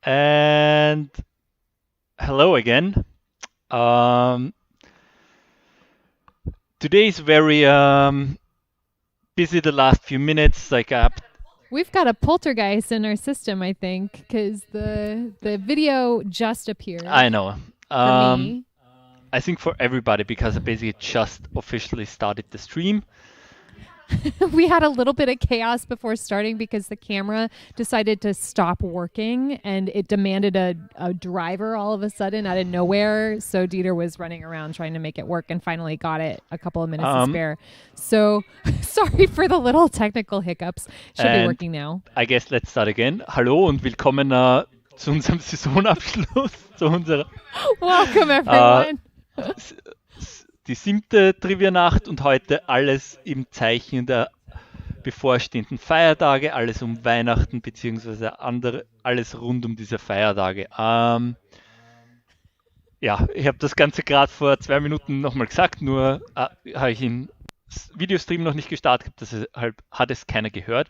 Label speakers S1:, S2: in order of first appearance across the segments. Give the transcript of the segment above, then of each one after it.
S1: And hello again. Um, Today is very busy the last few minutes.
S2: We've got a poltergeist in our system, I think, because the video just
S1: I
S2: appeared
S1: know.
S2: for
S1: Um,
S2: me.
S1: I think for everybody because I basically just officially started the stream.
S2: We had a little bit of chaos before starting because the camera decided to stop working and it demanded a driver all of a sudden out of nowhere. So Dieter was running around trying to make it work and finally got it a couple of minutes to
S1: Um,
S2: spare. So sorry for the little technical hiccups. Should be
S1: and
S2: working now.
S1: I guess let's start again. Hallo und willkommen zu unserem Saisonabschluss, zu unserer
S2: Welcome,
S1: äh,
S2: everyone.
S1: die 7. Trivia-Nacht und heute alles im Zeichen der bevorstehenden Feiertage, alles um Weihnachten beziehungsweise alles rund um diese Feiertage. Ja, ich habe das Ganze gerade vor 2 Minuten nochmal gesagt, nur habe ich im Videostream noch nicht gestartet, deshalb hat es keiner gehört.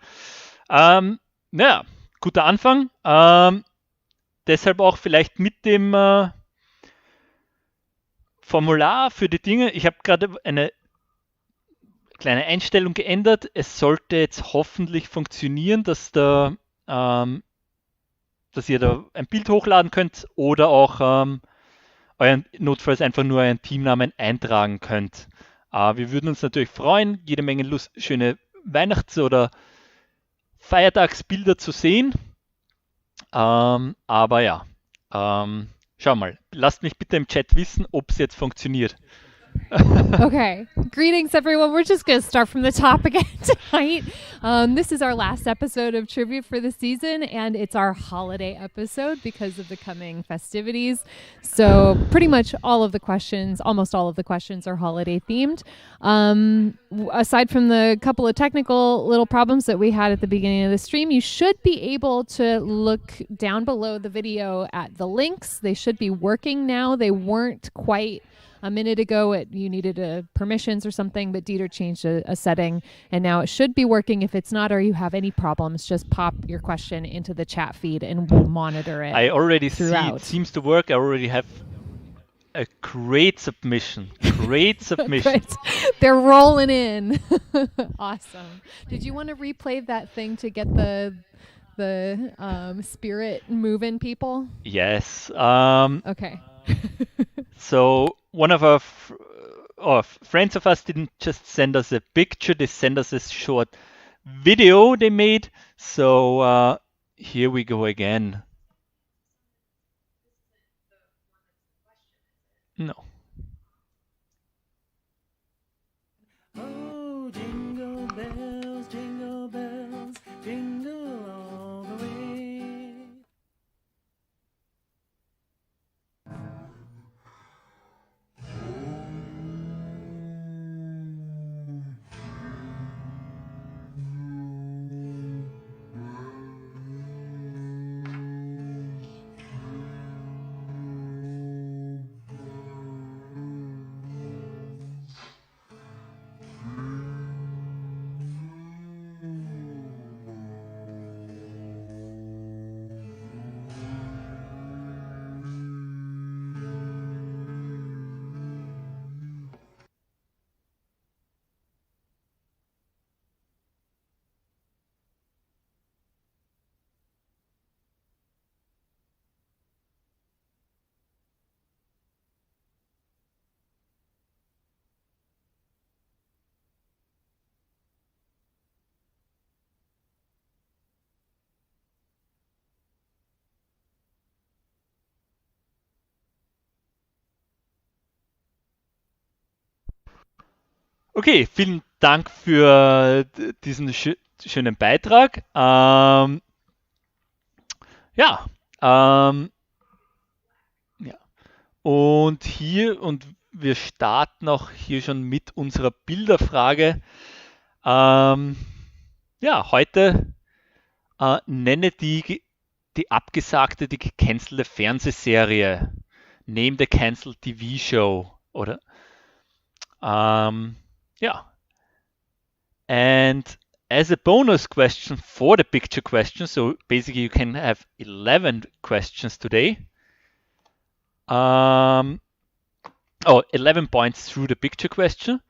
S1: Naja, guter Anfang. Deshalb auch vielleicht mit dem Formular für die Dinge. Ich habe gerade eine kleine Einstellung geändert. Es sollte jetzt hoffentlich funktionieren, dass ihr da ein Bild hochladen könnt oder auch euren notfalls einfach nur euren Teamnamen eintragen könnt. Wir würden uns natürlich freuen, jede Menge schöne Weihnachts- oder Feiertagsbilder zu sehen. Aber ja, schau mal. Lasst mich bitte im Chat wissen, ob es jetzt funktioniert.
S2: Okay. Greetings, everyone. We're just going to start from the top again tonight. This is our last episode of Trivia for the season, and it's our holiday episode because of the coming festivities. So, pretty much almost all of the questions are holiday themed. Aside from the couple of technical little problems that we had at the beginning of the stream, you should be able to look down below the video at the links. They should be working now. They weren't quite a minute ago. You needed permissions or something, but Dieter changed a setting, and now it should be working. If it's not or you have any problems, just pop your question into the chat feed and we'll monitor it
S1: I already see it
S2: throughout.
S1: seems to work. I already have a great submission. Great submission.
S2: Good. They're rolling in. Awesome. Did you want to replay that thing to get the spirit moving, people?
S1: Yes.
S2: Okay.
S1: So one of our friends of us didn't just send us a picture, they sent us a short video they made. So here we go again. No.
S3: Oh, jingle bells, jingle all the way.
S1: Okay, vielen Dank für diesen schönen Beitrag. Ja, ja. Und wir starten auch hier schon mit unserer Bilderfrage. Ja, heute nenne die abgesagte, die gecancelte Fernsehserie. Name the cancelled TV show. Oder? Yeah. And as a bonus question for the picture question, so basically you can have 11 questions today. 11 points through the picture question.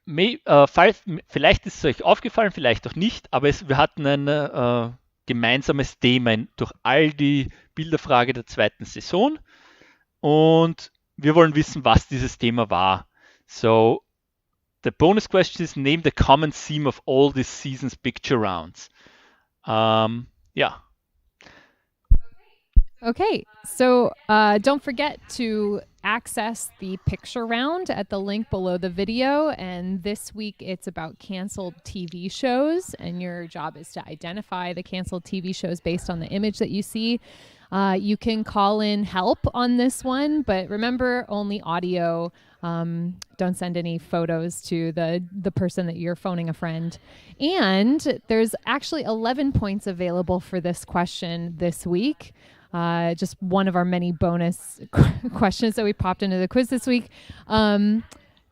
S1: Vielleicht ist es euch aufgefallen, vielleicht auch nicht, aber wir hatten ein gemeinsames Thema durch all die Bilderfrage der zweiten Saison und wir wollen wissen, was dieses Thema war. So, the bonus question is name the common theme of all this season's picture rounds. Yeah.
S2: Okay, so don't forget to access the picture round at the link below the video. And this week it's about canceled TV shows. And your job is to identify the canceled TV shows based on the image that you see. You can call in help on this one, but remember, only audio. Don't send any photos to the person that you're phoning a friend. And there's actually 11 points available for this question this week. Just one of our many bonus questions that we popped into the quiz this week. And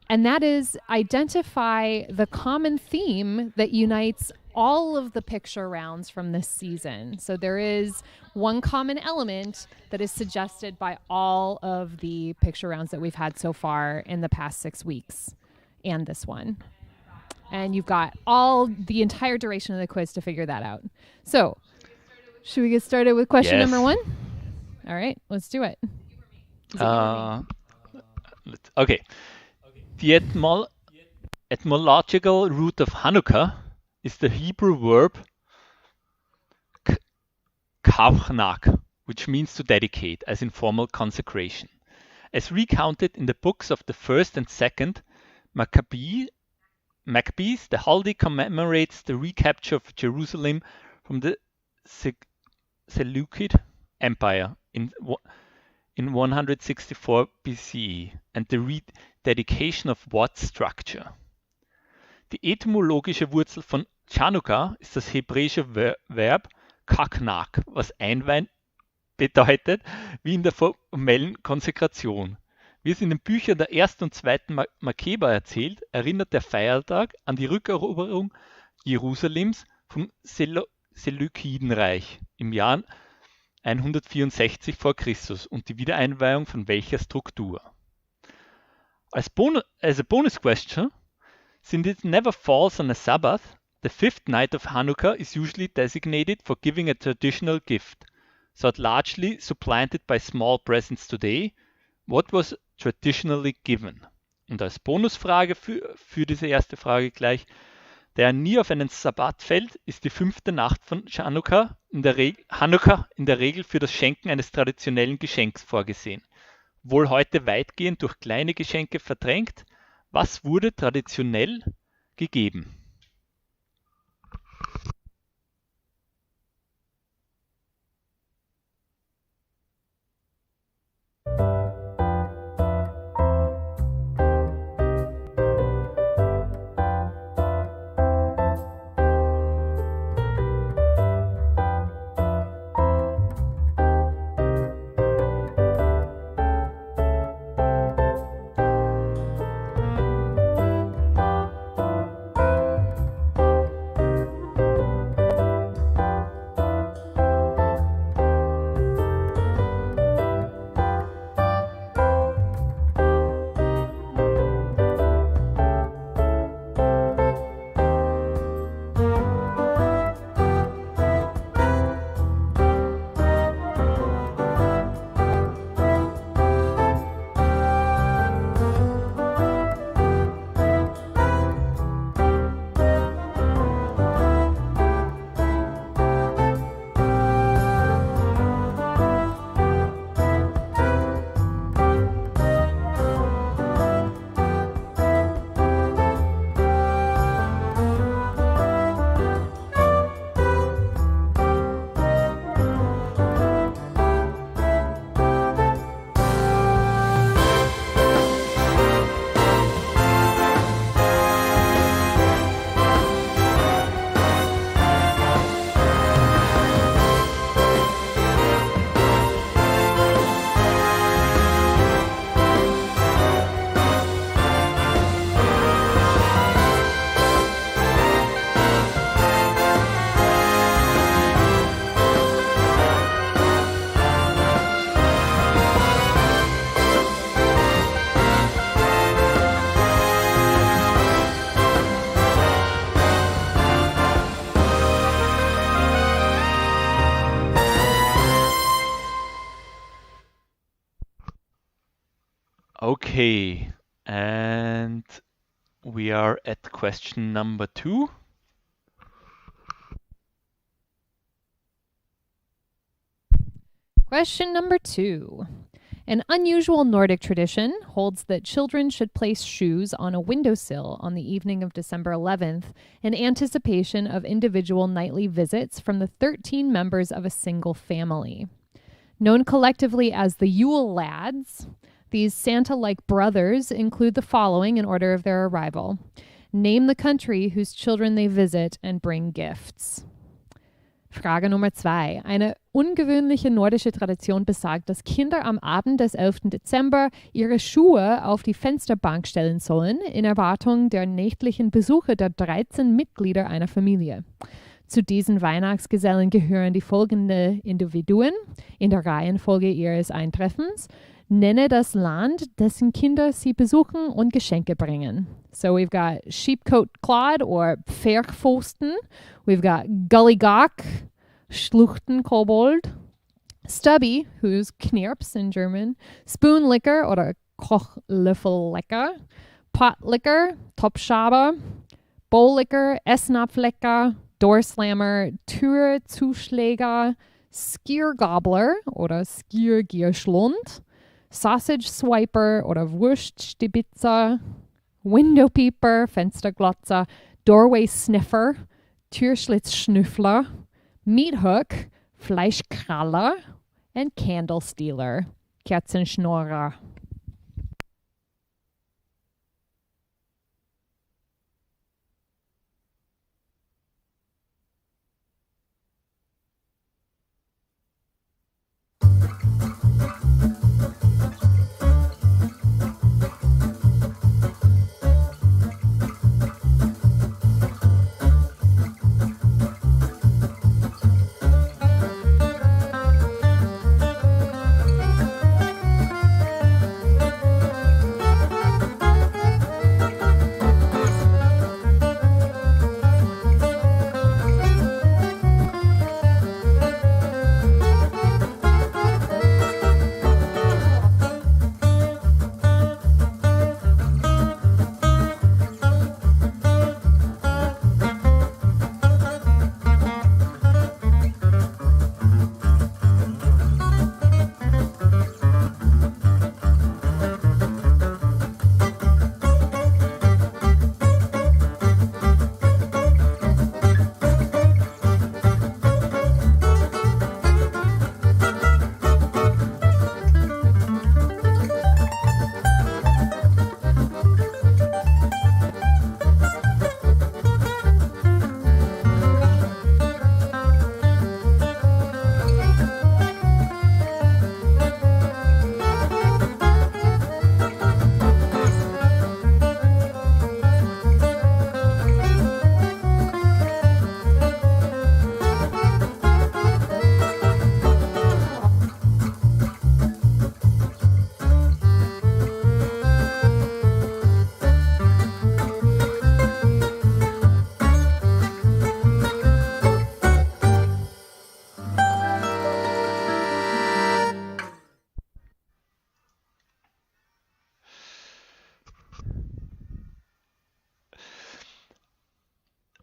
S2: that is identify the common theme that unites all of the picture rounds from this season. So there is one common element that is suggested by all of the picture rounds that we've had so far in the past 6 weeks and this one. And you've got the entire duration of the quiz to figure that out. So should we get started with question number 1? All right, let's do it.
S1: Okay. The etymological root of Hanukkah is the Hebrew verb kavnak, which means to dedicate, as in formal consecration. As recounted in the books of the first and second Maccabees, the holiday commemorates the recapture of Jerusalem from the Seleucid Empire in 164 BCE and the rededication of what structure? Die etymologische Wurzel von Chanukah ist das hebräische Verb kaknak, was einweihen bedeutet, wie in der formellen Konsekration. Wie es in den Büchern der ersten und zweiten Makkeba erzählt, erinnert der Feiertag an die Rückeroberung Jerusalems vom Seleukidenreich im Jahr 164 vor Christus und die Wiedereinweihung von welcher Struktur? As a bonus question, since it never falls on a Sabbath, the fifth night of Hanukkah is usually designated for giving a traditional gift, so largely supplanted by small presents today. What was traditionally given? Und als Bonusfrage für diese erste Frage gleich, der nie auf einen Sabbat fällt, ist die 5. Nacht von Hanukkah in der Regel für das Schenken eines traditionellen Geschenks vorgesehen. Wohl heute weitgehend durch kleine Geschenke verdrängt, was wurde traditionell gegeben? Okay, and we are at question number 2.
S2: Question number 2. An unusual Nordic tradition holds that children should place shoes on a windowsill on the evening of December 11th in anticipation of individual nightly visits from the 13 members of a single family. Known collectively as the Yule Lads, these Santa-like brothers include the following in order of their arrival. Name the country whose children they visit and bring gifts. Frage Nummer 2. Eine ungewöhnliche nordische Tradition besagt, dass Kinder am Abend des 11. Dezember ihre Schuhe auf die Fensterbank stellen sollen, in Erwartung der nächtlichen Besuche der 13 Mitglieder einer Familie. Zu diesen Weihnachtsgesellen gehören die folgenden Individuen in der Reihenfolge ihres Eintreffens. Nenne das Land, dessen Kinder sie besuchen und Geschenke bringen. So we've got Sheepcoat Clod or Pferchpfosten. We've got Gullygock, Schluchtenkobold. Stubby, who's Knirps in German. Spoonlicker oder Kochlöffellecker. Potlicker, Topschaber. Bowlicker, Essnapflecker. Doorslammer, Türzuschläger. Skiergobbler oder Skiergierschlund. Sausage Swiper oder Wurststibitzer, Window Peeper, Fensterglotzer, Doorway Sniffer, Türschlitzschnüffler, Meat Hook, Fleischkraller, and Candle Stealer, Kerzenschnorrer.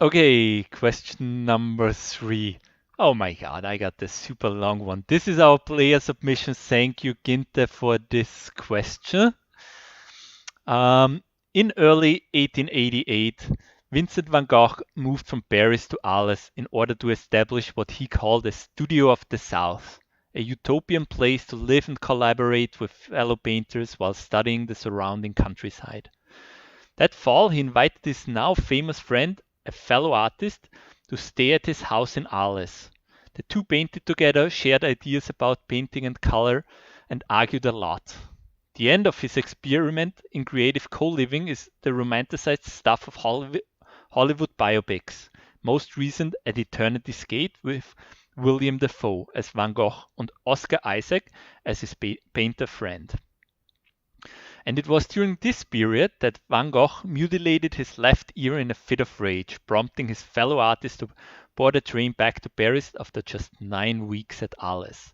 S1: Okay, question number 3. Oh my god, I got this super long one. This is our player submission. Thank you, Ginte, for this question. In early 1888, Vincent van Gogh moved from Paris to Arles in order to establish what he called a Studio of the South, a utopian place to live and collaborate with fellow painters while studying the surrounding countryside. That fall, he invited his now famous friend, a fellow artist, to stay at his house in Arles. The two painted together, shared ideas about painting and color, and argued a lot. The end of his experiment in creative co-living is the romanticized stuff of Hollywood biopics, most recent At Eternity's Gate with William Dafoe as Van Gogh and Oscar Isaac as his painter friend. And it was during this period that Van Gogh mutilated his left ear in a fit of rage, prompting his fellow artist to board a train back to Paris after just 9 weeks at Arles.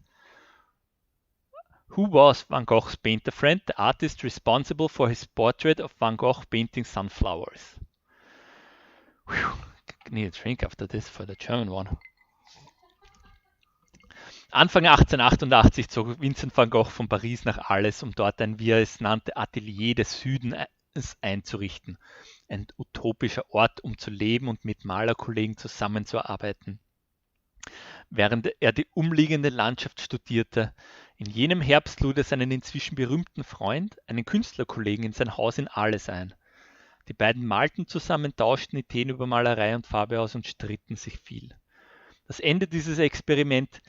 S1: Who was Van Gogh's painter friend, the artist responsible for his portrait of Van Gogh painting sunflowers? Whew, need a drink after this for the German one. Anfang 1888 zog Vincent van Gogh von Paris nach Arles, um dort ein, wie er es nannte, Atelier des Südens einzurichten. Ein utopischer Ort, um zu leben und mit Malerkollegen zusammenzuarbeiten. Während er die umliegende Landschaft studierte, in jenem Herbst lud er seinen inzwischen berühmten Freund, einen Künstlerkollegen, in sein Haus in Arles ein. Die beiden malten zusammen, tauschten Ideen über Malerei und Farbe aus und stritten sich viel. Das Ende dieses Experiments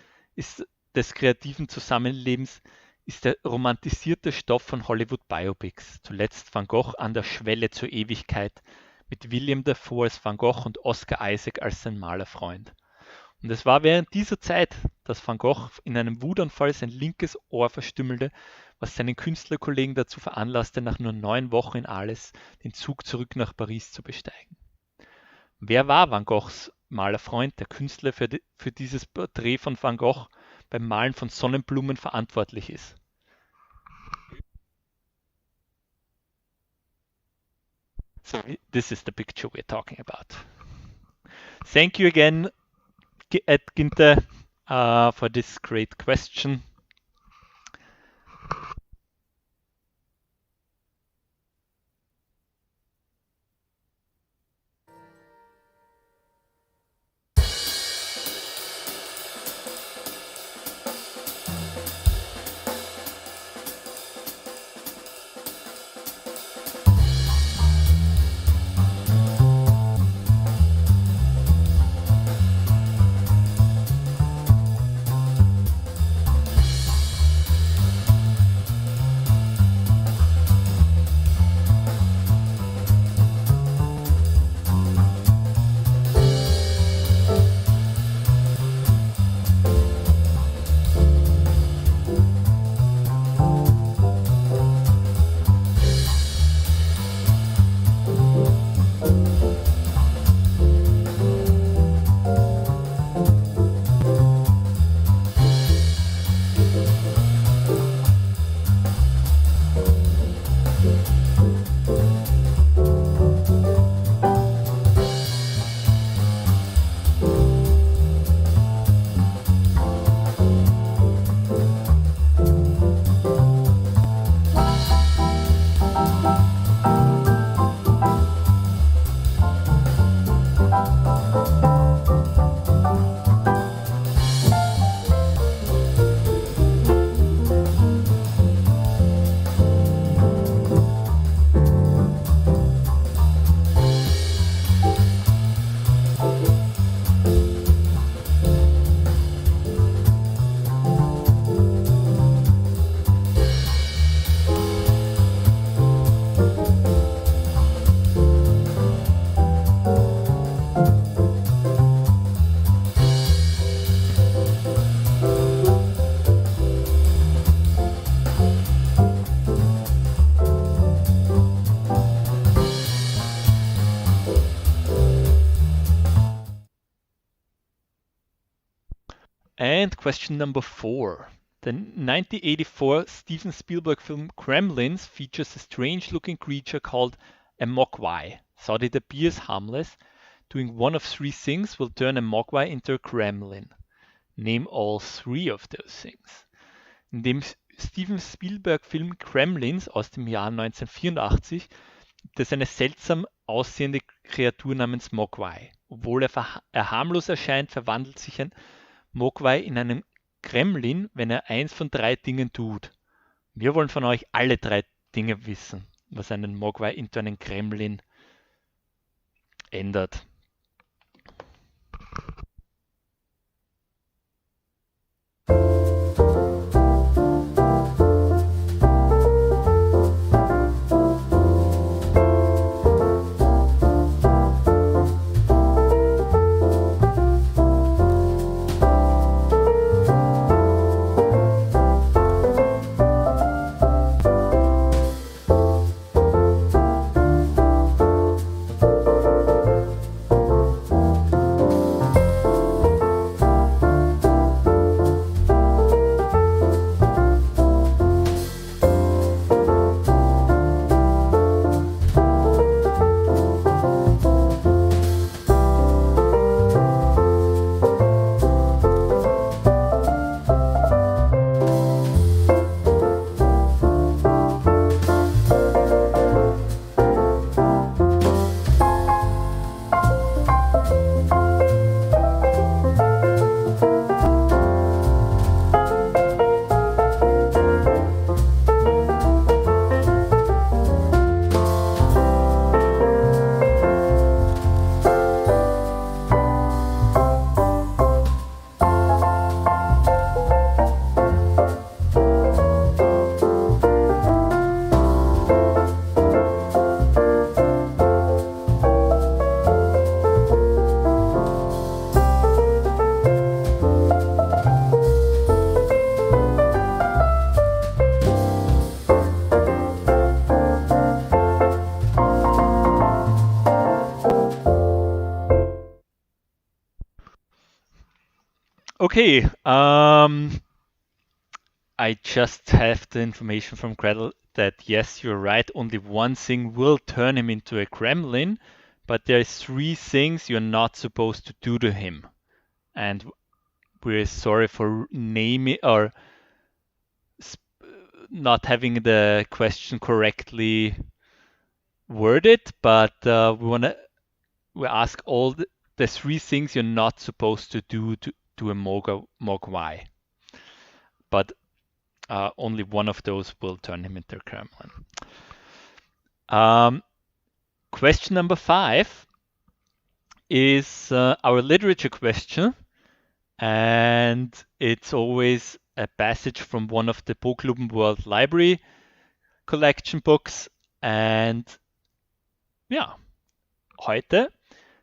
S1: des kreativen Zusammenlebens ist der romantisierte Stoff von Hollywood-Biopics, zuletzt Van Gogh an der Schwelle zur Ewigkeit, mit William Dafoe als Van Gogh und Oscar Isaac als sein Malerfreund. Und es war während dieser Zeit, dass Van Gogh in einem Wutanfall sein linkes Ohr verstümmelte, was seinen Künstlerkollegen dazu veranlasste, nach nur 9 Wochen in Arles den Zug zurück nach Paris zu besteigen. Wer war Van Goghs Malerfreund, der Künstler für dieses Porträt von Van Gogh beim Malen von Sonnenblumen verantwortlich ist? So this is the picture we're talking about. Thank you again, Ed Ginter, for this great question. And question number 4. The 1984 Steven Spielberg film Gremlins features a strange-looking creature called a Mogwai. Thought it appears harmless. Doing one of 3 things will turn a Mogwai into a Gremlin. Name all 3 of those things. In dem Steven Spielberg-Film Gremlins aus dem Jahr 1984 gibt es eine seltsam aussehende Kreatur namens Mogwai. Obwohl er harmlos erscheint, verwandelt sich ein Mogwai in einen Gremlin, wenn er eins von 3 Dingen tut. Wir wollen von euch alle 3 Dinge wissen, was einen Mogwai into einen Gremlin ändert. Okay, I just have the information from Gretel that yes, you're right, only one thing will turn him into a gremlin, but there's 3 things you're not supposed to do to him. And we're sorry for naming or not having the question correctly worded, but we ask all the 3 things you're not supposed to do to a Mogwai. But only one of those will turn him into a gremlin. Question number 5 is our literature question, and it's always a passage from one of the Bookluben World Library collection books. And yeah, heute,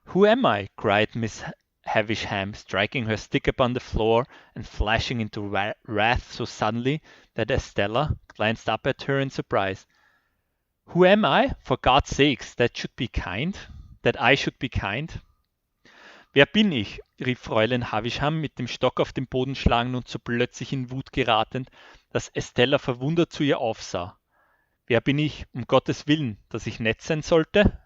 S1: who am I? Cried Miss Havisham, striking her stick upon the floor and flashing into wrath so suddenly that Estella glanced up at her in surprise. Who am I? For God's sakes, that I should be kind. Wer bin ich? Rief Fräulein Havisham mit dem Stock auf den Boden schlagend und so plötzlich in Wut geratend, dass Estella verwundert zu ihr aufsah. Wer bin ich, um Gottes Willen, dass ich nett sein sollte?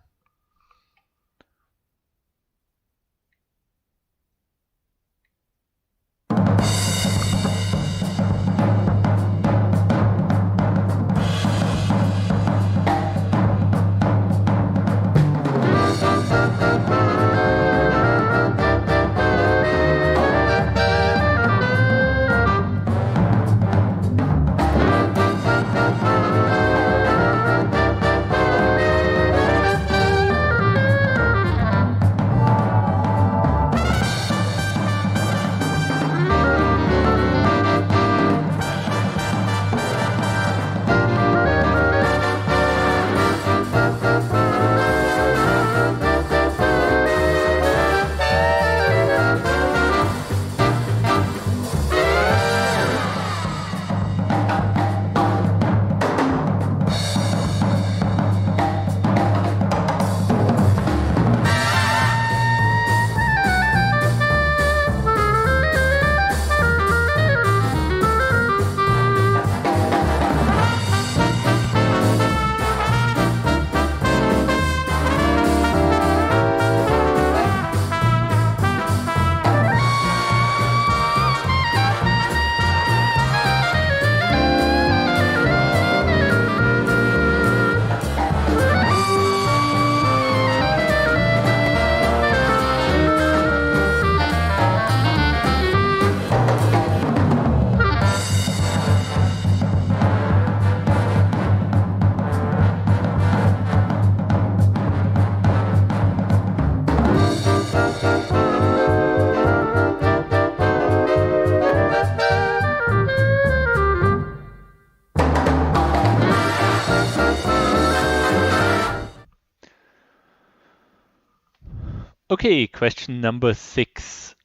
S1: Okay, question number 6.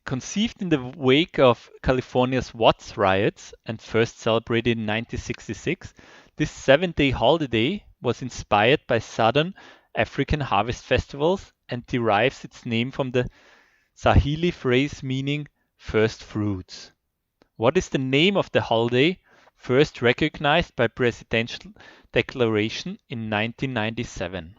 S1: Conceived in the wake of California's Watts riots and first celebrated in 1966, this 7-day holiday was inspired by Southern African harvest festivals and derives its name from the Swahili phrase meaning first fruits. What is the name of the holiday first recognized by presidential declaration in 1997?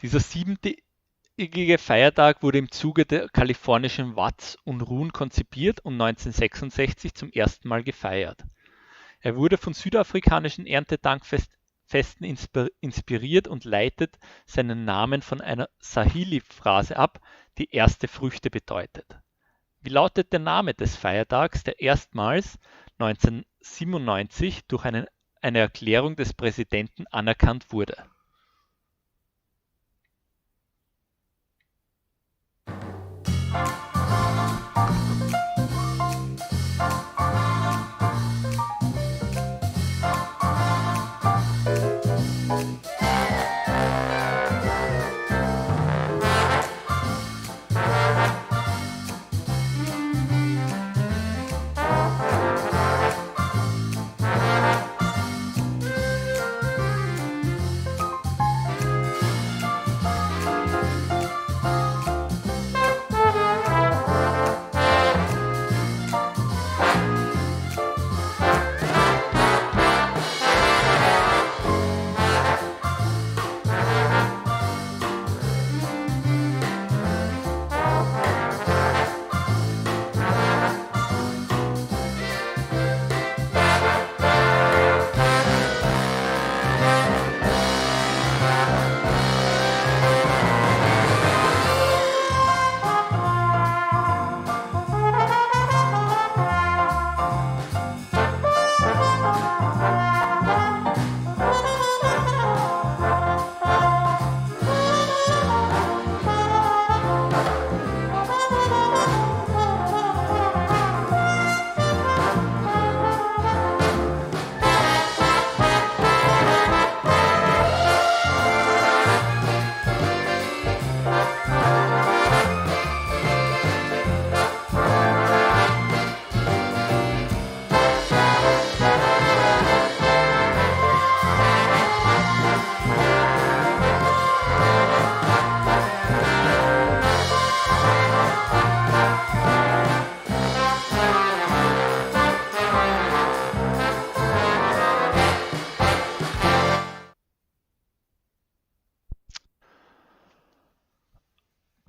S1: Dieser 7-tägige Feiertag wurde im Zuge der kalifornischen Watts-Unruhen konzipiert und 1966 zum ersten Mal gefeiert. Er wurde von südafrikanischen Erntedankfesten inspiriert und leitet seinen Namen von einer Swahili-Phrase ab, die erste Früchte bedeutet. Wie lautet der Name des Feiertags, der erstmals 1997 durch eine Erklärung des Präsidenten anerkannt wurde?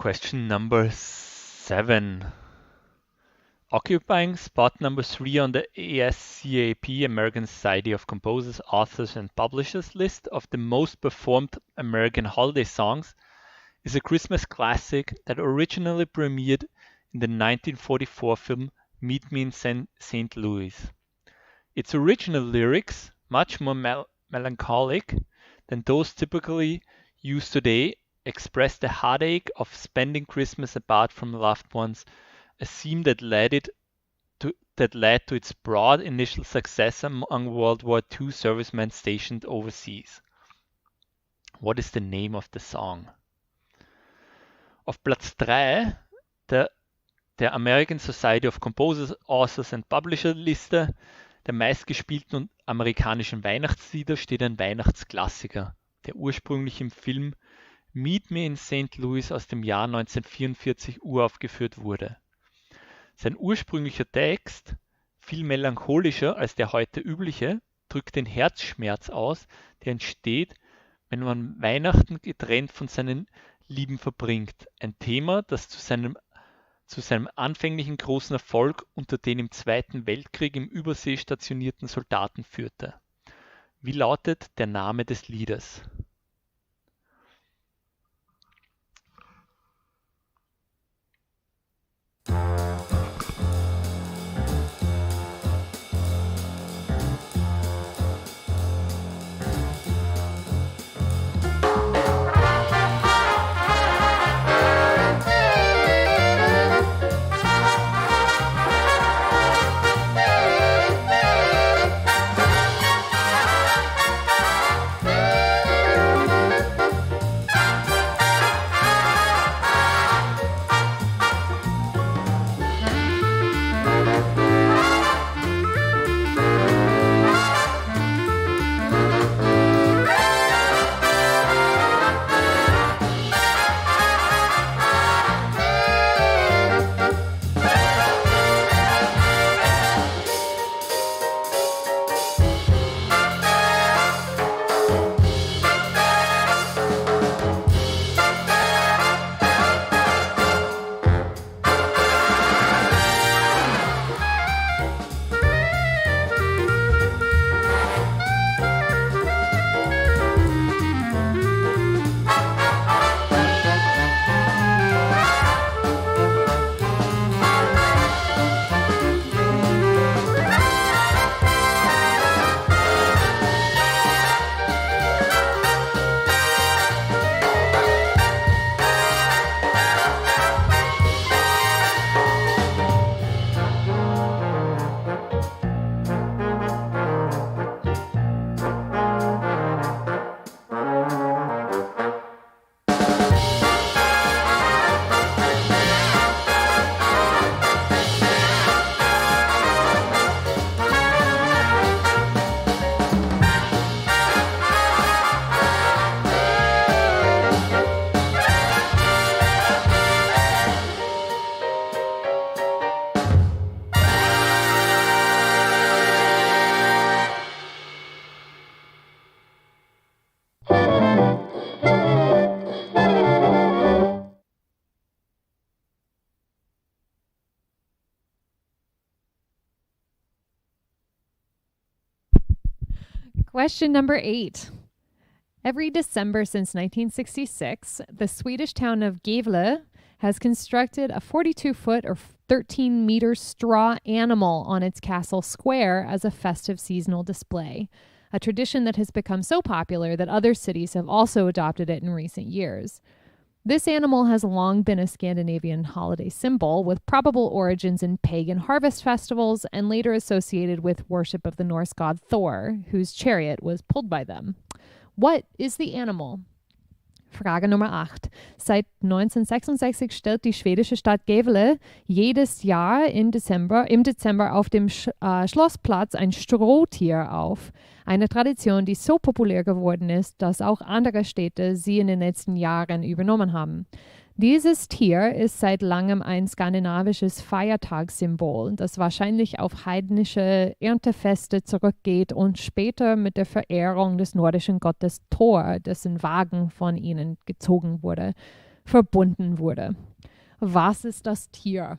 S1: Question number 7. Occupying spot number 3 on the SE2EP, American Society of Composers, Authors and Publishers list of the most performed American holiday songs is a Christmas classic that originally premiered in the 1944 film Meet Me in St. Louis. Its original lyrics, much more melancholic than those typically used today, express the heartache of spending Christmas apart from loved ones, a theme that led to its broad initial success among World War II servicemen stationed overseas. What is the name of the song? Auf Platz 3 der American Society of Composers, Authors and Publishers Liste der meistgespielten amerikanischen Weihnachtslieder steht ein Weihnachtsklassiker, der ursprünglich im Film Meet Me in St. Louis aus dem Jahr 1944 uraufgeführt wurde. Sein ursprünglicher Text, viel melancholischer als der heute übliche, drückt den Herzschmerz aus, der entsteht, wenn man Weihnachten getrennt von seinen Lieben verbringt. Ein Thema, das zu seinem anfänglichen großen Erfolg unter den im Zweiten Weltkrieg im Übersee stationierten Soldaten führte. Wie lautet der Name des Liedes?
S2: Question number 8. Every December since 1966, the Swedish town of Gävle has constructed a 42-foot or 13-meter straw animal on its castle square as a festive seasonal display, a tradition that has become so popular that other cities have also adopted it in recent years. This animal has long been a Scandinavian holiday symbol, with probable origins in pagan harvest festivals and later associated with worship of the Norse god Thor, whose chariot was pulled by them. What is the animal? Frage Nummer 8. Seit 1966 stellt die schwedische Stadt Gävle jedes Jahr im Dezember auf dem Schlossplatz ein Strohtier auf. Eine Tradition, die so populär geworden ist, dass auch andere Städte sie in den letzten Jahren übernommen haben. Dieses Tier ist seit langem ein skandinavisches Feiertagssymbol, das wahrscheinlich auf heidnische Erntefeste zurückgeht und später mit der Verehrung des nordischen Gottes Thor, dessen Wagen von ihnen gezogen wurde, verbunden wurde. Was ist das Tier?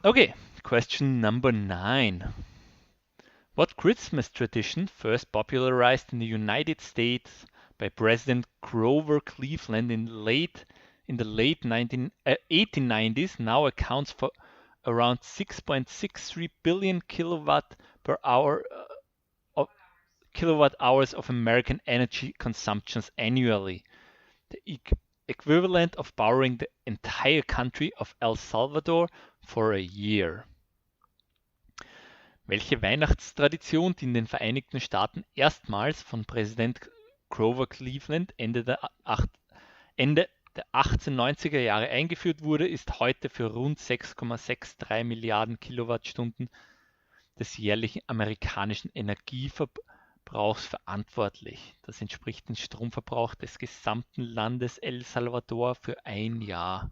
S1: Okay, question number 9. What Christmas tradition, first popularized in the United States by President Grover Cleveland in the late 1890s, now accounts for around 6.63 billion kilowatt hours of American energy consumptions annually, the equivalent of powering the entire country of El Salvador for a year. Welche Weihnachtstradition, die in den Vereinigten Staaten erstmals von Präsident Grover Cleveland Ende der 1890er Jahre eingeführt wurde, ist heute für rund 6,63 Milliarden Kilowattstunden des jährlichen amerikanischen Energieverbrauchs verantwortlich. Das entspricht dem Stromverbrauch des gesamten Landes El Salvador für ein Jahr.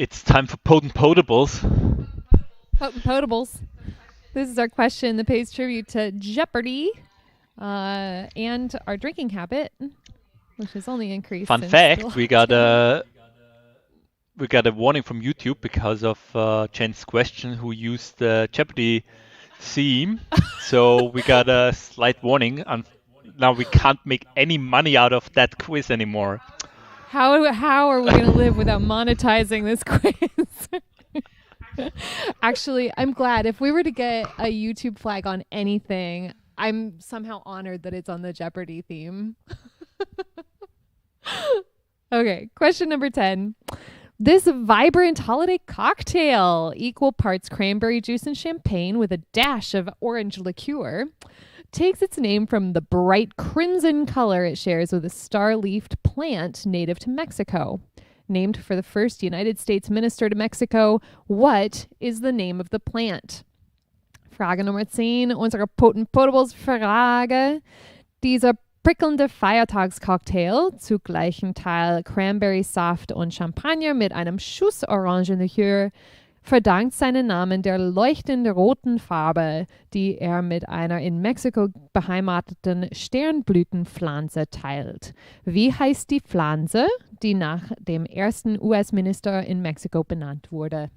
S1: it's time for potent potables.
S2: Potent potables. This is our question that pays tribute to Jeopardy and our drinking habit, which has only increased.
S1: Fun
S2: since
S1: fact:
S2: the
S1: we
S2: last
S1: got a warning from YouTube because of Jen's question, who used the Jeopardy theme. So we got a slight warning, and now we can't make any money out of that quiz anymore.
S2: How are we going to live without monetizing this quiz? Actually, I'm glad. If we were to get a YouTube flag on anything, I'm somehow honored that it's on the Jeopardy theme. Okay, question number 10. This vibrant holiday cocktail, equal parts cranberry juice and champagne with a dash of orange liqueur, takes its name from the bright crimson color it shares with a star-leafed plant native to Mexico. Named for the first United States minister to Mexico, what is the name of the plant? Frage Nummer 10, unsere Potent Potables Frage. Dieser prickelnde Feiertagscocktail, zu gleichem Teil Cranberry-Saft und Champagner mit einem Schuss Orangenlikör, verdankt seinen Namen der leuchtend roten Farbe, die er mit einer in Mexiko beheimateten Sternblütenpflanze teilt. Wie heißt die Pflanze, die nach dem ersten US-Minister in Mexiko benannt wurde?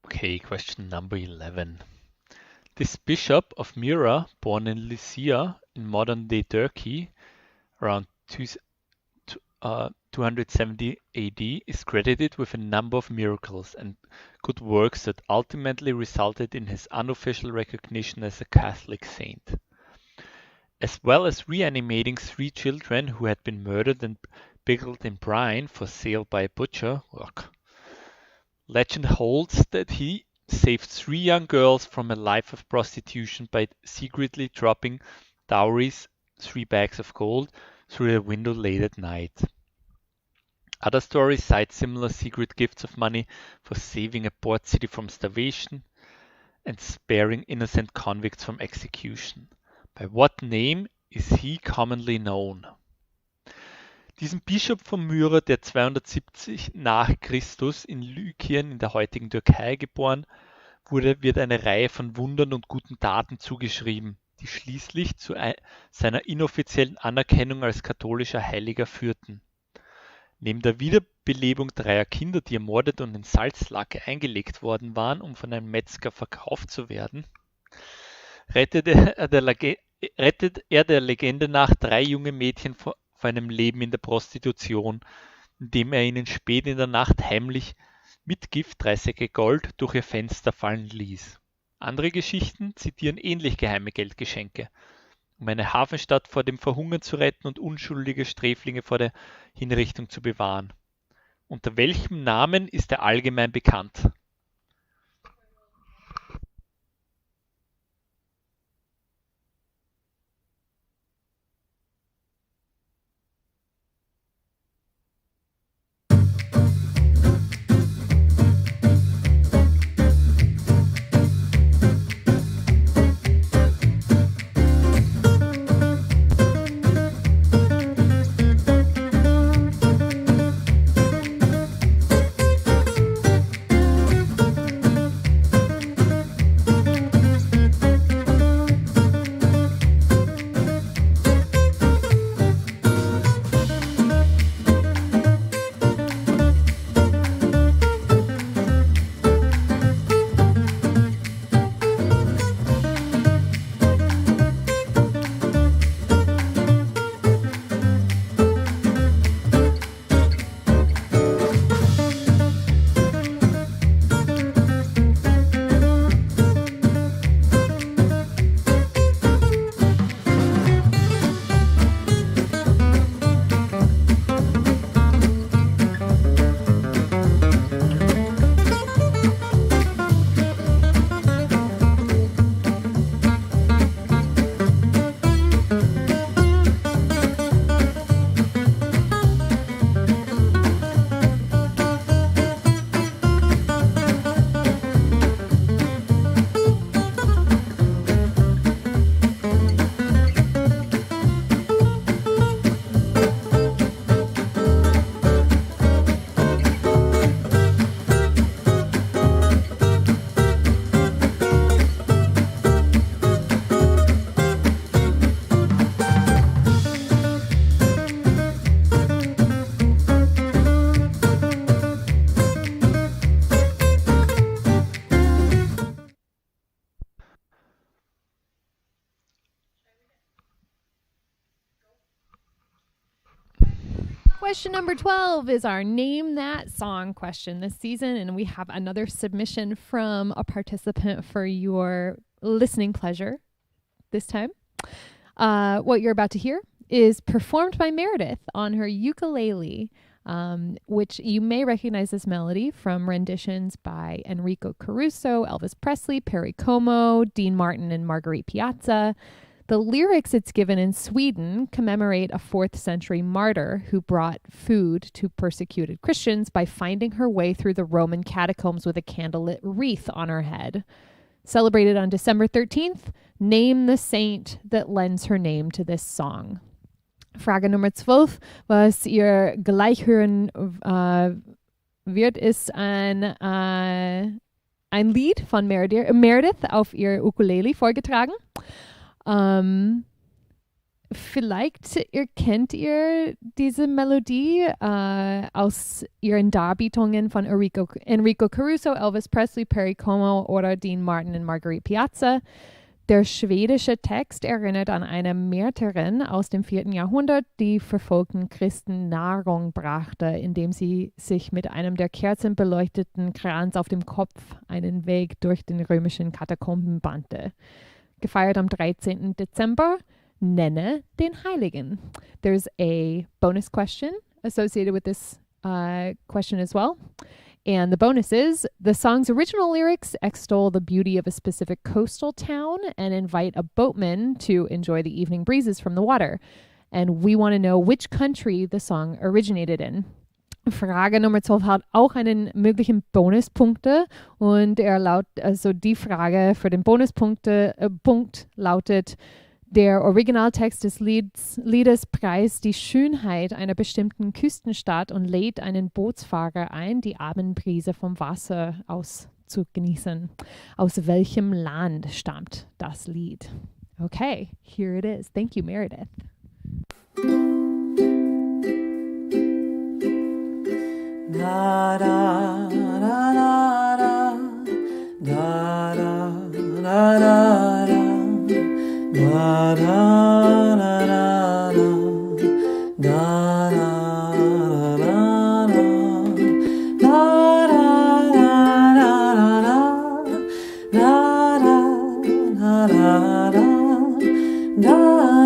S1: Okay, question number 11. This bishop of Myra, born in Lycia in modern-day Turkey around 270 AD, is credited with a number of miracles and good works that ultimately resulted in his unofficial recognition as a Catholic saint. As well as reanimating 3 children who had been murdered and pickled in brine for sale by a butcher, legend holds that he saved 3 young girls from a life of prostitution by secretly dropping dowries, 3 bags of gold, through a window late at night. Other stories cite similar secret gifts of money for saving a port city from starvation and sparing innocent convicts from execution. By what name is he commonly known? Diesem Bischof von Myra, der 270 nach Christus in Lykien in der heutigen Türkei geboren wurde, wird eine Reihe von Wundern und guten Taten zugeschrieben, die schließlich zu seiner inoffiziellen Anerkennung als katholischer Heiliger führten. Neben der Wiederbelebung 3 Kinder, die ermordet und in Salzlake eingelegt worden waren, um von einem Metzger verkauft zu werden, rettet er der Legende nach 3 junge Mädchen vor einem Leben in der Prostitution, indem er ihnen spät in der Nacht heimlich mit Gift 3 Säcke Gold durch ihr Fenster fallen ließ. Andere Geschichten zitieren ähnlich geheime Geldgeschenke. um eine Hafenstadt vor dem Verhungern zu retten und unschuldige Sträflinge vor der Hinrichtung zu bewahren. Unter welchem Namen ist er allgemein bekannt?
S2: Question number 12 is our Name That Song question this season, and we have another submission from a participant for your listening pleasure this time. What you're about to hear is performed by Meredith on her ukulele, which you may recognize this melody from renditions by Enrico Caruso, Elvis Presley, Perry Como, Dean Martin, and Marguerite Piazza. The lyrics it's given in Sweden commemorate a 4th century martyr who brought food to persecuted Christians by finding her way through the Roman catacombs with a candlelit wreath on her head. Celebrated on December 13th, name the saint that lends her name to this song. Frage Nummer 12, was ihr gleich hören wird, ist ein Lied von Meredith auf ihr Ukulele vorgetragen. Vielleicht kennt ihr diese Melodie aus ihren Darbietungen von Enrico Caruso, Elvis Presley, Perry Como oder Dean Martin und Marguerite Piazza. Der schwedische Text erinnert an eine Märtyrerin aus dem 4. Jahrhundert, die verfolgten Christen Nahrung brachte, indem sie sich mit einem der Kerzen beleuchteten Kranz auf dem Kopf einen Weg durch den römischen Katakomben bahnte. Gefeiert am 13. Dezember, nenne den Heiligen. There's a bonus question associated with this question as well. And the bonus is, the song's original lyrics extol the beauty of a specific coastal town and invite a boatman to enjoy the evening breezes from the water. And we want to know which country the song originated in. Frage Nummer 12 hat auch einen möglichen Bonuspunkte und die Frage für den Bonuspunkt lautet: Der Originaltext des Liedes preist die Schönheit einer bestimmten Küstenstadt und lädt einen Bootsfahrer ein, die Abendbrise vom Wasser aus zu genießen. Aus welchem Land stammt das Lied? Okay, here it is. Thank you, Meredith.
S3: Da da da da da da da da da da da da da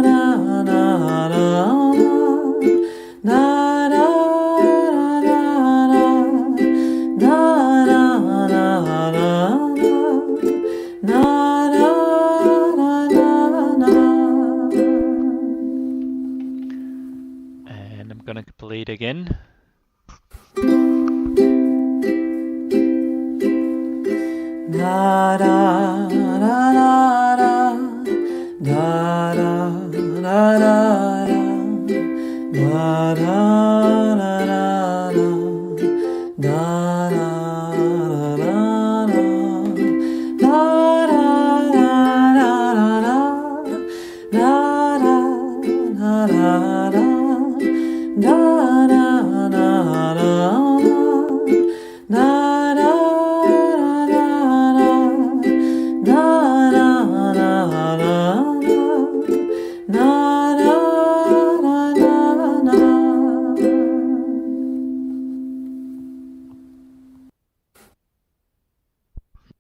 S1: gonna play it again.
S3: Da da da da da da da da da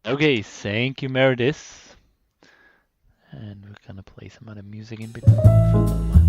S1: Okay, thank you, Meredith. And we're gonna play some other music in between for a little while.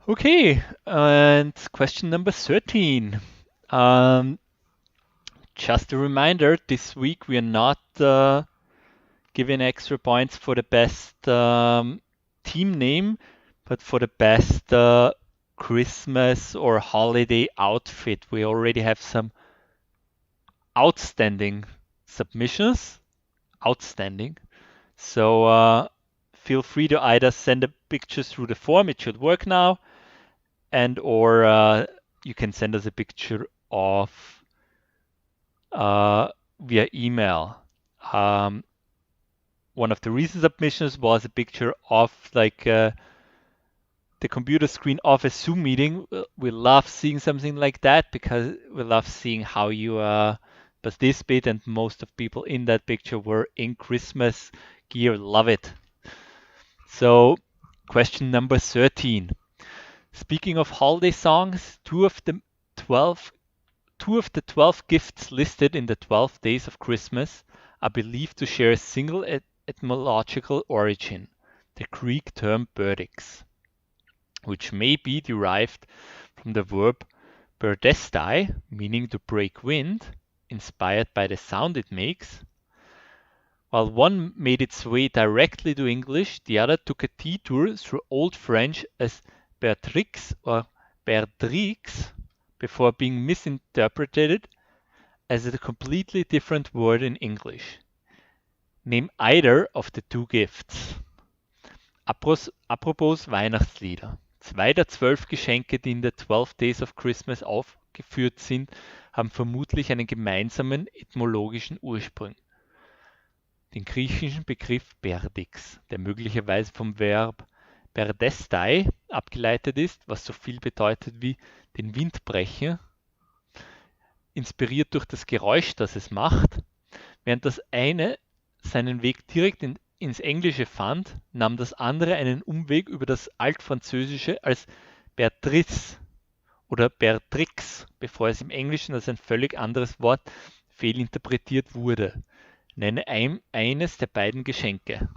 S1: Okay, and question number 13. Just a reminder, this week we are not giving extra points for the best team name, but for the best Christmas or holiday outfit. We already have some outstanding submissions. Outstanding. So feel free to either send the pictures through the form, it should work now, or you can send us a picture of via email. One of the recent submissions was a picture of like the computer screen of a Zoom meeting. We love seeing something like that because we love seeing how you participate, and most of people in that picture were in Christmas gear. Love it. So question number 13. Speaking of holiday songs, two of the 12 gifts listed in the 12 Days of Christmas are believed to share a single etymological origin, the Greek term berdix, which may be derived from the verb berdestai, meaning to break wind, inspired by the sound it makes. While one made its way directly to English, the other took a detour through Old French as Bertrix or Berdrix before being misinterpreted as a completely different word in English. Name either of the two gifts. Apropos Weihnachtslieder. 2 der 12 Geschenke, die in der 12 Days of Christmas aufgeführt sind, haben vermutlich einen gemeinsamen etymologischen Ursprung. Den griechischen Begriff Berdix, der möglicherweise vom Verb berdestai abgeleitet ist, was so viel bedeutet wie den Wind brechen, inspiriert durch das Geräusch, das es macht. Während das eine seinen Weg direkt ins Englische fand, nahm das andere einen Umweg über das Altfranzösische als Bertrice oder Bertrix, bevor es im Englischen als ein völlig anderes Wort fehlinterpretiert wurde. Nenne eines der beiden Geschenke.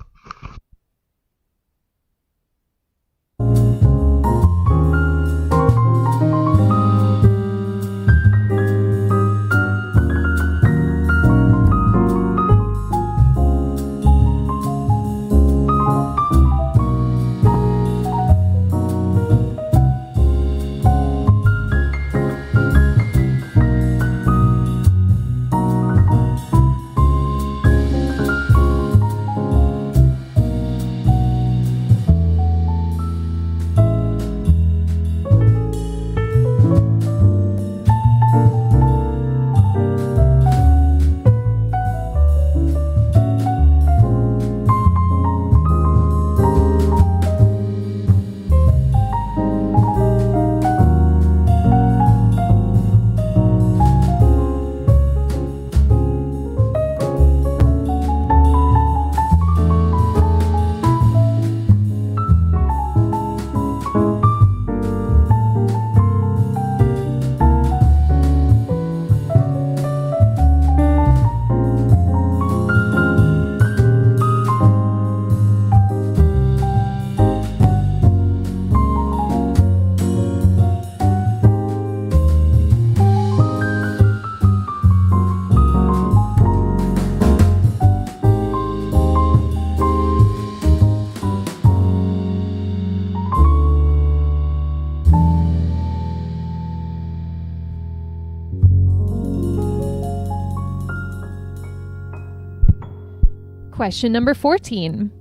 S2: Question number 14.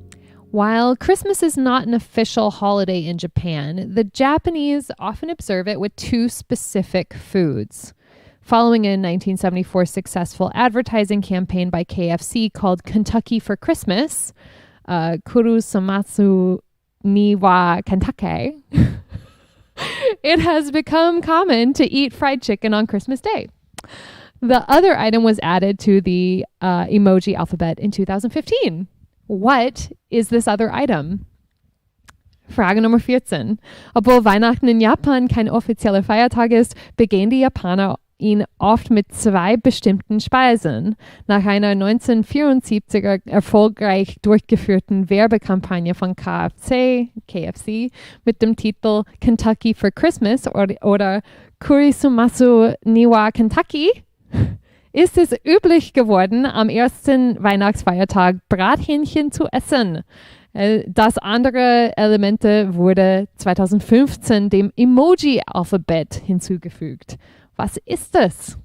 S2: While Christmas is not an official holiday in Japan, the Japanese often observe it with two specific foods. Following a 1974 successful advertising campaign by KFC called Kentucky for Christmas, Kurusumatsu ni wa Kentucky, it has become common to eat fried chicken on Christmas Day. The other item was added to the emoji alphabet in 2015. What is this other item? Frage Nummer 14. Obwohl Weihnachten in Japan kein offizieller Feiertag ist, begehen die Japaner ihn oft mit zwei bestimmten Speisen. Nach einer 1974er erfolgreich durchgeführten Werbekampagne von KFC mit dem Titel Kentucky for Christmas oder Kurisumasu Niwa Kentucky ist es üblich geworden, am ersten Weihnachtsfeiertag Brathähnchen zu essen. Das andere Elemente wurde 2015 dem Emoji-Alphabet hinzugefügt. Was ist es?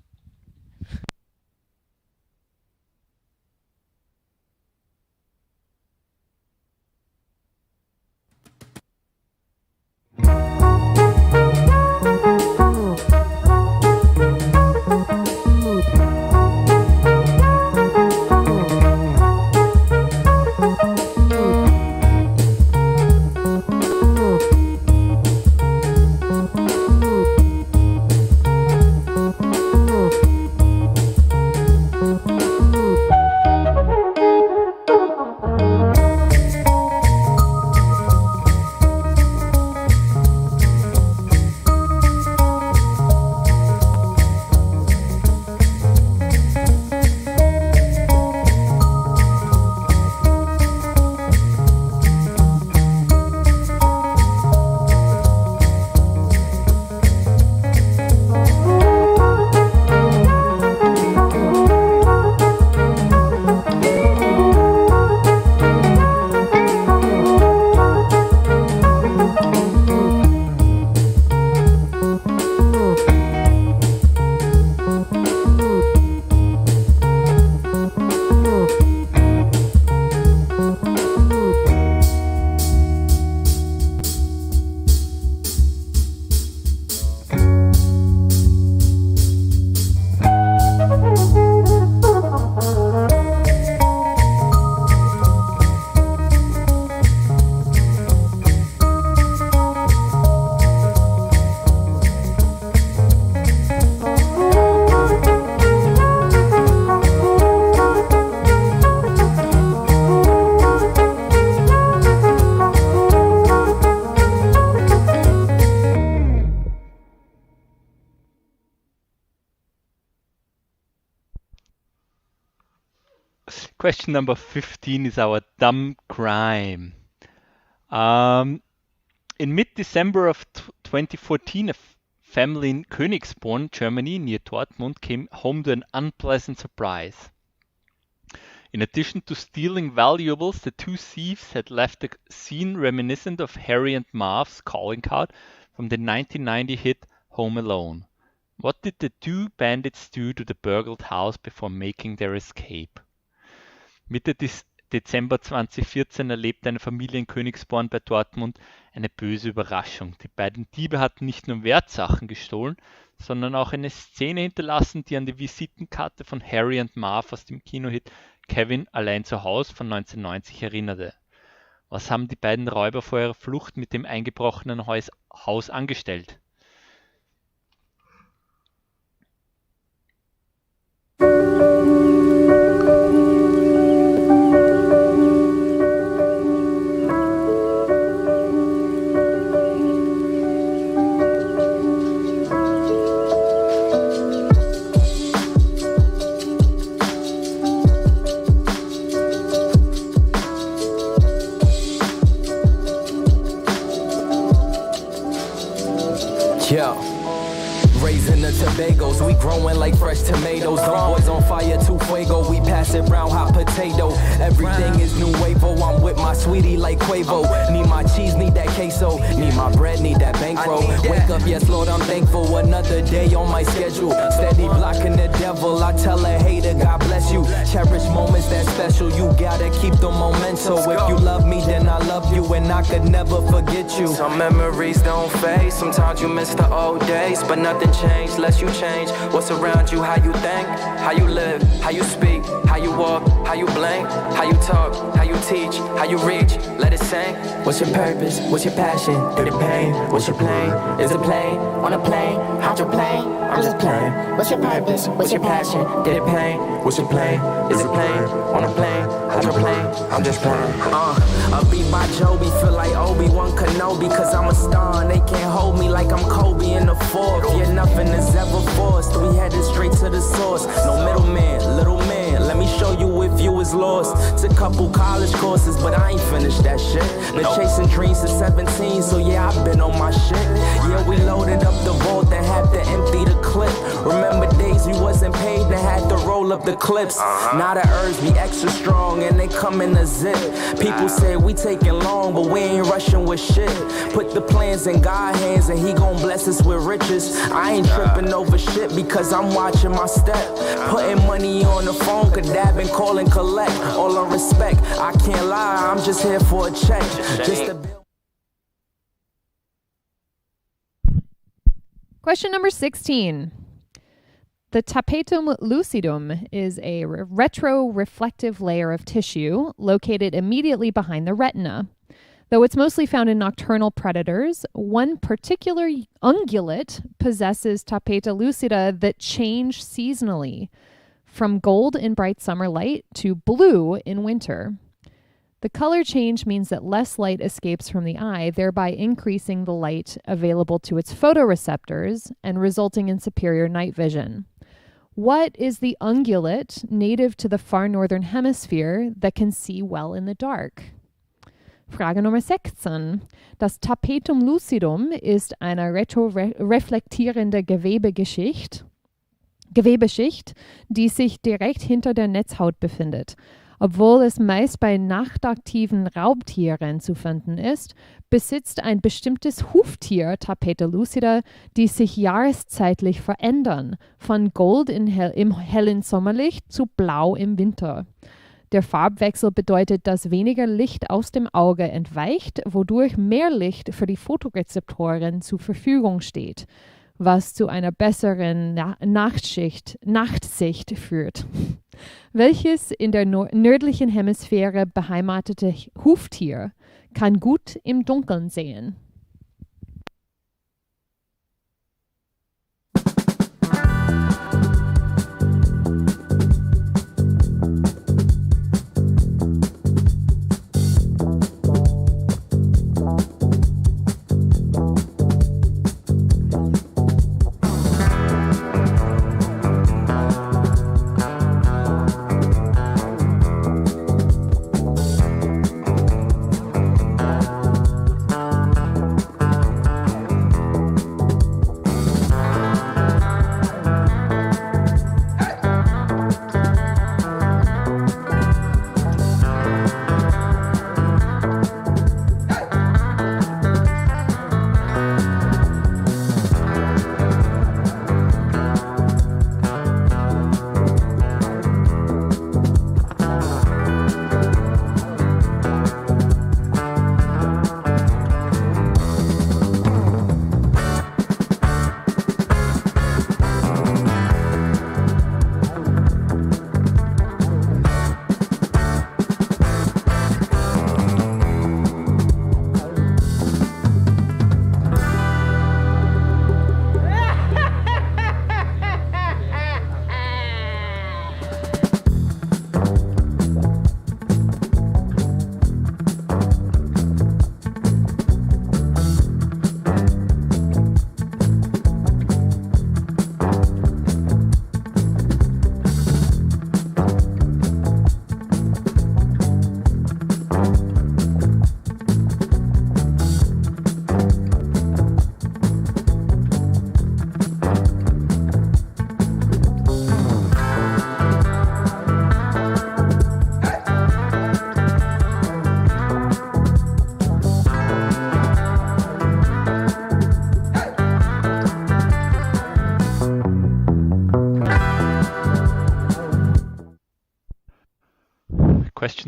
S1: Question number 15 is our dumb crime. In mid-December of 2014, a family in Königsborn, Germany, near Dortmund, came home to an unpleasant surprise. In addition to stealing valuables, the two thieves had left a scene reminiscent of Harry and Marv's calling card from the 1990 hit Home Alone. What did the two bandits do to the burgled house before making their escape? Mitte Dezember 2014 erlebte eine Familie in Königsborn bei Dortmund eine böse Überraschung. Die beiden Diebe hatten nicht nur Wertsachen gestohlen, sondern auch eine Szene hinterlassen, die an die Visitenkarte von Harry und Marv aus dem Kinohit Kevin allein zu Hause von 1990 erinnerte. Was haben die beiden Räuber vor ihrer Flucht mit dem eingebrochenen Haus angestellt?
S4: Tobagos. We growing like fresh tomatoes. Them boys on fire, too fuego. We pass it round, hot potato. Everything is nuevo. I'm with my sweetie like Quavo. Need my cheese, need that queso. Need my bread, need that bankroll. Wake up, yes, Lord, I'm thankful. Another day on my schedule. Steady blocking the devil. I tell a hater, God bless you. Cherish moments that special. You gotta keep the memento. If you love me, then I love you, and I could never forget you. Some memories don't fade. Sometimes you miss the old days, but nothing changed unless you change. What's around you, how you think, how you live, how you speak, how you walk, how you blink, how you talk, how you teach, how you reach, let it sing. What's your purpose? What's your passion? Through the pain, what's your plane? Is it plane? On a plane? Hydroplane? I'm just playing. What's your purpose? What's your passion? Did it pain? What's your plane? Is it plane? On a plane? Hydroplane? I'm just playing. A beat by Joby, feel like Obi-Wan Kenobi, cause I'm a star and they can't hold me like I'm Kobe in the fourth. Yeah, nothing is ever forced. We headed straight to the source. No middleman, little man. Let me show you if you was lost. Took a couple college courses, but I ain't finished that shit. Been chasing dreams since 17, so yeah, I've been on my shit. Yeah, we loaded up the vault and had to empty the clip. Remember days we wasn't paid and had to roll up the clips. Now the herbs be extra strong and they come in a zip. People say we taking long, but we ain't rushing with shit. Put the plans in God's hands and he gon' bless us with riches. I ain't tripping over shit because I'm watching my step. Putting money on the phone, could dab and call and collect. All on respect, I can't lie, I'm just here for a check. Just to build.
S2: Question number 16. The tapetum lucidum is a retroreflective layer of tissue located immediately behind the retina. Though it's mostly found in nocturnal predators, one particular ungulate possesses tapeta lucida that change seasonally, from gold in bright summer light to blue in winter. The color change means that less light escapes from the eye, thereby increasing the light available to its photoreceptors and resulting in superior night vision. What is the ungulate native to the far northern hemisphere that can see well in the dark? Frage Nummer 16. Das Tapetum lucidum ist eine retroreflektierende Gewebeschicht, die sich direkt hinter der Netzhaut befindet. Obwohl es meist bei nachtaktiven Raubtieren zu finden ist, besitzt ein bestimmtes Huftier Tapete lucida, die sich jahreszeitlich verändern, von Gold im hellen Sommerlicht zu Blau im Winter. Der Farbwechsel bedeutet, dass weniger Licht aus dem Auge entweicht, wodurch mehr Licht für die Fotorezeptoren zur Verfügung steht, was zu einer besseren Nachtsicht führt. Welches in der nördlichen Hemisphäre beheimatete Huftier kann gut im Dunkeln sehen?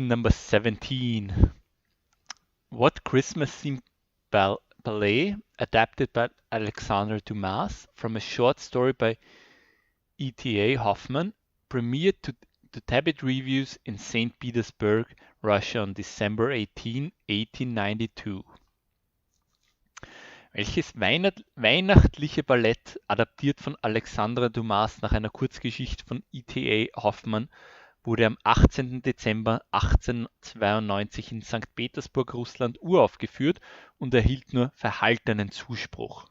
S1: Question number 17. What Christmas-themed ballet, adapted by Alexandre Dumas from a short story by E.T.A. Hoffmann, premiered to tabloid reviews in St. Petersburg, Russia on December 18, 1892? Welches weihnachtliche Ballett, adaptiert von Alexandre Dumas nach einer Kurzgeschichte von E.T.A. Hoffmann, wurde am 18. Dezember 1892 in St. Petersburg, Russland, uraufgeführt und erhielt nur verhaltenen Zuspruch?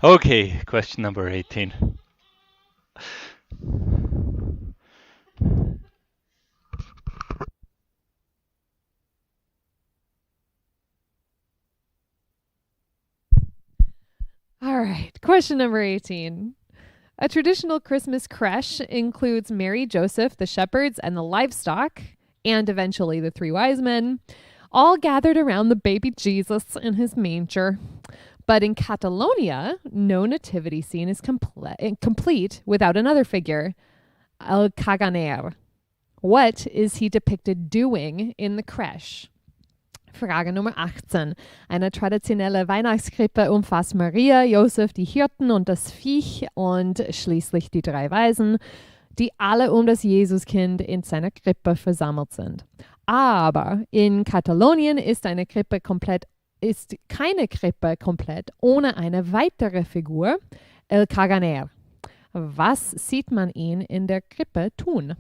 S1: Okay, question number 18.
S2: All right, question number 18. A traditional Christmas creche includes Mary, Joseph, the shepherds, and the livestock, and eventually the three wise men, all gathered around the baby Jesus in his manger. But in Catalonia, no nativity scene is complete without another figure, El Caganer. What is he depicted doing in the creche? Frage Nummer 18. Eine traditionelle Weihnachtskrippe umfasst Maria, Josef, die Hirten und das Viech und schließlich die drei Weisen, die alle das Jesuskind in seiner Krippe versammelt sind. Aber in Katalonien ist keine Krippe komplett ohne eine weitere Figur, El Caganer. Was sieht man ihn in der Krippe tun?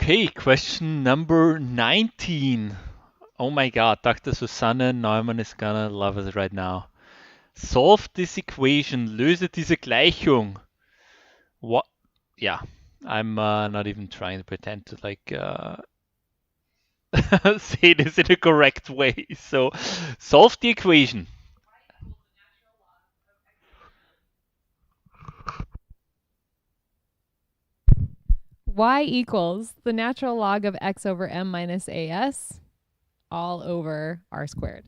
S1: Okay, question number 19. Oh my god, Dr. Susanne Neumann is gonna love us right now. Solve this equation. Löse diese Gleichung. What? Yeah, I'm not even trying to pretend to say this in a correct way. So, solve the equation.
S2: Y equals the natural log of x over m minus as all over r squared.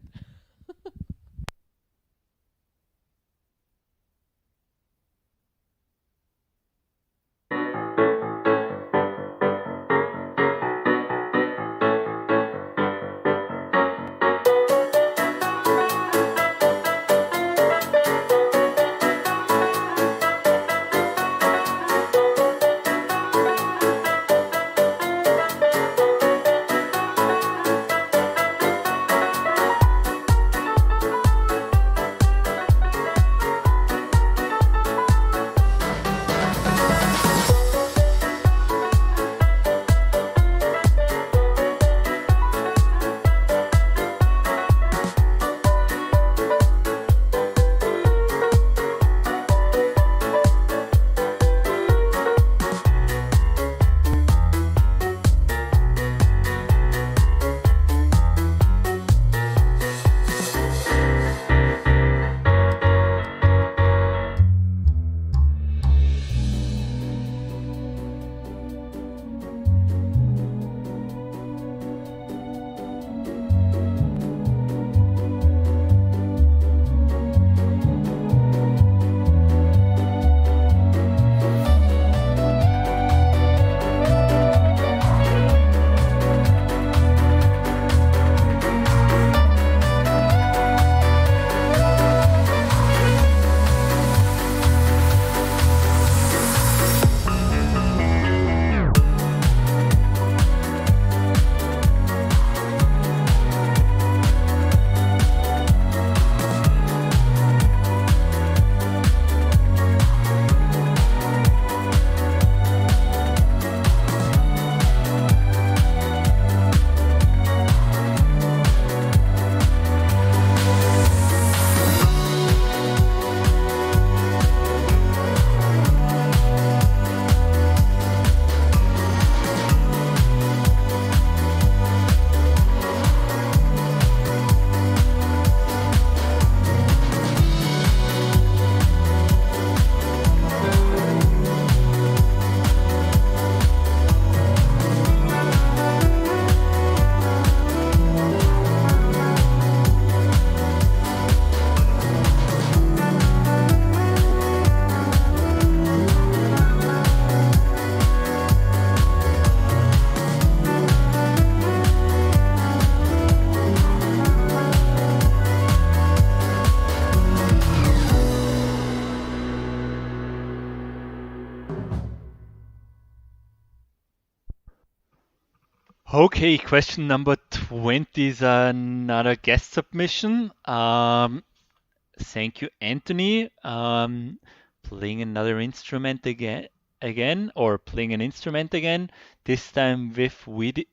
S1: Okay, question number 20 is another guest submission. Thank you, Anthony. Playing another instrument again, or playing an instrument again, this time with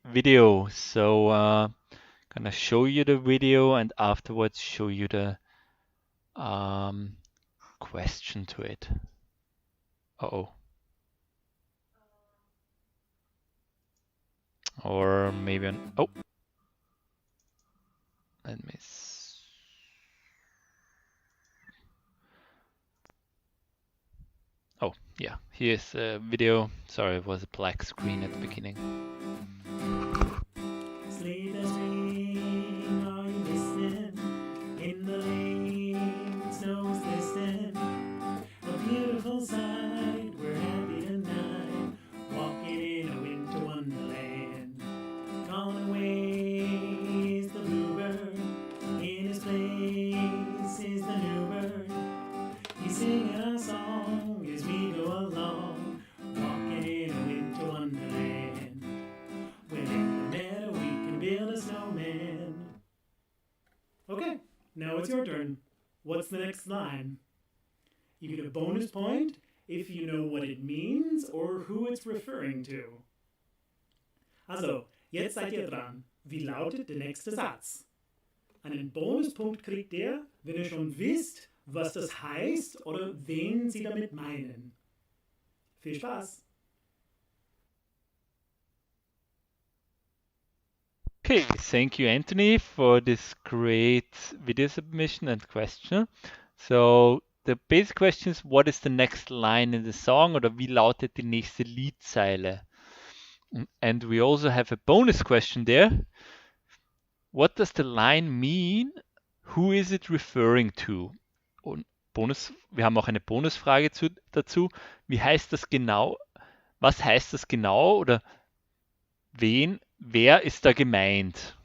S1: video. So, gonna show you the video and afterwards show you the question to it. Uh-oh. Or maybe oh. Let me Oh, yeah. Here's a video. Sorry, it was a black screen at the beginning.
S3: Sleep as dream, are you listening? In the lane, snow's glistening. A beautiful sight, we're happy tonight. Walking in a winter wonderland. Calling away is the bluebird. In his place is the new bird. He's singing a song as we go along. Walking in a winter wonderland. Within the meadow we can build a snowman. Okay, now it's your turn. What's the next line? You get a bonus point if you know what it means or who it's referring to. Also, jetzt seid ihr dran. Wie lautet der nächste Satz? Einen Bonuspunkt kriegt ihr, wenn ihr schon wisst, was das heißt oder wen sie damit meinen. Viel Spaß!
S1: Okay, thank you, Anthony, for this great video submission and question. So the basic question is, what is the next line in the song, oder wie lautet die nächste Liedzeile? And we also have a bonus question there. What does the line mean? Who is it referring to? Und wir haben auch eine Bonusfrage dazu. Wie heißt das genau? Was heißt das genau? Oder wer ist da gemeint?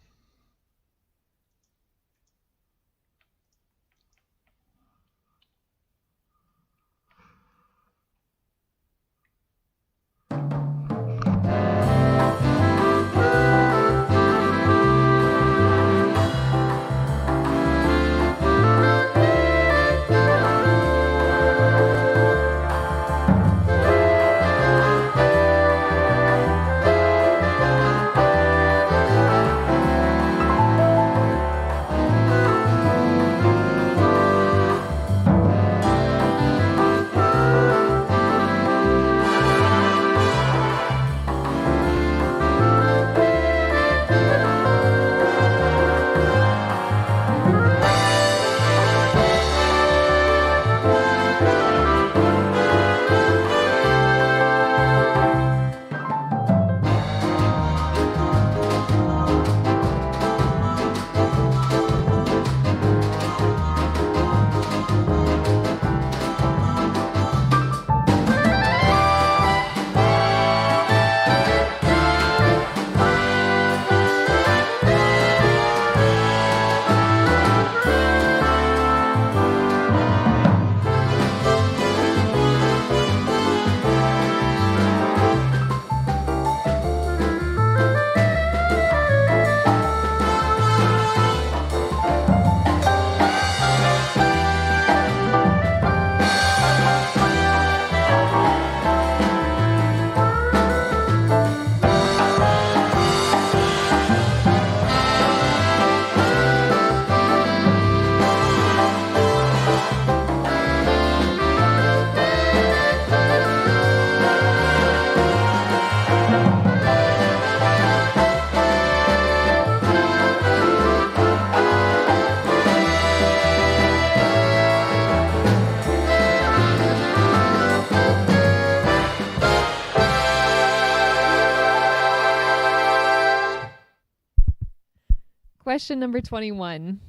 S2: Question number 21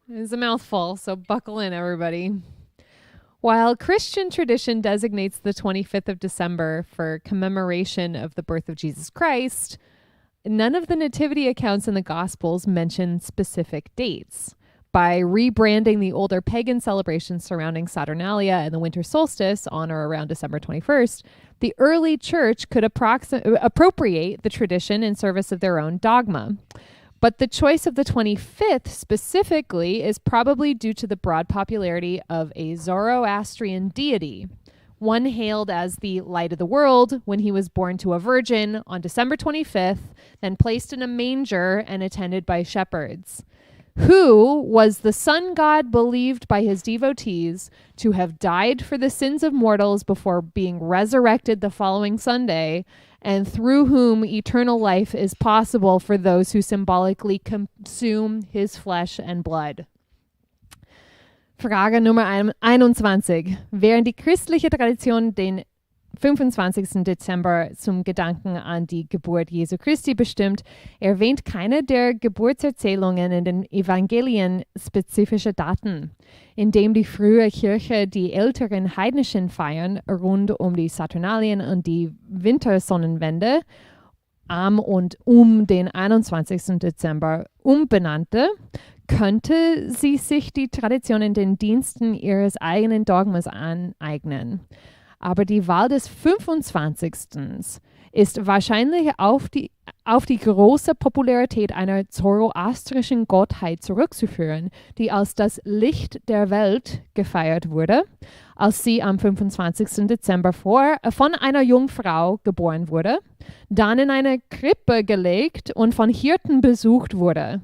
S2: is a mouthful, so buckle in, everybody. While Christian tradition designates the 25th of December for commemoration of the birth of Jesus Christ, none of the nativity accounts in the Gospels mention specific dates. By rebranding the older pagan celebrations surrounding Saturnalia and the winter solstice on or around December 21st, the early church could appropriate the tradition in service of their own dogma. But the choice of the 25th specifically is probably due to the broad popularity of a Zoroastrian deity, one hailed as the light of the world when he was born to a virgin on December 25th, then placed in a manger and attended by shepherds, who was the sun god believed by his devotees to have died for the sins of mortals before being resurrected the following Sunday, and through whom eternal life is possible for those who symbolically consume his flesh and blood. Frage Nummer 21. Während die christliche Tradition den 25. Dezember zum Gedanken an die Geburt Jesu Christi bestimmt, erwähnt keine der Geburtserzählungen in den Evangelien spezifische Daten. Indem die frühe Kirche die älteren heidnischen Feiern rund um die Saturnalien und die Wintersonnenwende am und um den 21. Dezember umbenannte, könnte sie sich die Tradition in den Diensten ihres eigenen Dogmas aneignen. Aber die Wahl des 25. ist wahrscheinlich auf die große Popularität einer zoroastrischen Gottheit zurückzuführen, die als das Licht der Welt gefeiert wurde, als sie am 25. Dezember von einer Jungfrau geboren wurde, dann in eine Krippe gelegt und von Hirten besucht wurde.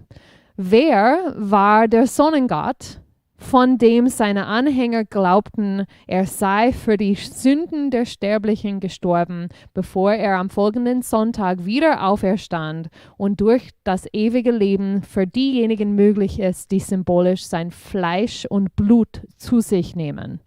S2: Wer war der Sonnengott, von dem seine Anhänger glaubten, er sei für die Sünden der Sterblichen gestorben, bevor er am folgenden Sonntag wieder auferstand und durch das ewige Leben für diejenigen möglich ist, die symbolisch sein Fleisch und Blut zu sich nehmen?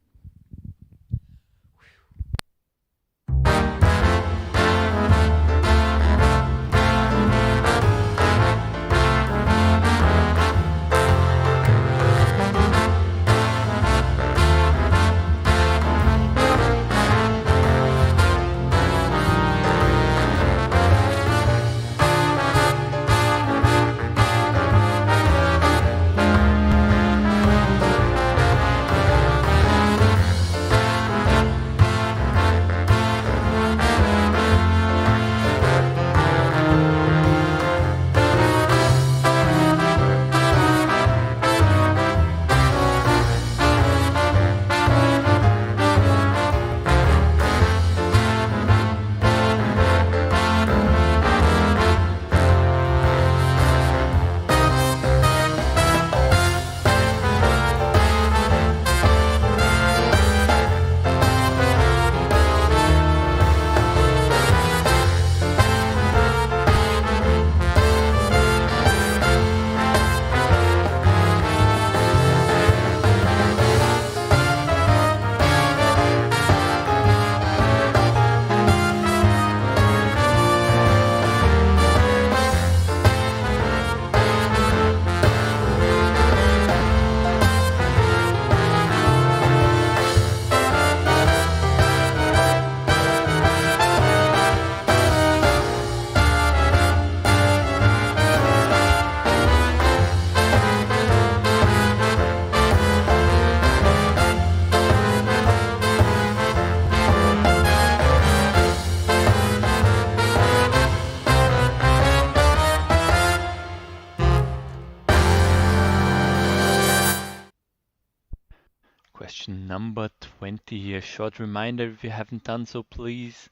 S1: Question number 20 here. Short reminder, if you haven't done so, please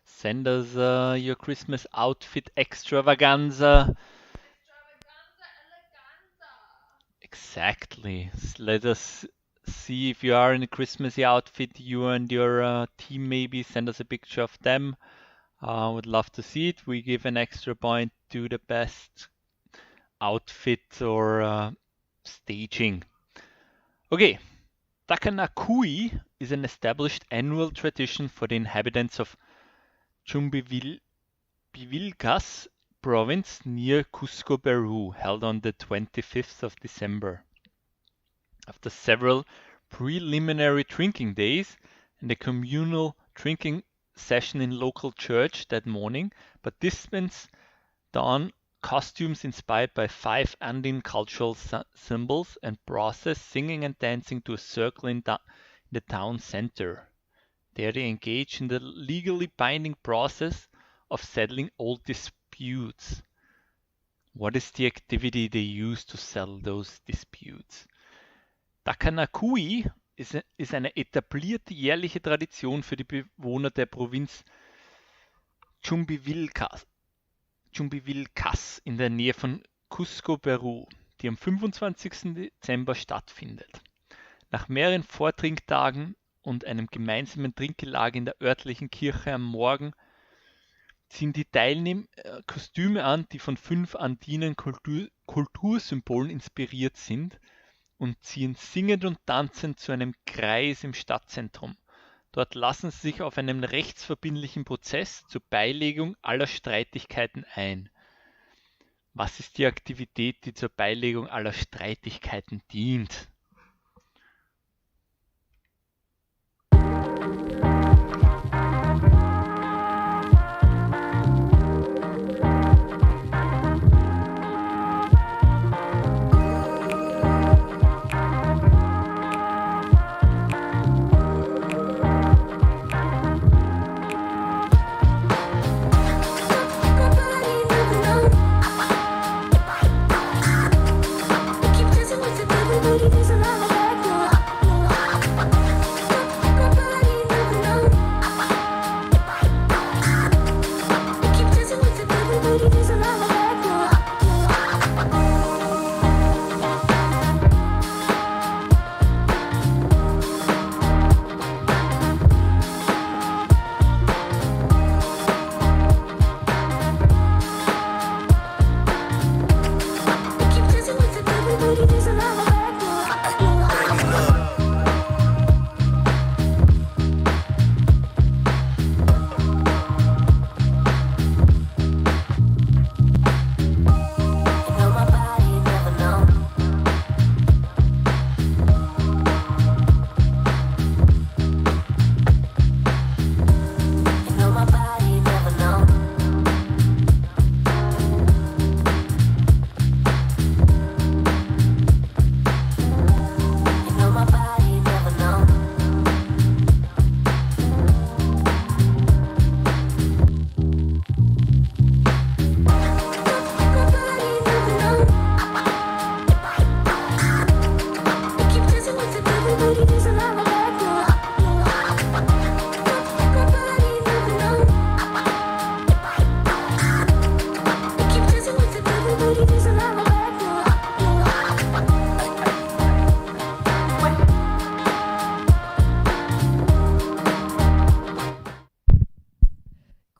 S1: send us your Christmas outfit extravaganza. Exactly. Let us see if you are in a Christmassy outfit, you and your team maybe. Send us a picture of them. Would love to see it. We give an extra point to the best outfit or staging. Okay. Takanakui is an established annual tradition for the inhabitants of Chumbivilcas province near Cusco, Peru, held on the 25th of December. After several preliminary drinking days and a communal drinking session in local church that morning, participants don costumes inspired by 5 Andean cultural symbols and process singing and dancing to a circle in the town center. There they engage in the legally binding process of settling old disputes. What is the activity they use to settle those disputes? Takanakui ist eine etablierte jährliche Tradition für die Bewohner der Provinz Chumbivilcas in der Nähe von Cusco, Peru, die am 25. Dezember stattfindet. Nach mehreren Vortrinktagen und einem gemeinsamen Trinkgelage in der örtlichen Kirche am Morgen ziehen die Teilnehmer Kostüme an, die von 5 andinen Kultursymbolen inspiriert sind und ziehen singend und tanzend zu einem Kreis im Stadtzentrum. Dort lassen sie sich auf einen rechtsverbindlichen Prozess zur Beilegung aller Streitigkeiten ein. Was ist die Aktivität, die zur Beilegung aller Streitigkeiten dient?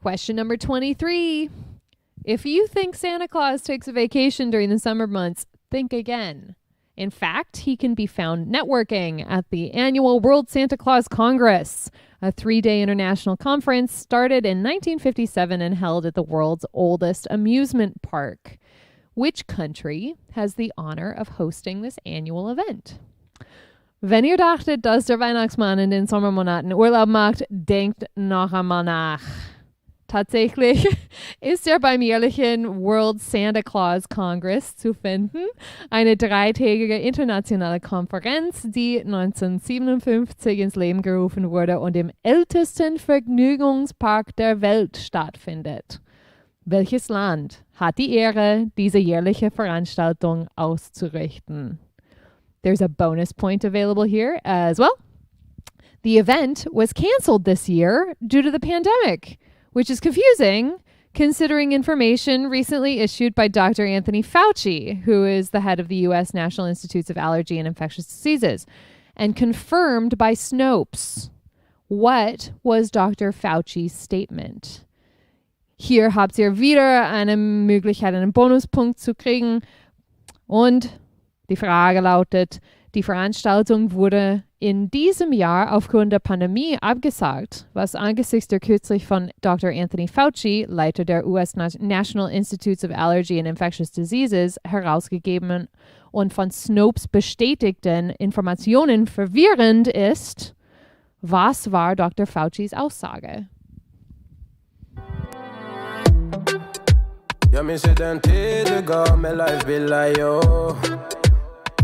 S2: Question number 23. If you think Santa Claus takes a vacation during the summer months, think again. In fact, he can be found networking at the annual World Santa Claus Congress, a 3-day international conference started in 1957 and held at the world's oldest amusement park. Which country has the honor of hosting this annual event? Wenn ihr dachtet, dass der Weihnachtsmann in den Sommermonaten Urlaub macht, denkt noch einmal nach. Tatsächlich ist er beim jährlichen World Santa Claus Congress zu finden, eine 3-tägige internationale Konferenz, die 1957 ins Leben gerufen wurde und im ältesten Vergnügungspark der Welt stattfindet. Welches Land hat die Ehre, diese jährliche Veranstaltung auszurichten? There's a bonus point available here as well. The event was canceled this year due to the pandemic, which is confusing considering information recently issued by Dr. Anthony Fauci, who is the head of the U.S. National Institutes of Allergy and Infectious Diseases, and confirmed by Snopes. What was Dr. Fauci's statement? Hier habt ihr wieder eine Möglichkeit, einen Bonuspunkt zu kriegen. Und die Frage lautet, die Veranstaltung wurde in diesem Jahr aufgrund der Pandemie abgesagt, was angesichts der kürzlich von Dr. Anthony Fauci, Leiter der US National Institutes of Allergy and Infectious Diseases, herausgegebenen und von Snopes bestätigten Informationen verwirrend ist. Was war Dr. Faucis Aussage?
S5: Jag minns den tid du gav mig life billar yo.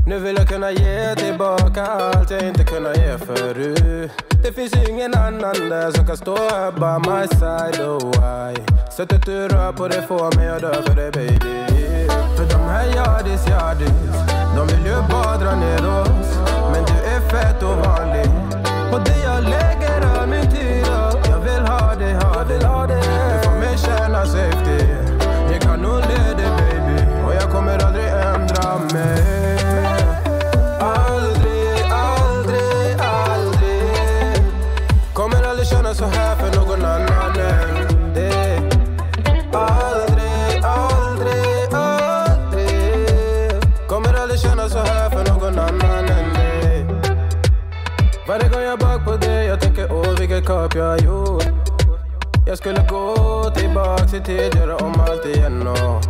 S5: Nu vill jag kunna ge tillbaka allt jag inte kunnat ge förut. Det finns ingen annan där som kan stå här by my side, oh why. Sättet du rör på det får mig att dö för dig baby. För de här yardis, de vill ju bara dra ner oss. Men du är fett och vanlig. Och det jag lägger av min tid och jag vill ha det. Du får mig känna safety. Jag kan nog leda dig baby. Och jag kommer aldrig ändra mig. Känna så här för någon annan än det. Aldrig kommer aldrig känna så här för någon annan än det. Varje gång jag bak på det jag tänker vilket kap jag har gjort. Jag skulle gå tillbaks i tid, göra om allt igen och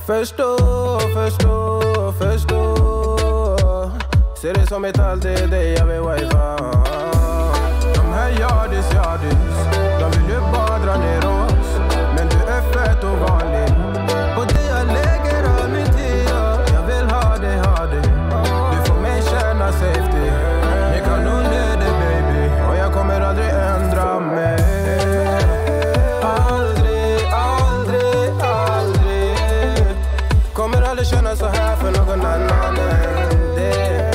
S5: förstå. Ser det som ett allt, det är det jag vill wifa. Yardis, de vill ju bara dra ner oss. Men du är fett och vanlig. Och det jag lägger av min tid jag vill ha det. Du får mig känna safety. Jag kan nog leda dig baby. Och jag kommer aldrig ändra mig. Aldrig kommer aldrig känna så här för någon annan än det.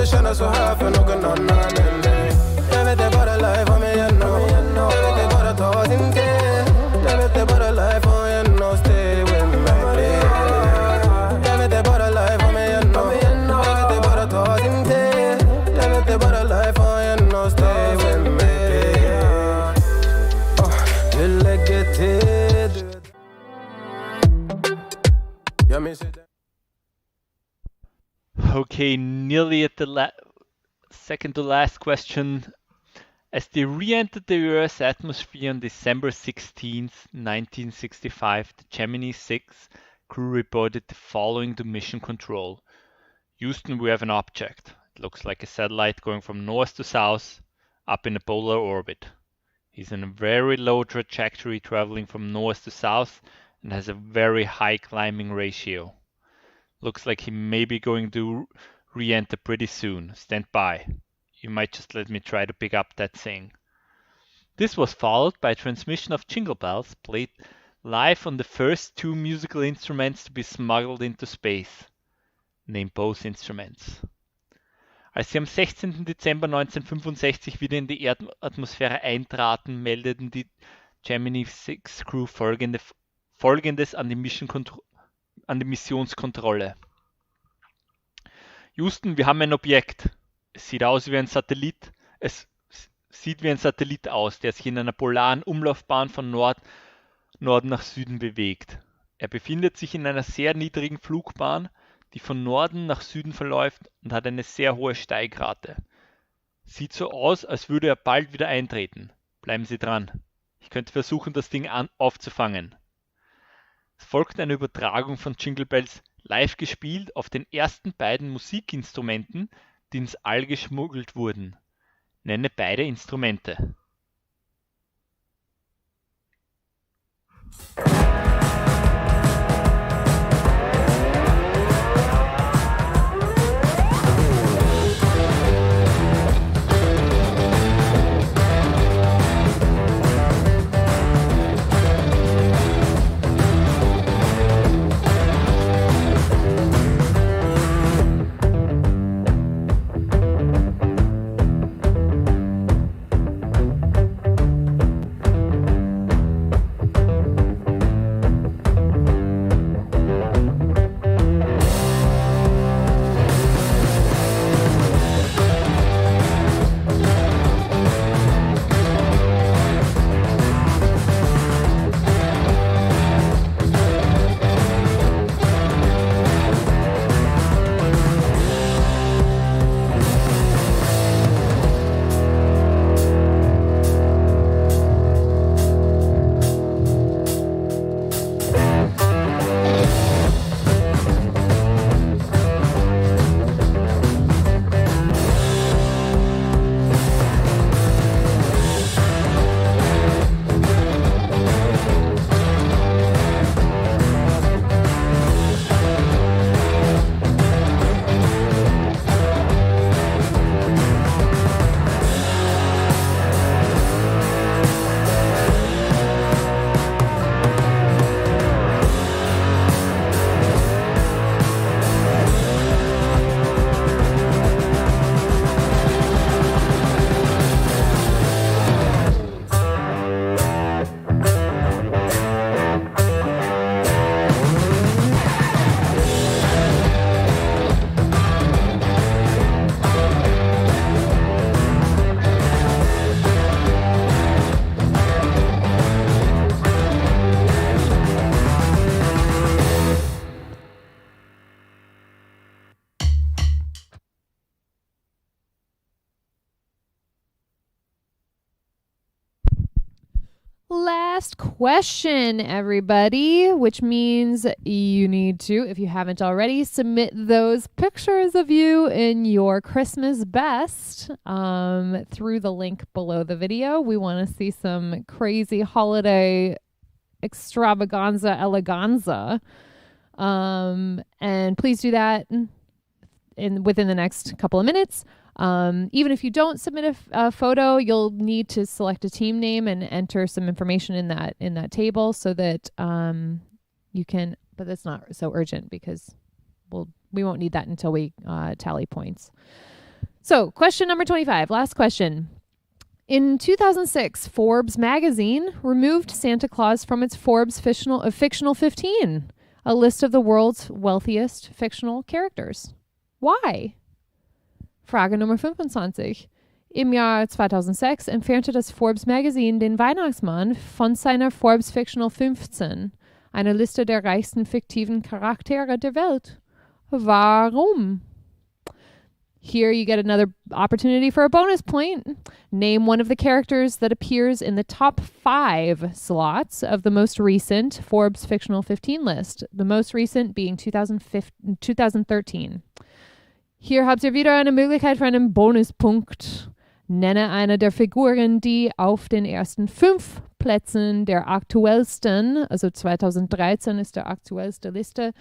S5: Känna så här för någon annan än dig. Jag vet det bara life om igen och jag vet det bara ta sin tid. Jag vet det bara life om igen och stay with me please. Jag vet det bara life om igen och jag vet det bara ta sin tid. Jag vet det bara life om igen och stay with me please. Du lägger tid. Jag minns det.
S1: Okay, nearly at the second to last question. As they re-entered the Earth's atmosphere on December 16th, 1965, the Gemini 6 crew reported the following to Mission Control. Houston, we have an object. It looks like a satellite going from north to south, up in a polar orbit. He's in a very low trajectory traveling from north to south and has a very high climbing ratio. Looks like he may be going to re-enter pretty soon. Stand by. You might just let me try to pick up that thing. This was followed by a transmission of Jingle Bells played live on the first 2 musical instruments to be smuggled into space. Name both instruments. Als sie am 16. Dezember 1965 wieder in die Erdatmosphäre eintraten, meldeten die Gemini 6 Crew Folgendes an die Missionskontrolle. Houston, wir haben ein Objekt. Es sieht wie ein Satellit aus, der sich in einer polaren Umlaufbahn von Norden nach Süden bewegt. Er befindet sich in einer sehr niedrigen Flugbahn, die von Norden nach Süden verläuft und hat eine sehr hohe Steigrate. Sieht so aus, als würde er bald wieder eintreten. Bleiben Sie dran. Ich könnte versuchen, das Ding aufzufangen. Es folgt eine Übertragung von Jingle Bells, live gespielt auf den ersten beiden Musikinstrumenten, die ins All geschmuggelt wurden. Nenne beide Instrumente.
S2: Last question, everybody, which means you need to, if you haven't already, submit those pictures of you in your Christmas best through the link below the video. We want to see some crazy holiday extravaganza eleganza. And please do that within the next couple of minutes. Even if you don't submit a photo, you'll need to select a team name and enter some information in that table so that you can. But that's not so urgent because we won't need that until we tally points. So, question number 25, last question. In 2006, Forbes magazine removed Santa Claus from its Forbes fictional 15, a list of the world's wealthiest fictional characters. Why? Frage Nummer 25. Im Jahr 2006 entfernte das Forbes Magazine den Weihnachtsmann von seiner Forbes Fictional 15, einer Liste der reichsten fiktiven Charaktere der Welt. Warum? Here you get another opportunity for a bonus point. Name one of the characters that appears in the top 5 slots of the most recent Forbes Fictional 15 list, the most recent being 2013. Hier habt ihr wieder eine Möglichkeit für einen Bonuspunkt. Nenne eine der Figuren, die auf den ersten 5 Plätzen der aktuellsten, also 2013 ist der aktuellste Liste,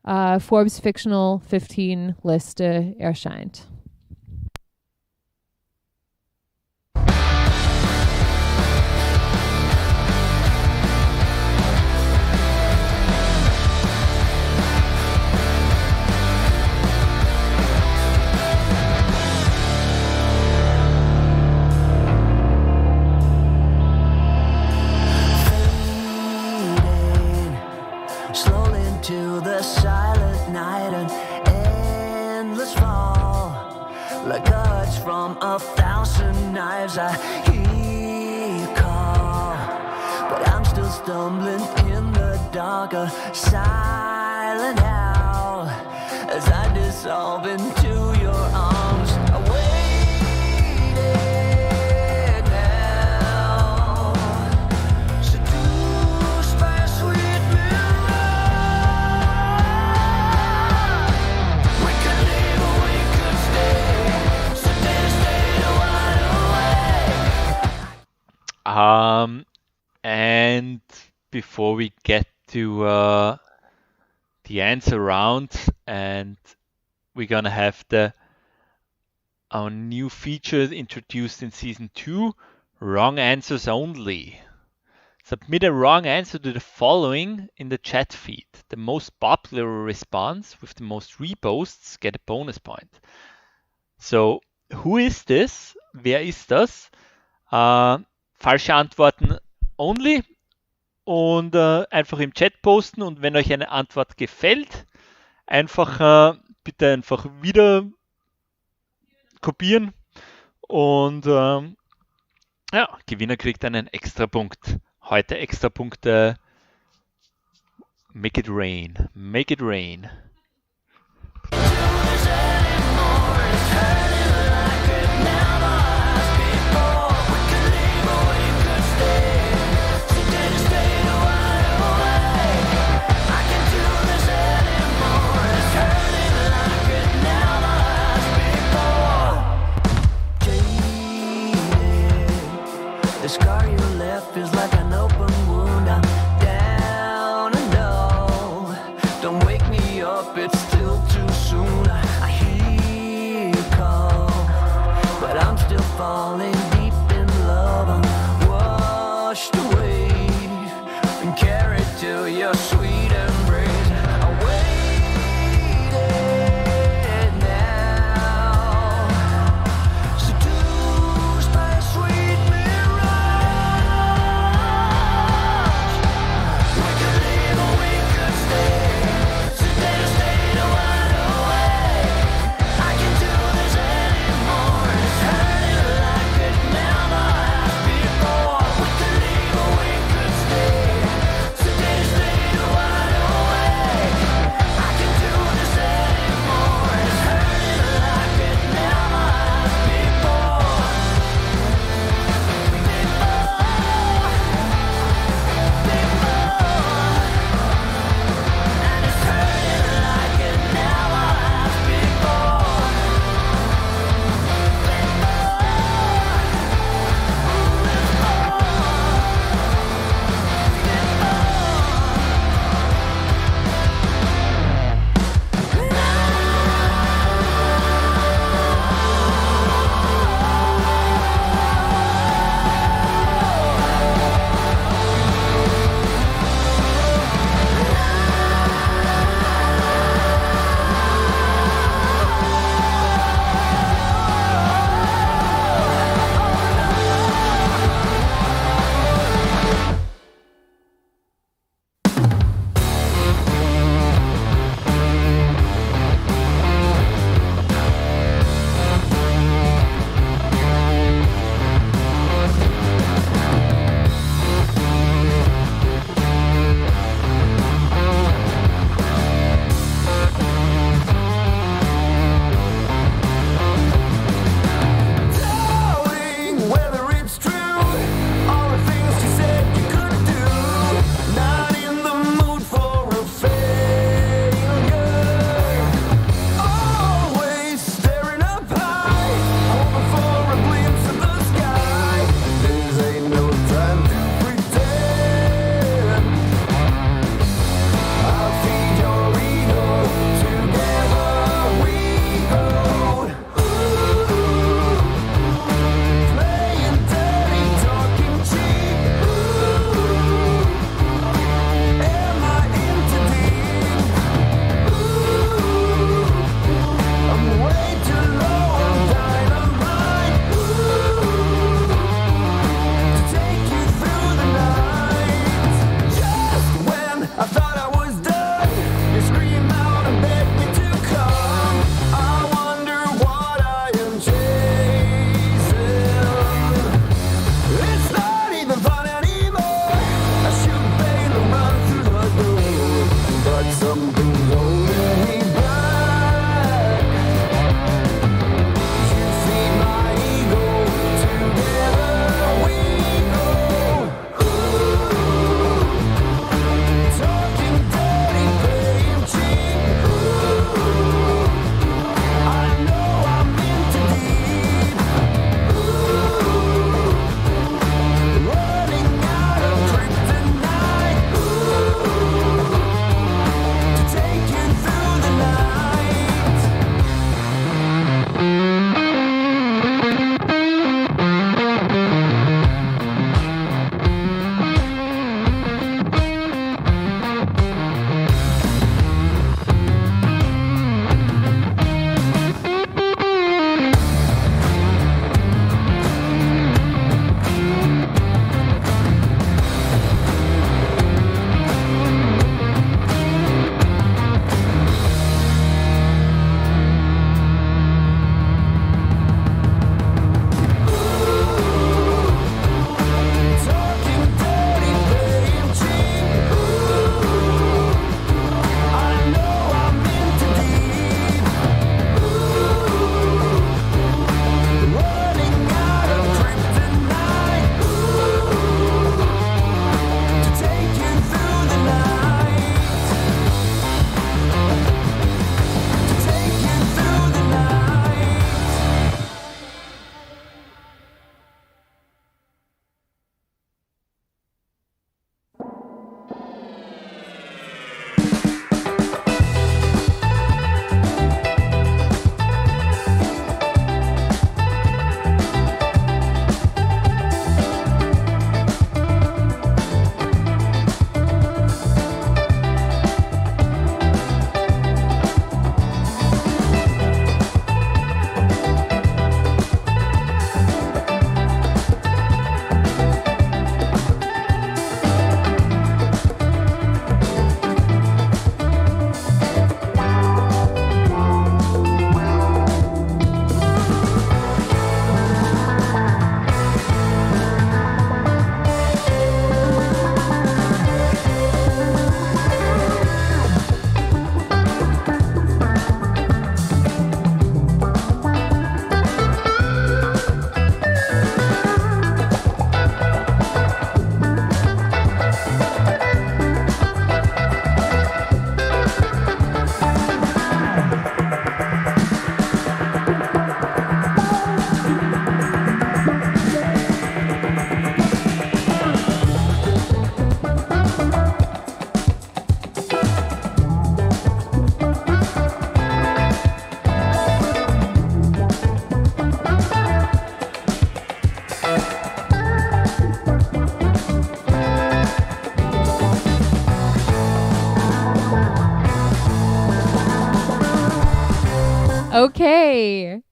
S2: Forbes Fictional 15 Liste erscheint.
S6: from 1,000 knives. I hear you call, but I'm still stumbling in the dark. A silent howl as I dissolve into your arms. I waited now, seduced by a sweet mirage. We could leave or we could stay, so stay wide awake.
S1: And before we get to the answer round, and we're gonna have our new feature introduced in season 2, wrong answers only. Submit a wrong answer to the following in the chat feed. The most popular response with the most reposts get a bonus point. So, who is this? Wer ist das? Falsche Antworten only. Und einfach im Chat posten, und wenn euch eine Antwort gefällt, bitte einfach wieder kopieren, und Gewinner kriegt einen extra Punkt. Heute extra Punkte. Make it rain. Make it rain.
S6: The scar you left feels like an open wound. I'm down and low. Don't wake me up, it's still too soon. I hear you call, but I'm still falling deep in love. I'm washed away and carried to your sweet embrace. I waited now, seduced by a sweet mirage. We could leave or we could stay, so stay wide awake. I can't do this anymore. It's hurting like it
S2: Okay.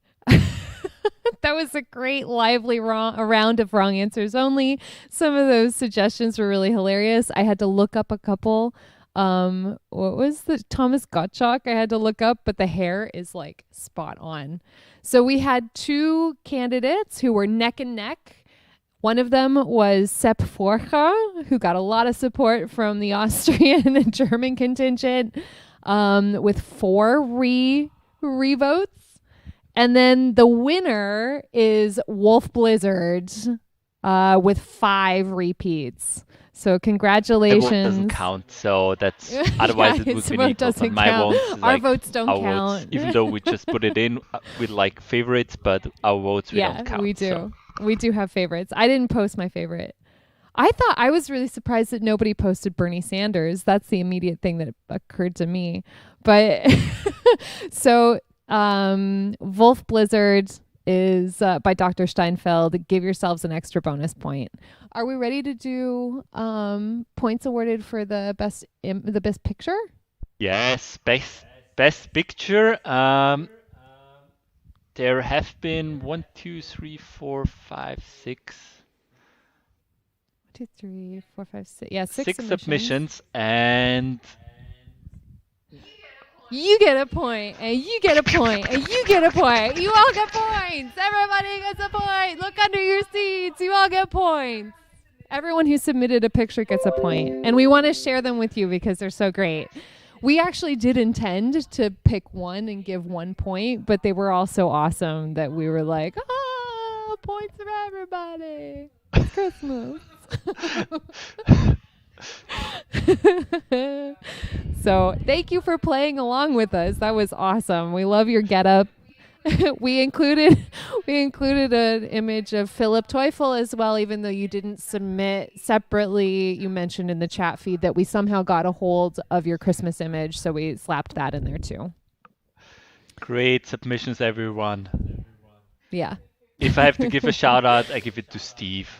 S2: That was a great, lively a round of wrong answers only. Some of those suggestions were really hilarious. I had to look up a couple. What was the Thomas Gottschalk? I had to look up, but the hair is like spot on. So we had two candidates who were neck and neck. One of them was Sepp Forcha, who got a lot of support from the Austrian and German contingent, with 4 revotes. And then the winner is Wolf Blizzard, with 5 repeats. So
S1: The vote doesn't
S2: congratulations.
S1: count, so that's otherwise it would
S2: His
S1: be
S2: vote
S1: equal. But
S2: doesn't
S1: my
S2: count.
S1: votes,
S2: Our
S1: like
S2: votes don't
S1: our votes,
S2: count.
S1: even though we just put it in with like favorites, but our votes we
S2: Yeah,
S1: don't count.
S2: we
S1: So
S2: do. We do have favorites. I didn't post my favorite. I was really surprised that nobody posted Bernie Sanders. That's the immediate thing that occurred to me. But so Wolf Blizzard is by Dr. Steinfeld. Give yourselves an extra bonus point. Are we ready to do points awarded for the best picture?
S1: yes, best picture. There have been 1, 2, 3, 4, 5, 6,
S2: 2, 3, 4, 5, 6. Yeah, 6
S1: 6
S2: submissions.
S1: submissions, and
S2: You get a point, and you get a point, and you get a point. You all get points. Everybody gets a point. Look under your seats. You all get points. Everyone who submitted a picture gets a point, and we want to share them with you because they're so great. We actually did intend to pick one and give 1 point, but they were all so awesome that we were like, points for everybody. It's Christmas. So thank you for playing along with us. That was awesome. We love your getup. we included an image of Philip Teufel as well, even though you didn't submit separately. You mentioned in the chat feed that we somehow got a hold of your Christmas image, so we slapped that in there too.
S1: great submissions, everyone.
S2: Yeah.
S1: If I have to give a shout out, I give it to Steve.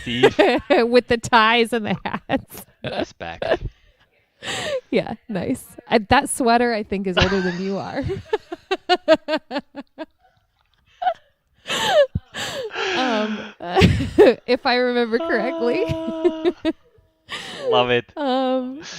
S1: Steve
S2: With the ties and the hats.
S1: is back.
S2: Yeah, nice. That sweater, I think, is older than you are. If I remember correctly.
S1: Love it.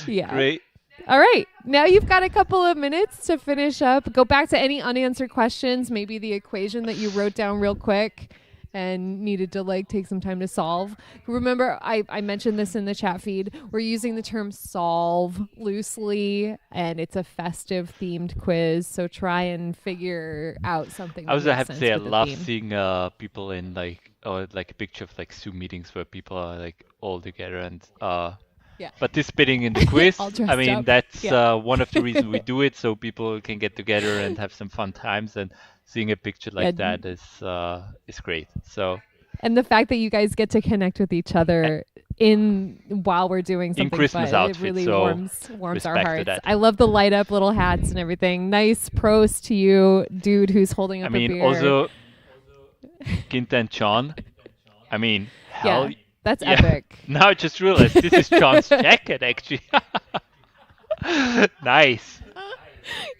S2: Yeah.
S1: Great.
S2: All right. Now you've got a couple of minutes to finish up. Go back to any unanswered questions, maybe the equation that you wrote down real quick and needed to like take some time to solve. Remember, I mentioned this in the chat feed. We're using the term solve loosely, and it's a festive themed quiz. So try and figure out something.
S1: I
S2: that
S1: also
S2: makes
S1: have to
S2: sense
S1: say I
S2: with the
S1: love
S2: theme.
S1: seeing people in like a picture of like Zoom meetings where people are like all together and
S2: Yeah.
S1: participating in the quiz.
S2: All
S1: I
S2: dressed
S1: mean
S2: up.
S1: that's
S2: Yeah.
S1: one of the reasons we do it, so people can get together and have some fun times. And seeing a picture like
S2: Yeah.
S1: that is great. So
S2: And the fact that you guys get to connect with each other while we're doing something
S1: Christmas
S2: fun,
S1: outfits,
S2: it really
S1: so
S2: warms our
S1: respect to
S2: hearts.
S1: that.
S2: I love the light up little hats and everything. Nice pros to you, dude, who's holding
S1: I
S2: up a
S1: mean
S2: beer.
S1: also Ginta and John. I mean hell
S2: yeah, that's
S1: yeah.
S2: epic.
S1: Now I just realized this is John's jacket actually. Nice.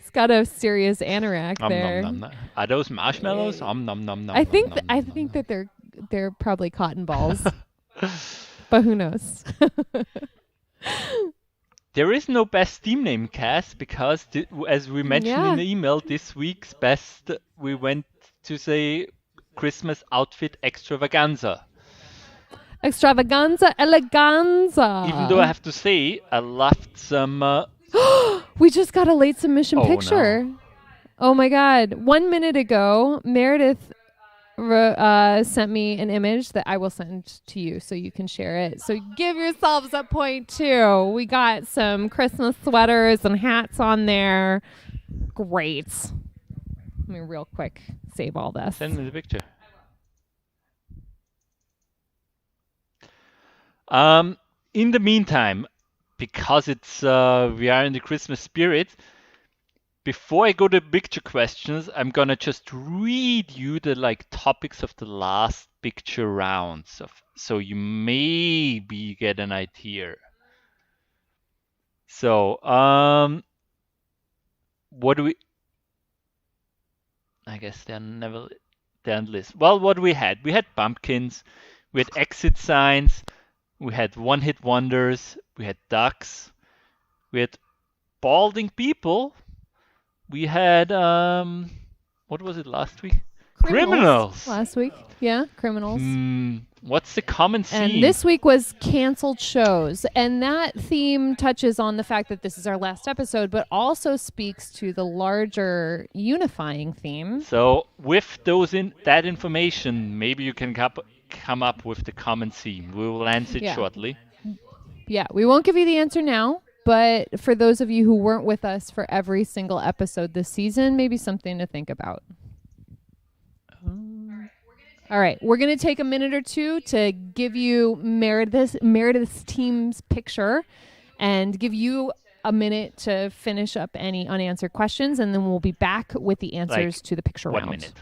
S2: It's got a serious anorak
S1: Nom,
S2: there.
S1: nom, nom, nom. Are those marshmallows? Nom, nom, nom, nom,
S2: I
S1: nom,
S2: think
S1: nom,
S2: th-
S1: nom,
S2: I
S1: nom,
S2: think
S1: nom.
S2: that they're probably cotton balls, but who knows?
S1: There is no best team name, Cass, because as we mentioned in
S2: Yeah.
S1: the email, this week's best we went to say Christmas outfit extravaganza.
S2: Extravaganza, eleganza.
S1: Even though I have to say I loved some.
S2: We just got a late submission
S1: Oh,
S2: picture.
S1: no.
S2: Oh my God. 1 minute ago, Meredith sent me an image that I will send to you so you can share it. So give yourselves a point too. We got some Christmas sweaters and hats on there. Great. Let me real quick save all this.
S1: Send me the picture. In the meantime, because it's we are in the Christmas spirit, before I go to picture questions, I'm gonna just read you the like topics of the last picture rounds so you maybe get an idea. So, what do we I guess they're on the list. Well, what we had? We had pumpkins, we had exit signs, we had one-hit wonders, we had ducks, we had balding people, we had what was it last week? Criminals.
S2: Last week. Yeah, criminals.
S1: What's the common theme?
S2: And this week was canceled shows. And that theme touches on the fact that this is our last episode, but also speaks to the larger unifying theme.
S1: So with that information, maybe you can come up with the common theme. We will answer it shortly.
S2: Yeah, we won't give you the answer now, but for those of you who weren't with us for every single episode this season, maybe something to think about. All right, we're going to take a minute or two to give you Meredith's team's picture and give you a minute to finish up any unanswered questions, and then we'll be back with the answers to the picture round.
S1: 1 minute.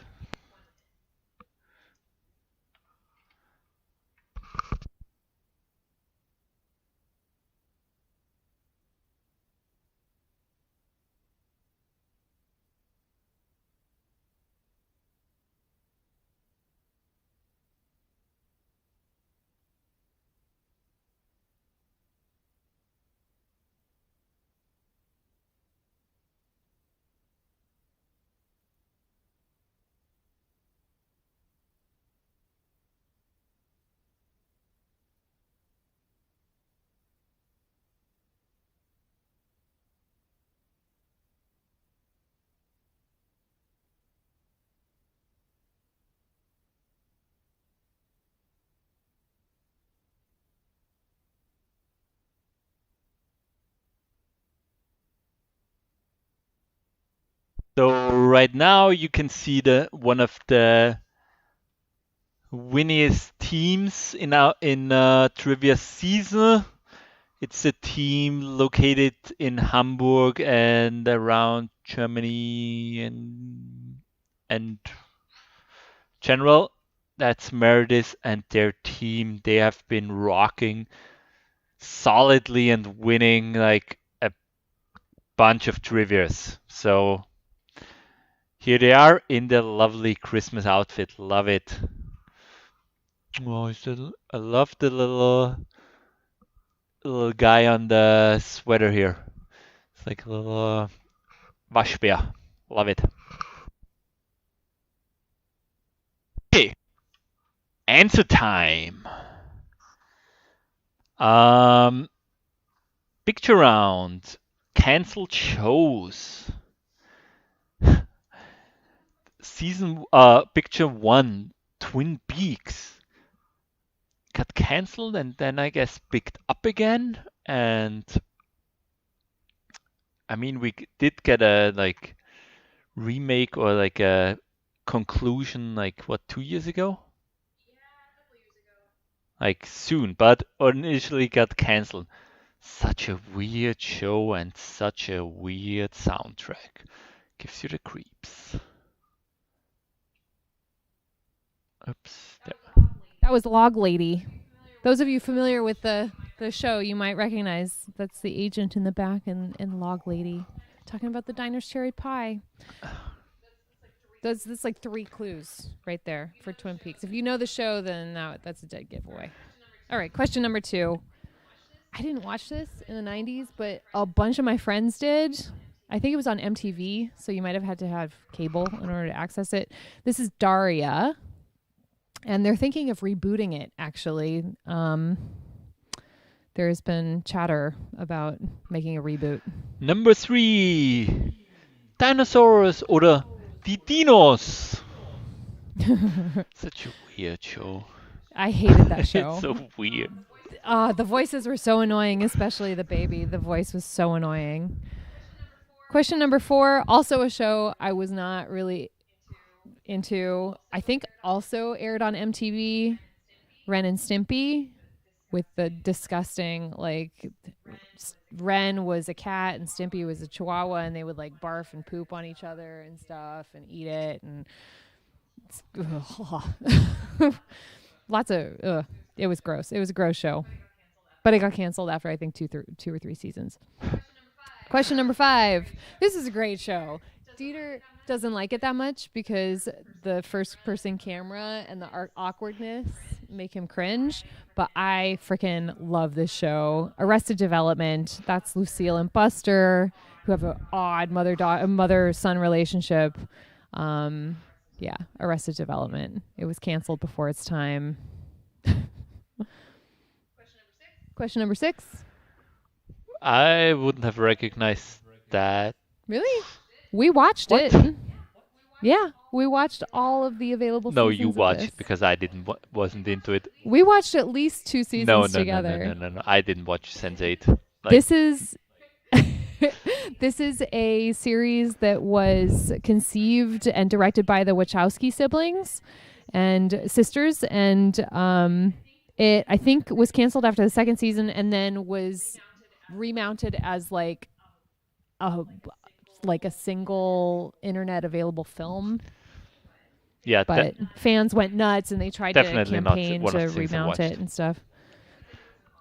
S1: So right now you can see one of the winniest teams in trivia season. It's a team located in Hamburg and around Germany and general. That's Meredith and their team. They have been rocking solidly and winning like a bunch of trivias. So here they are in their lovely Christmas outfit. Love it. Oh, I love the little guy on the sweater here. It's like a little Waschbär. Love it. Okay. Answer time. Picture round. Cancelled shows. Picture 1, Twin Peaks got cancelled and then I guess picked up again. And I mean, we did get a remake or like a conclusion 2 years ago? Like soon, but initially got cancelled. Such a weird show and such a weird soundtrack. Gives you the creeps. Oops. There.
S2: That was Log Lady. Those of you familiar with the show, you might recognize that's the agent in the back and Log Lady. Talking about the Diner's Cherry Pie. That's like 3 clues right there for Twin Peaks. If you know the show, then that's a dead giveaway. All right, question number 2. I didn't watch this in the 90s, but a bunch of my friends did. I think it was on MTV, so you might have had to have cable in order to access it. This is Daria. And they're thinking of rebooting it, actually. There's been chatter about making a reboot.
S1: Number 3. Dinosaurs oder die Dinos. Such a weird show.
S2: I hated that show.
S1: It's so weird.
S2: The voices were so annoying, especially the baby. The voice was so annoying. Question number 4, also a show I was not really into. I think also aired on MTV, Ren and Stimpy, with the disgusting, Ren was a cat and Stimpy was a chihuahua, and they would barf and poop on each other and stuff and eat it, and lots of it was gross. It was a gross show, but it got canceled after I think 2 or 3 seasons. Question number 5. This is a great show. Dieter doesn't like it that much because the first-person camera and the awkwardness make him cringe. But I freaking love this show. Arrested Development. That's Lucille and Buster, who have an odd mother-son relationship. Yeah, Arrested Development. It was canceled before its time. Question number 6.
S1: I wouldn't have recognized that.
S2: Really? We watched
S1: What?
S2: it. Yeah, we watched all of the available
S1: No,
S2: seasons
S1: you
S2: of
S1: watched
S2: this.
S1: because I wasn't into it.
S2: We watched at least 2 seasons
S1: No,
S2: together.
S1: no. I didn't watch Sense8. Like,
S2: This is this is a series that was conceived and directed by the Wachowski siblings and sisters, and it I think was canceled after the second season, and then was remounted as like a single internet available film.
S1: yeah,
S2: But fans went nuts and they tried to
S1: Definitely not
S2: campaign
S1: one of
S2: to
S1: the things I
S2: remount it
S1: watched.
S2: and stuff.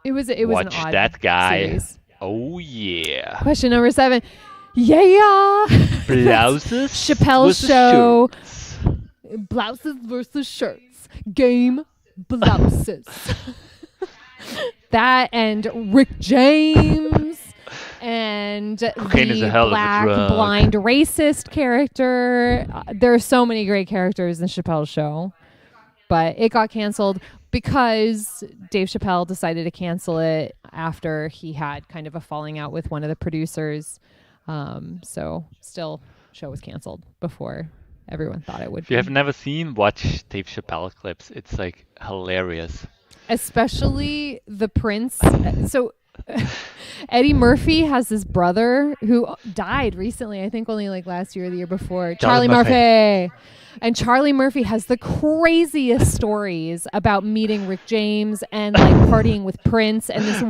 S2: It was an
S1: watch
S2: odd
S1: that guy.
S2: series.
S1: Oh yeah.
S2: Question number 7. Yeah.
S1: Blouses.
S2: Chappelle's
S1: versus
S2: show.
S1: shirts.
S2: Blouses versus shirts. Game blouses. That and Rick James and
S1: Cocaine is a
S2: the
S1: hell of a
S2: black
S1: drug.
S2: blind racist character. There are so many great characters in Chappelle's show, but it got canceled because Dave Chappelle decided to cancel it after he had kind of a falling out with one of the producers. So still, show was canceled before everyone thought it would
S1: If
S2: be.
S1: you have never seen, watch Dave Chappelle clips. It's like hilarious.
S2: Especially the Prince. So Eddie Murphy has this brother who died recently, I think only like last year or the year before. Charlie Murphy. And Charlie Murphy has the craziest stories about meeting Rick James and like partying with Prince. And this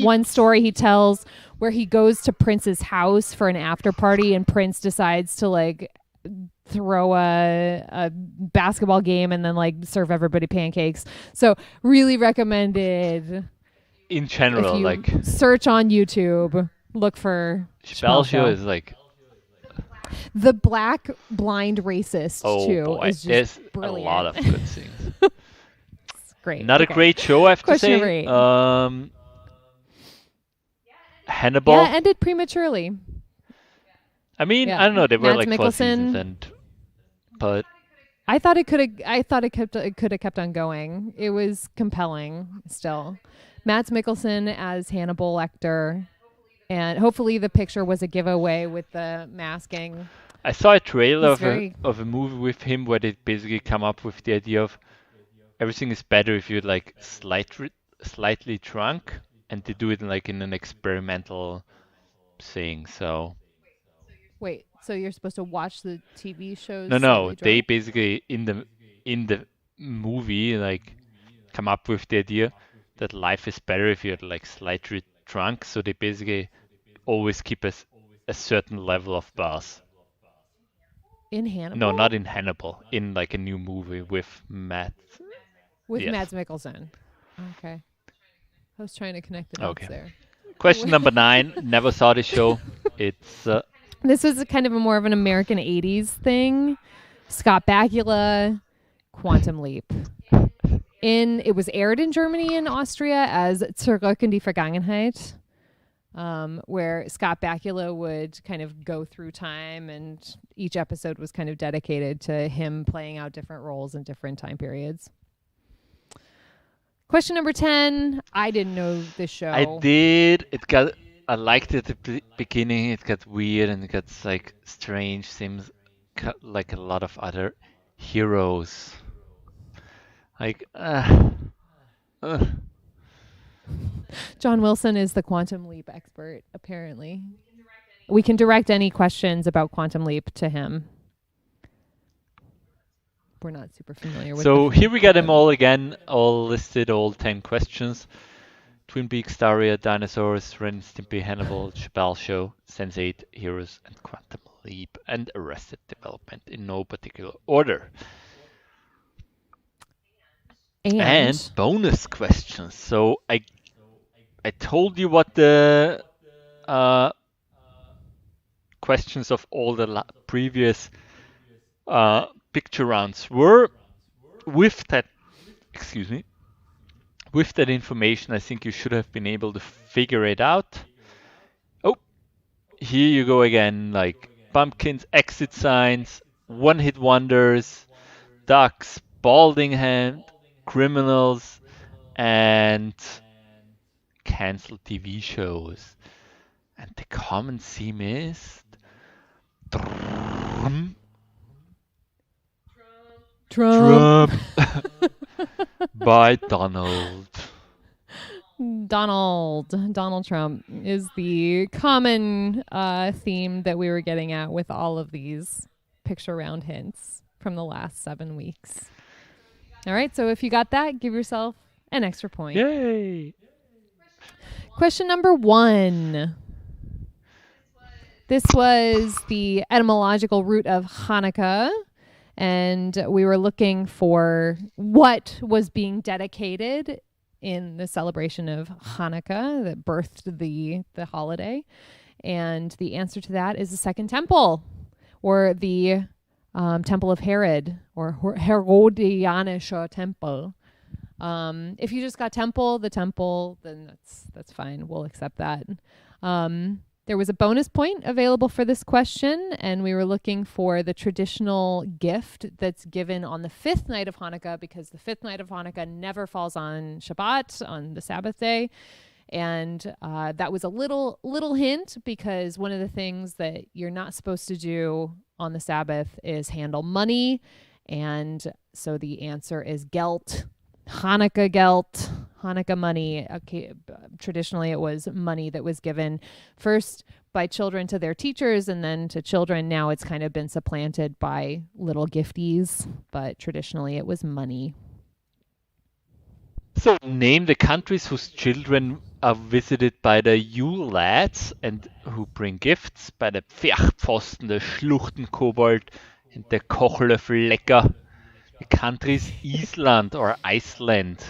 S2: one story he tells where he goes to Prince's house for an after party and Prince decides to like throw a basketball game and then like serve everybody pancakes. So really recommended.
S1: In
S2: If
S1: general,
S2: you
S1: like
S2: search on YouTube, look for
S1: Chappelle show is like,
S2: the black blind racist
S1: oh
S2: too
S1: boy,
S2: is
S1: there's
S2: just brilliant.
S1: a lot of good things.
S2: It's great.
S1: Not
S2: Okay.
S1: a great show, I have
S2: Question
S1: to
S2: number
S1: say.
S2: 8.
S1: Hannibal.
S2: Yeah, ended prematurely.
S1: I mean,
S2: yeah.
S1: I don't know. They were
S2: Mads
S1: like 4 seasons,
S2: Mikkelsen.
S1: but
S2: I thought it could have kept on going. It was compelling still. Mads Mikkelsen as Hannibal Lecter, and hopefully the picture was a giveaway with the masking.
S1: I saw a trailer
S2: He's
S1: of a movie with him where they basically come up with the idea of everything is better if you're like slightly drunk, and they do it like in an experimental thing. So
S2: Wait, so you're supposed to watch the TV shows?
S1: no,
S2: slightly
S1: they
S2: drunk?
S1: basically in the movie like come up with the idea that life is better if you're like slightly drunk. So they basically always keep a certain level of buzz.
S2: In Hannibal?
S1: No, not in Hannibal. In like a new movie with Matt.
S2: With
S1: yes.
S2: Mads Mikkelsen. Okay. I was trying to connect the dots
S1: Okay.
S2: there.
S1: Question number 9. Never saw this show. It's
S2: This was a kind of a more of an American 80s thing. Scott Bakula, Quantum Leap. It was aired in Germany and Austria as Zurück in die Vergangenheit, where Scott Bakula would kind of go through time, and each episode was kind of dedicated to him playing out different roles in different time periods. Question number 10. I didn't know this show.
S1: I did. I liked it at the beginning. It got weird and it got like strange. Seems like a lot of other heroes. Like,
S2: John Wilson is the Quantum Leap expert, apparently. We can direct any questions about Quantum Leap to him. We're not super familiar with
S1: So
S2: the
S1: here we got them all again, all listed, all 10 questions. Twin Peaks, Daria, Dinosaurs, Ren and Stimpy, Hannibal, Chappelle Show, Sense8, Heroes, and Quantum Leap, and Arrested Development in no particular order. And bonus questions. So I told you what the questions of all the previous picture rounds were. With that, excuse me, with that information, I think you should have been able to figure it out. Oh, here you go again, like pumpkins, exit signs, one-hit wonders, ducks, balding hand, criminals, and canceled TV shows. And the common theme is Trump.
S2: Trump.
S1: By Donald.
S2: Donald Trump is the common theme that we were getting at with all of these picture round hints from the last 7 weeks. All right, so if you got that, give yourself an extra point.
S1: Yay!
S2: Question number 1. This was the etymological root of Hanukkah, and we were looking for what was being dedicated in the celebration of Hanukkah that birthed the holiday. And the answer to that is the Second Temple, or the Temple of Herod, or Herodianische Temple. If you just got the temple, then that's fine. We'll accept that. There was a bonus point available for this question, and we were looking for the traditional gift that's given on the 5th night of Hanukkah, because the 5th night of Hanukkah never falls on Shabbat, on the Sabbath day. And that was a little hint, because one of the things that you're not supposed to do on the Sabbath is handle money. And so the answer is gelt, Hanukkah gelt, Hanukkah money. Okay, traditionally, it was money that was given first by children to their teachers and then to children. Now it's kind of been supplanted by little gifties, but traditionally it was money.
S1: So name the countries whose children are visited by the Yule lads and who bring gifts by the Pferchtpfosten, the Schluchtenkobold, and the Kochlöffellecker. The countries Island or Iceland.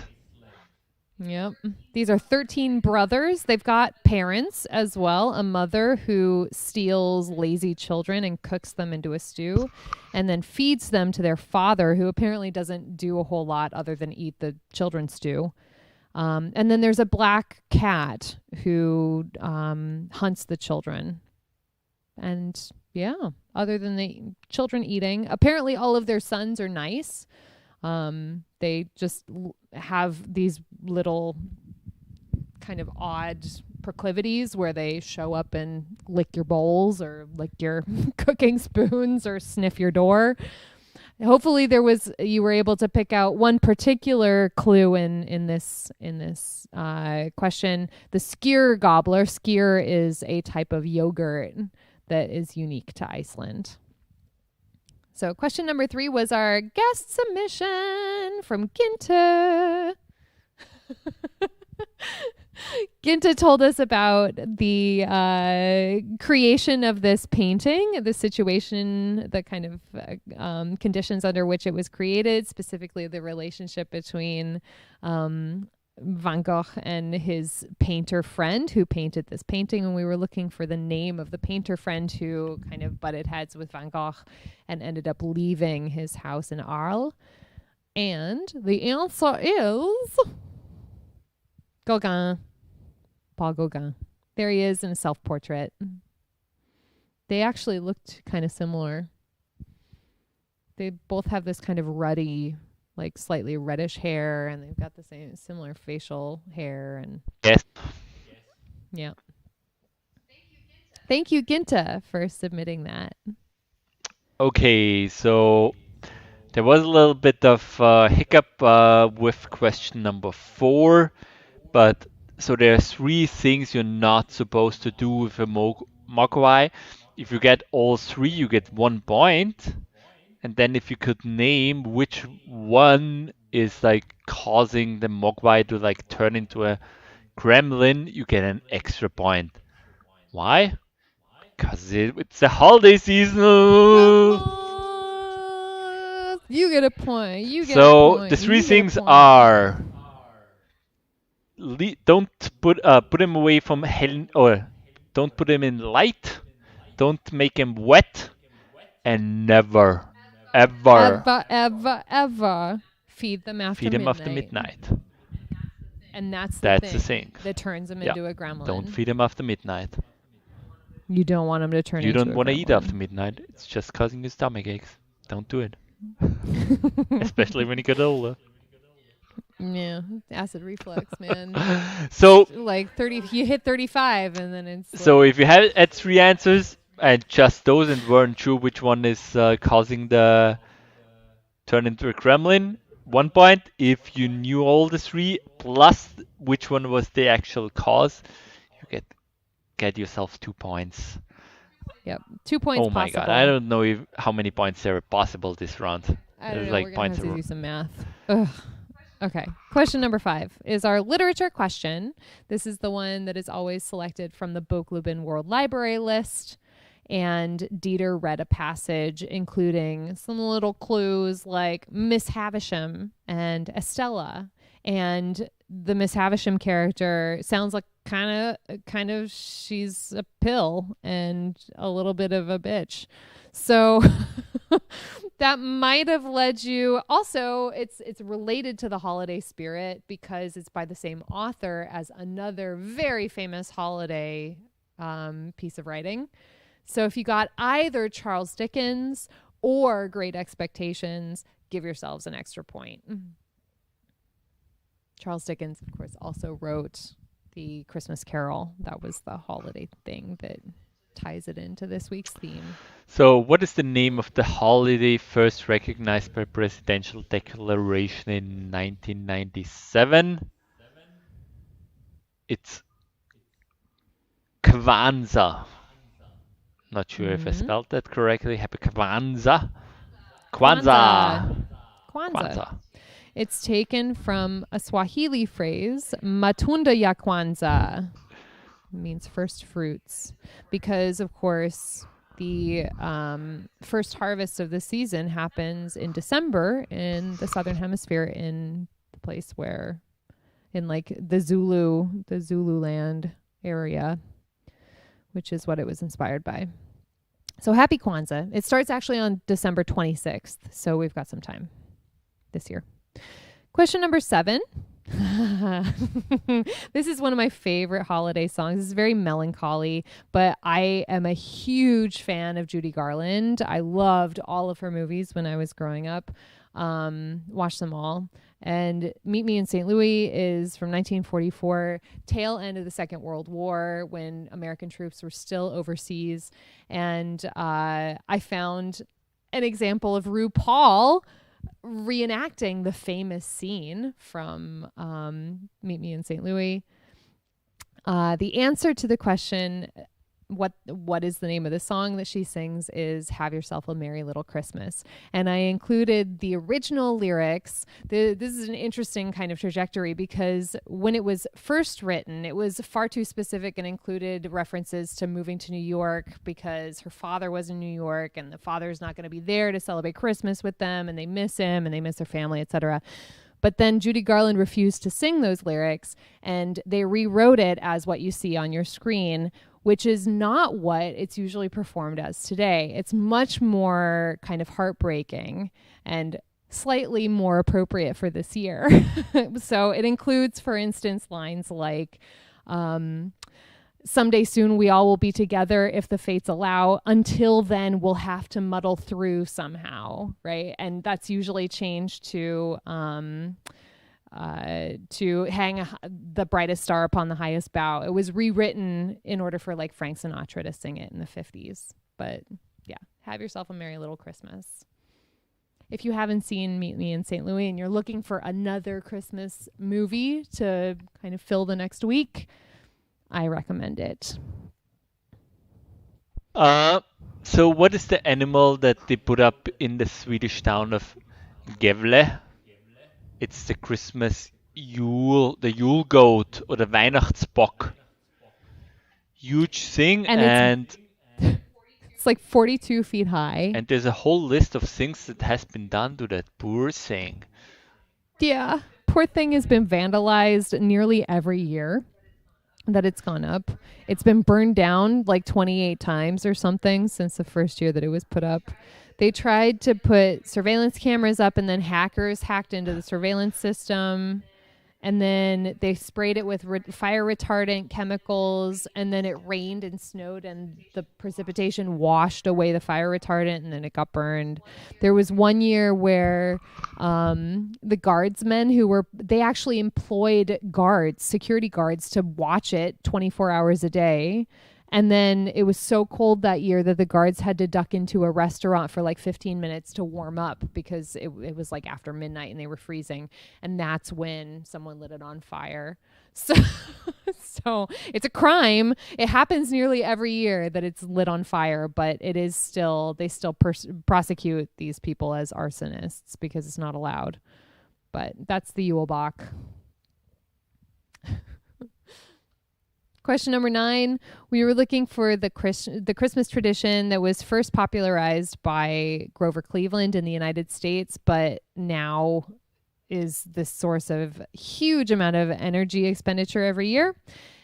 S2: Yep. These are 13 brothers. They've got parents as well, a mother who steals lazy children and cooks them into a stew and then feeds them to their father, who apparently doesn't do a whole lot other than eat the children's stew. And then there's a black cat who hunts the children. And yeah, other than the children eating, apparently all of their sons are nice. They just have these little kind of odd proclivities where they show up and lick your bowls or lick your cooking spoons or sniff your door. Hopefully you were able to pick out one particular clue in this question. The skyr gobbler. Skyr is a type of yogurt that is unique to Iceland. So question number 3 was our guest submission from Ginta. Ginta told us about the creation of this painting, the situation, the kind of conditions under which it was created, specifically the relationship between Van Gogh and his painter friend who painted this painting. And we were looking for the name of the painter friend who kind of butted heads with Van Gogh and ended up leaving his house in Arles. And the answer is Gauguin. Paul Gauguin. There he is in a self-portrait. They actually looked kind of similar. They both have this kind of ruddy, like slightly reddish hair, and they've got the same similar facial hair. And
S1: yes.
S2: Yeah. Thank you, Ginta, for submitting that.
S1: Okay, so there was a little bit of hiccup with question number 4, but so there are 3 things you're not supposed to do with a Mogwai. If you get all 3, you get 1 point. And then if you could name which one is like causing the Mogwai to like turn into a gremlin, you get an extra point. Why? Because it's the holiday season.
S2: You get a point.
S1: So the 3 things are: don't put them away from hell, or don't put them in light. Don't make him wet, and never, ever
S2: Ever feed them after
S1: feed him
S2: midnight.
S1: after midnight.
S2: And that's
S1: The
S2: thing
S1: thing
S2: that turns him
S1: Yeah.
S2: into a gremlin.
S1: Don't feed him after midnight.
S2: You don't want him to turn
S1: You
S2: into
S1: don't
S2: a
S1: want to eat
S2: gremlin.
S1: after midnight. It's just causing you stomach aches. Don't do it. Especially when you get older.
S2: Yeah, acid reflux, man.
S1: So,
S2: Like 30, you hit 35 and then it's
S1: so
S2: like,
S1: if you had 3 answers and just those and weren't sure which one is causing the turn into a gremlin, 1 point. If you knew all the 3 plus which one was the actual cause, you get yourself 2 points.
S2: yep, 2 points
S1: Oh my
S2: possible.
S1: god, I don't know how many points there are possible this round.
S2: I don't
S1: There's
S2: know,
S1: like
S2: we're gonna
S1: points
S2: have to
S1: are-
S2: do some math. Ugh. Okay, question number 5 is our literature question. This is the one that is always selected from the Boekleben World Library list. And Dieter read a passage including some little clues like Miss Havisham and Estella. And the Miss Havisham character sounds like kind of she's a pill and a little bit of a bitch. So that might have led you. Also, it's related to the holiday spirit because it's by the same author as another very famous holiday piece of writing. So if you got either Charles Dickens or Great Expectations, give yourselves an extra point. Charles Dickens, of course, also wrote the Christmas Carol. That was the holiday thing that ties it into this week's theme.
S1: So, what is the name of the holiday first recognized by presidential declaration in 1997? It's Kwanzaa. Not sure if I spelled that correctly. Happy Kwanzaa. Kwanzaa.
S2: Kwanzaa. It's taken from a Swahili phrase, matunda ya kwanza. It means first fruits. Because, of course, the first harvest of the season happens in December in the Southern Hemisphere in the place where, in like the Zululand area, which is what it was inspired by. So happy Kwanzaa. It starts actually on December 26th. So we've got some time this year. Question number 7. This is one of my favorite holiday songs. It's very melancholy, but I am a huge fan of Judy Garland. I loved all of her movies when I was growing up. Watched them all. And Meet Me in St. Louis is from 1944, tail end of the Second World War, when American troops were still overseas. And I found an example of RuPaul reenacting the famous scene from Meet Me in St. Louis. The answer to the question, what is the name of the song that she sings, is Have Yourself a Merry Little Christmas. And I included the original lyrics. This is an interesting kind of trajectory because when it was first written, it was far too specific and included references to moving to New York because her father was in New York and the father's not going to be there to celebrate Christmas with them and they miss him and they miss their family, etc. But then Judy Garland refused to sing those lyrics and they rewrote it as what you see on your screen, which is not what it's usually performed as today. It's much more kind of heartbreaking and slightly more appropriate for this year. So it includes, for instance, lines like, someday soon we all will be together if the fates allow. Until then, we'll have to muddle through somehow, right? And that's usually changed to hang the brightest star upon the highest bough. It was rewritten in order for like Frank Sinatra to sing it in the 50s. But yeah, Have Yourself a Merry Little Christmas. If you haven't seen Meet Me in St. Louis and you're looking for another Christmas movie to kind of fill the next week, I recommend it.
S1: So what is the animal that they put up in the Swedish town of Gävle? It's the Christmas Yule, the Yule goat or the Weihnachtsbock. Huge thing,
S2: And it's like 42 feet high.
S1: and there's a whole list of things that has been done to that poor thing.
S2: Yeah, poor thing has been vandalized nearly every year. that it's gone up. It's been burned down like 28 times or something since the first year that it was put up. They tried to put surveillance cameras up, and then hackers hacked into the surveillance system. And then they sprayed it with fire retardant chemicals, and then it rained and snowed, and the precipitation washed away the fire retardant, and then it got burned. There was one year where the guardsmen they actually employed guards, security guards, to watch it 24 hours a day. And then it was so cold that year that the guards had to duck into a restaurant for like 15 minutes to warm up because it was like after midnight and they were freezing. And that's when someone lit it on fire. So, so it's a crime. It happens nearly every year that it's lit on fire, but they still prosecute these people as arsonists because it's not allowed. But that's the Yule Bach. Question number 9, we were looking for the Christmas tradition that was first popularized by Grover Cleveland in the United States, but now is the source of huge amount of energy expenditure every year.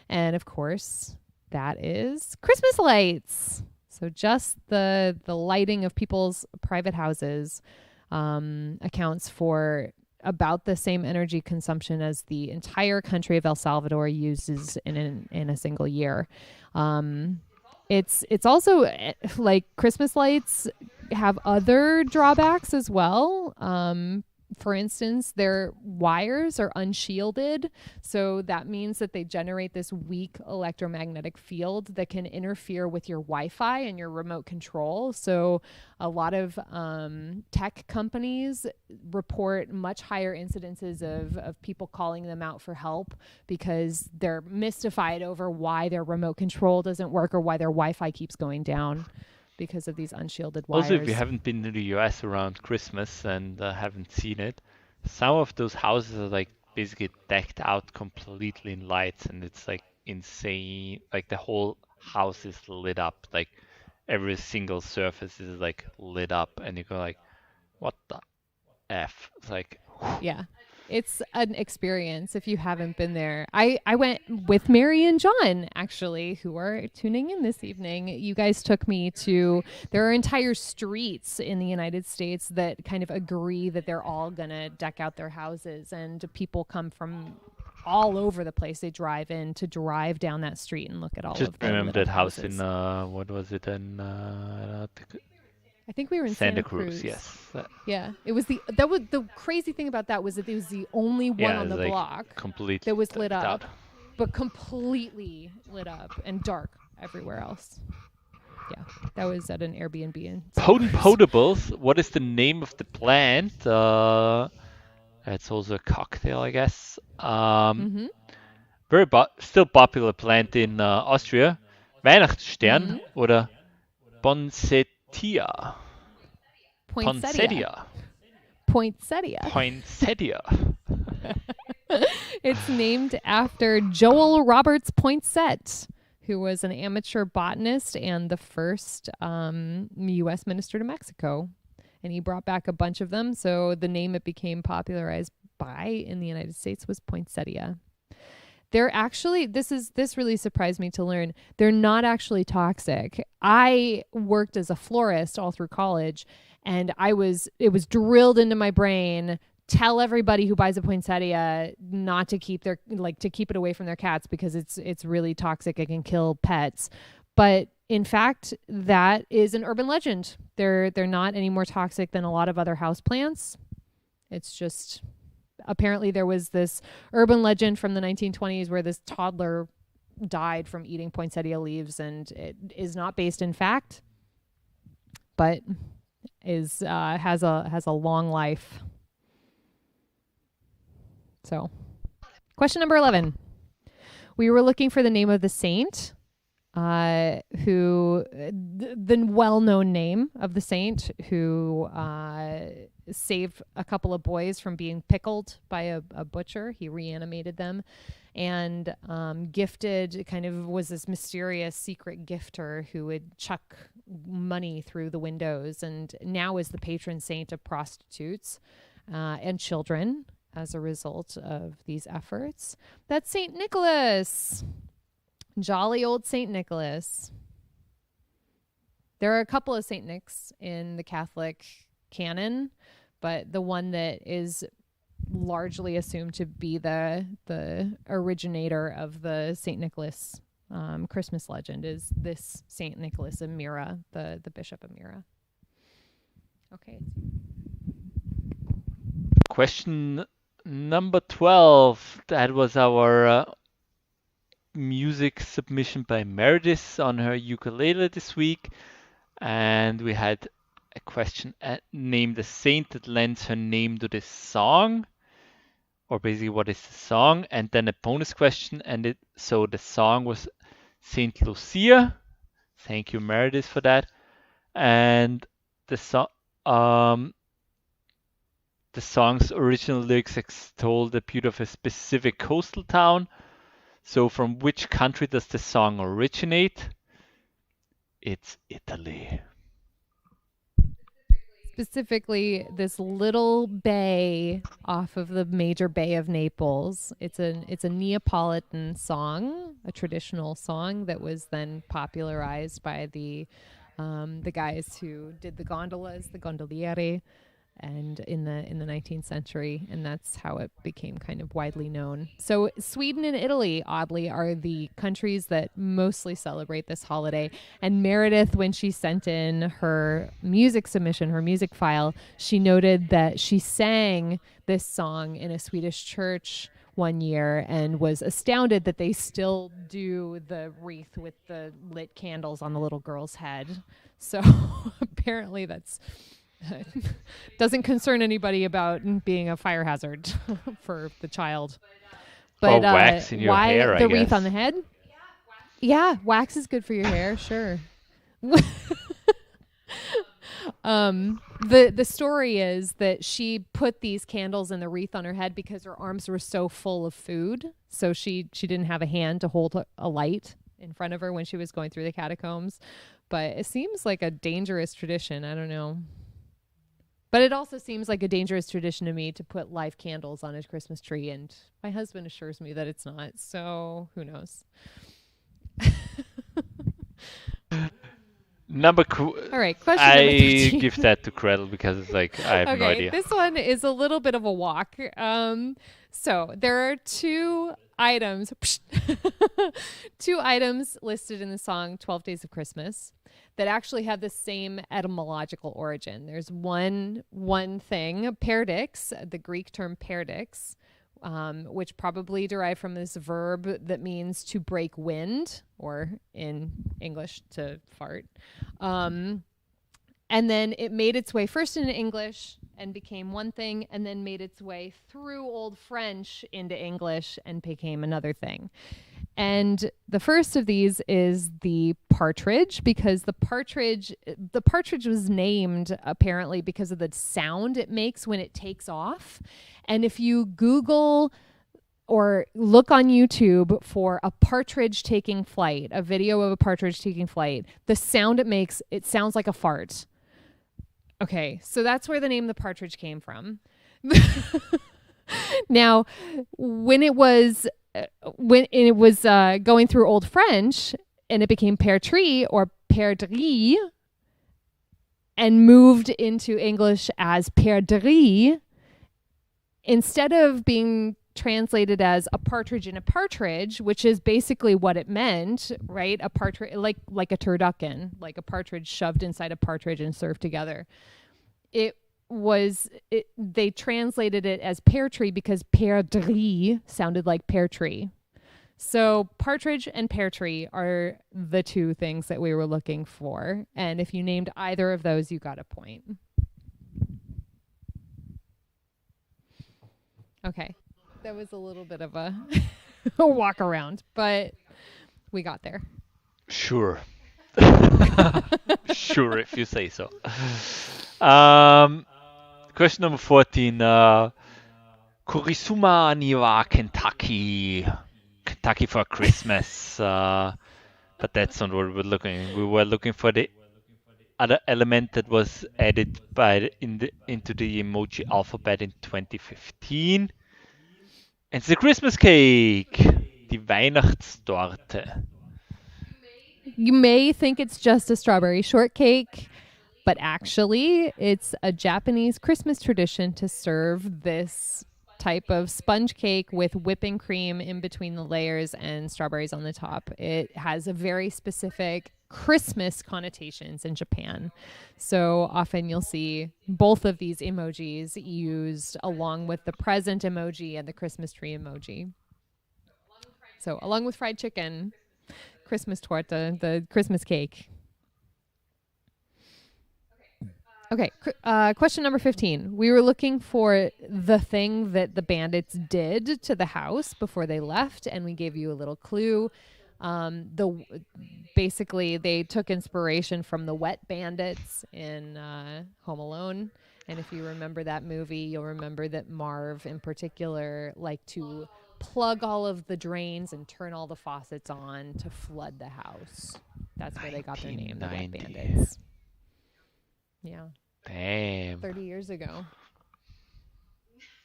S2: And of course, that is Christmas lights. So just the lighting of people's private houses accounts for about the same energy consumption as the entire country of El Salvador uses in a single year. It's also like Christmas lights have other drawbacks as well. For instance, their wires are unshielded, so that means that they generate this weak electromagnetic field that can interfere with your Wi-Fi and your remote control. So a lot of tech companies report much higher incidences of people calling them out for help because they're mystified over why their remote control doesn't work or why their Wi-Fi keeps going down because of these unshielded wires.
S1: Also, if you haven't been to the US around Christmas and haven't seen it, some of those houses are like basically decked out completely in lights, and it's like insane. Like the whole house is lit up, like every single surface is like lit up, and you go like, what the F? It's like,
S2: yeah. It's an experience if you haven't been there. I went with Mary and John, actually, who are tuning in this evening. You guys took me to, there are entire streets in the United States that kind of agree that they're all going to deck out their houses, and people come from all over the place. They drive down that street and look at all
S1: just
S2: of the
S1: remember that house
S2: houses.
S1: in, what was it, in
S2: I think we were in
S1: Santa Cruz, yes.
S2: Yeah, it was the crazy thing about that was that it was the only one on the
S1: like
S2: block
S1: completely
S2: that was lit
S1: decked
S2: up,
S1: out.
S2: but completely lit up and dark everywhere else. Yeah, that was at an Airbnb in
S1: Potent potables. What is the name of the plant? It's also a cocktail, I guess. Very still popular plant in Austria. Weihnachtsstern oder Poinsettia.
S2: Poinsettia. It's named after Joel Roberts Poinsett, who was an amateur botanist and the first U.S. minister to Mexico. And he brought back a bunch of them, so the name it became popularized by in the United States was poinsettia. They're actually, this really surprised me to learn, they're not actually toxic. I worked as a florist all through college, and it was drilled into my brain, tell everybody who buys a poinsettia not to keep to keep it away from their cats because it's really toxic. It can kill pets. But in fact, that is an urban legend. They're not any more toxic than a lot of other houseplants. It's just, apparently there was this urban legend from the 1920s where this toddler died from eating poinsettia leaves, and it is not based in fact, but has a long life. So, question number 11. We were looking for the name of the saint, the well-known name of the saint who saved a couple of boys from being pickled by a butcher. He reanimated them and was this mysterious secret gifter who would chuck money through the windows, and now is the patron saint of prostitutes and children as a result of these efforts. That's St. Nicholas. Jolly old St. Nicholas. There are a couple of St. Nics in the Catholic canon, but the one that is largely assumed to be the originator of the St. Nicholas Christmas legend is this St. Nicholas of Myra, the Bishop of Myra. Okay.
S1: Question number 12. That was our music submission by Meredith on her ukulele this week. And we had a question named the saint that lends her name to this song, or basically what is the song, and then a bonus question. And so the song was Saint Lucia. Thank you, Meredith, for that. And the song's original lyrics extol the beauty of a specific coastal town. So from which country does the song originate? It's Italy.
S2: Specifically, this little bay off of the major bay of Naples. It's a Neapolitan song, a traditional song that was then popularized by the guys who did the gondolas, the gondolieri, and in the 19th century, and that's how it became kind of widely known. So Sweden and Italy, oddly, are the countries that mostly celebrate this holiday. And Meredith, when she sent in her music submission, her music file, she noted that she sang this song in a Swedish church one year and was astounded that they still do the wreath with the lit candles on the little girl's head. So apparently that's doesn't concern anybody about being a fire hazard for the child. But
S1: wax in your
S2: why
S1: hair,
S2: the
S1: I
S2: wreath
S1: guess.
S2: on the head? Yeah, wax is good for your hair, sure. The story is that she put these candles and the wreath on her head because her arms were so full of food, so she didn't have a hand to hold a light in front of her when she was going through the catacombs. But it seems like a dangerous tradition. I don't know. But it also seems like a dangerous tradition to me to put live candles on a Christmas tree, and my husband assures me that it's not. So who knows? All right, question number
S1: I
S2: 13.
S1: give that to Gretel because it's like I have no idea.
S2: This one is a little bit of a walk. So there are two items listed in the song 12 Days of Christmas that actually have the same etymological origin. There's one thing, perdix, the Greek term perdix, which probably derived from this verb that means to break wind, or in English, to fart. And then it made its way first into English and became one thing, and then made its way through Old French into English and became another thing. And the first of these is the partridge, because the partridge was named apparently because of the sound it makes when it takes off. And if you Google or look on YouTube for a partridge taking flight, a video of a partridge taking flight, the sound it makes, it sounds like a fart. Okay, so that's where the name the partridge came from. Now, when it was going through Old French and it became perdrix or perdrix and moved into English as perdrix, instead of being translated as a partridge in a partridge, which is basically what it meant, right? A partridge, like a turducken, like a partridge shoved inside a partridge and served together. They translated it as pear tree because perdrix sounded like pear tree. So partridge and pear tree are the two things that we were looking for. And if you named either of those, you got a point. Okay. That was a little bit of a walk around, but we got there.
S1: Sure. Sure, if you say so. Question number 14. Kurisuma niwa Kentucky. Kentucky for Christmas. But that's not what we were looking. We were looking for the other element that was added into the emoji alphabet in 2015. And it's the Christmas cake. Die Weihnachtstorte.
S2: You may think it's just a strawberry shortcake, but actually it's a Japanese Christmas tradition to serve this type of sponge cake with whipping cream in between the layers and strawberries on the top. It has a very specific Christmas connotations in Japan. So often you'll see both of these emojis used along with the present emoji and the Christmas tree emoji. So along with fried chicken, Christmas torta, the Christmas cake. Okay, question number 15. We were looking for the thing that the bandits did to the house before they left, and we gave you a little clue. Basically, they took inspiration from the wet bandits in Home Alone. And if you remember that movie, you'll remember that Marv, in particular, liked to plug all of the drains and turn all the faucets on to flood the house. That's where they got their name, the wet
S1: 1990.
S2: bandits. Yeah.
S1: Damn.
S2: 30 years ago.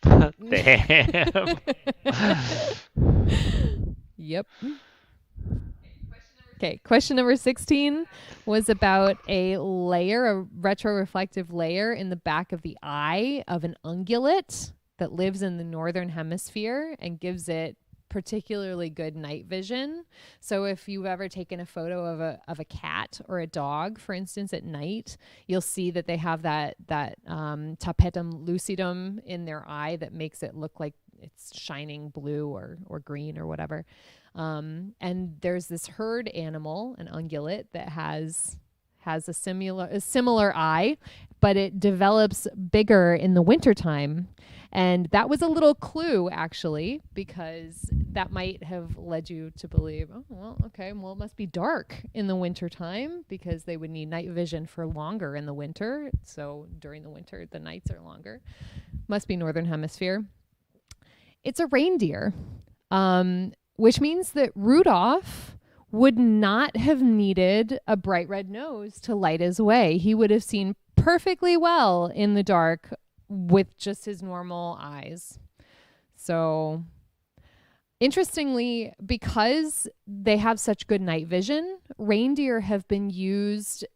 S1: Damn.
S2: Yep. Okay, question number 16 was about a layer, a retroreflective layer in the back of the eye of an ungulate that lives in the northern hemisphere and gives it particularly good night vision. So if you've ever taken a photo of a cat or a dog, for instance, at night, you'll see that they have that tapetum lucidum in their eye that makes it look like it's shining blue or green or whatever. And there's this herd animal, an ungulate, that has a similar eye, but it develops bigger in the wintertime. And that was a little clue, actually, because that might have led you to believe, oh, well, okay, well, it must be dark in the wintertime because they would need night vision for longer in the winter. So during the winter, the nights are longer. Must be northern hemisphere. It's a reindeer, which means that Rudolph would not have needed a bright red nose to light his way. He would have seen perfectly well in the dark with just his normal eyes. So interestingly, because they have such good night vision, reindeer have been used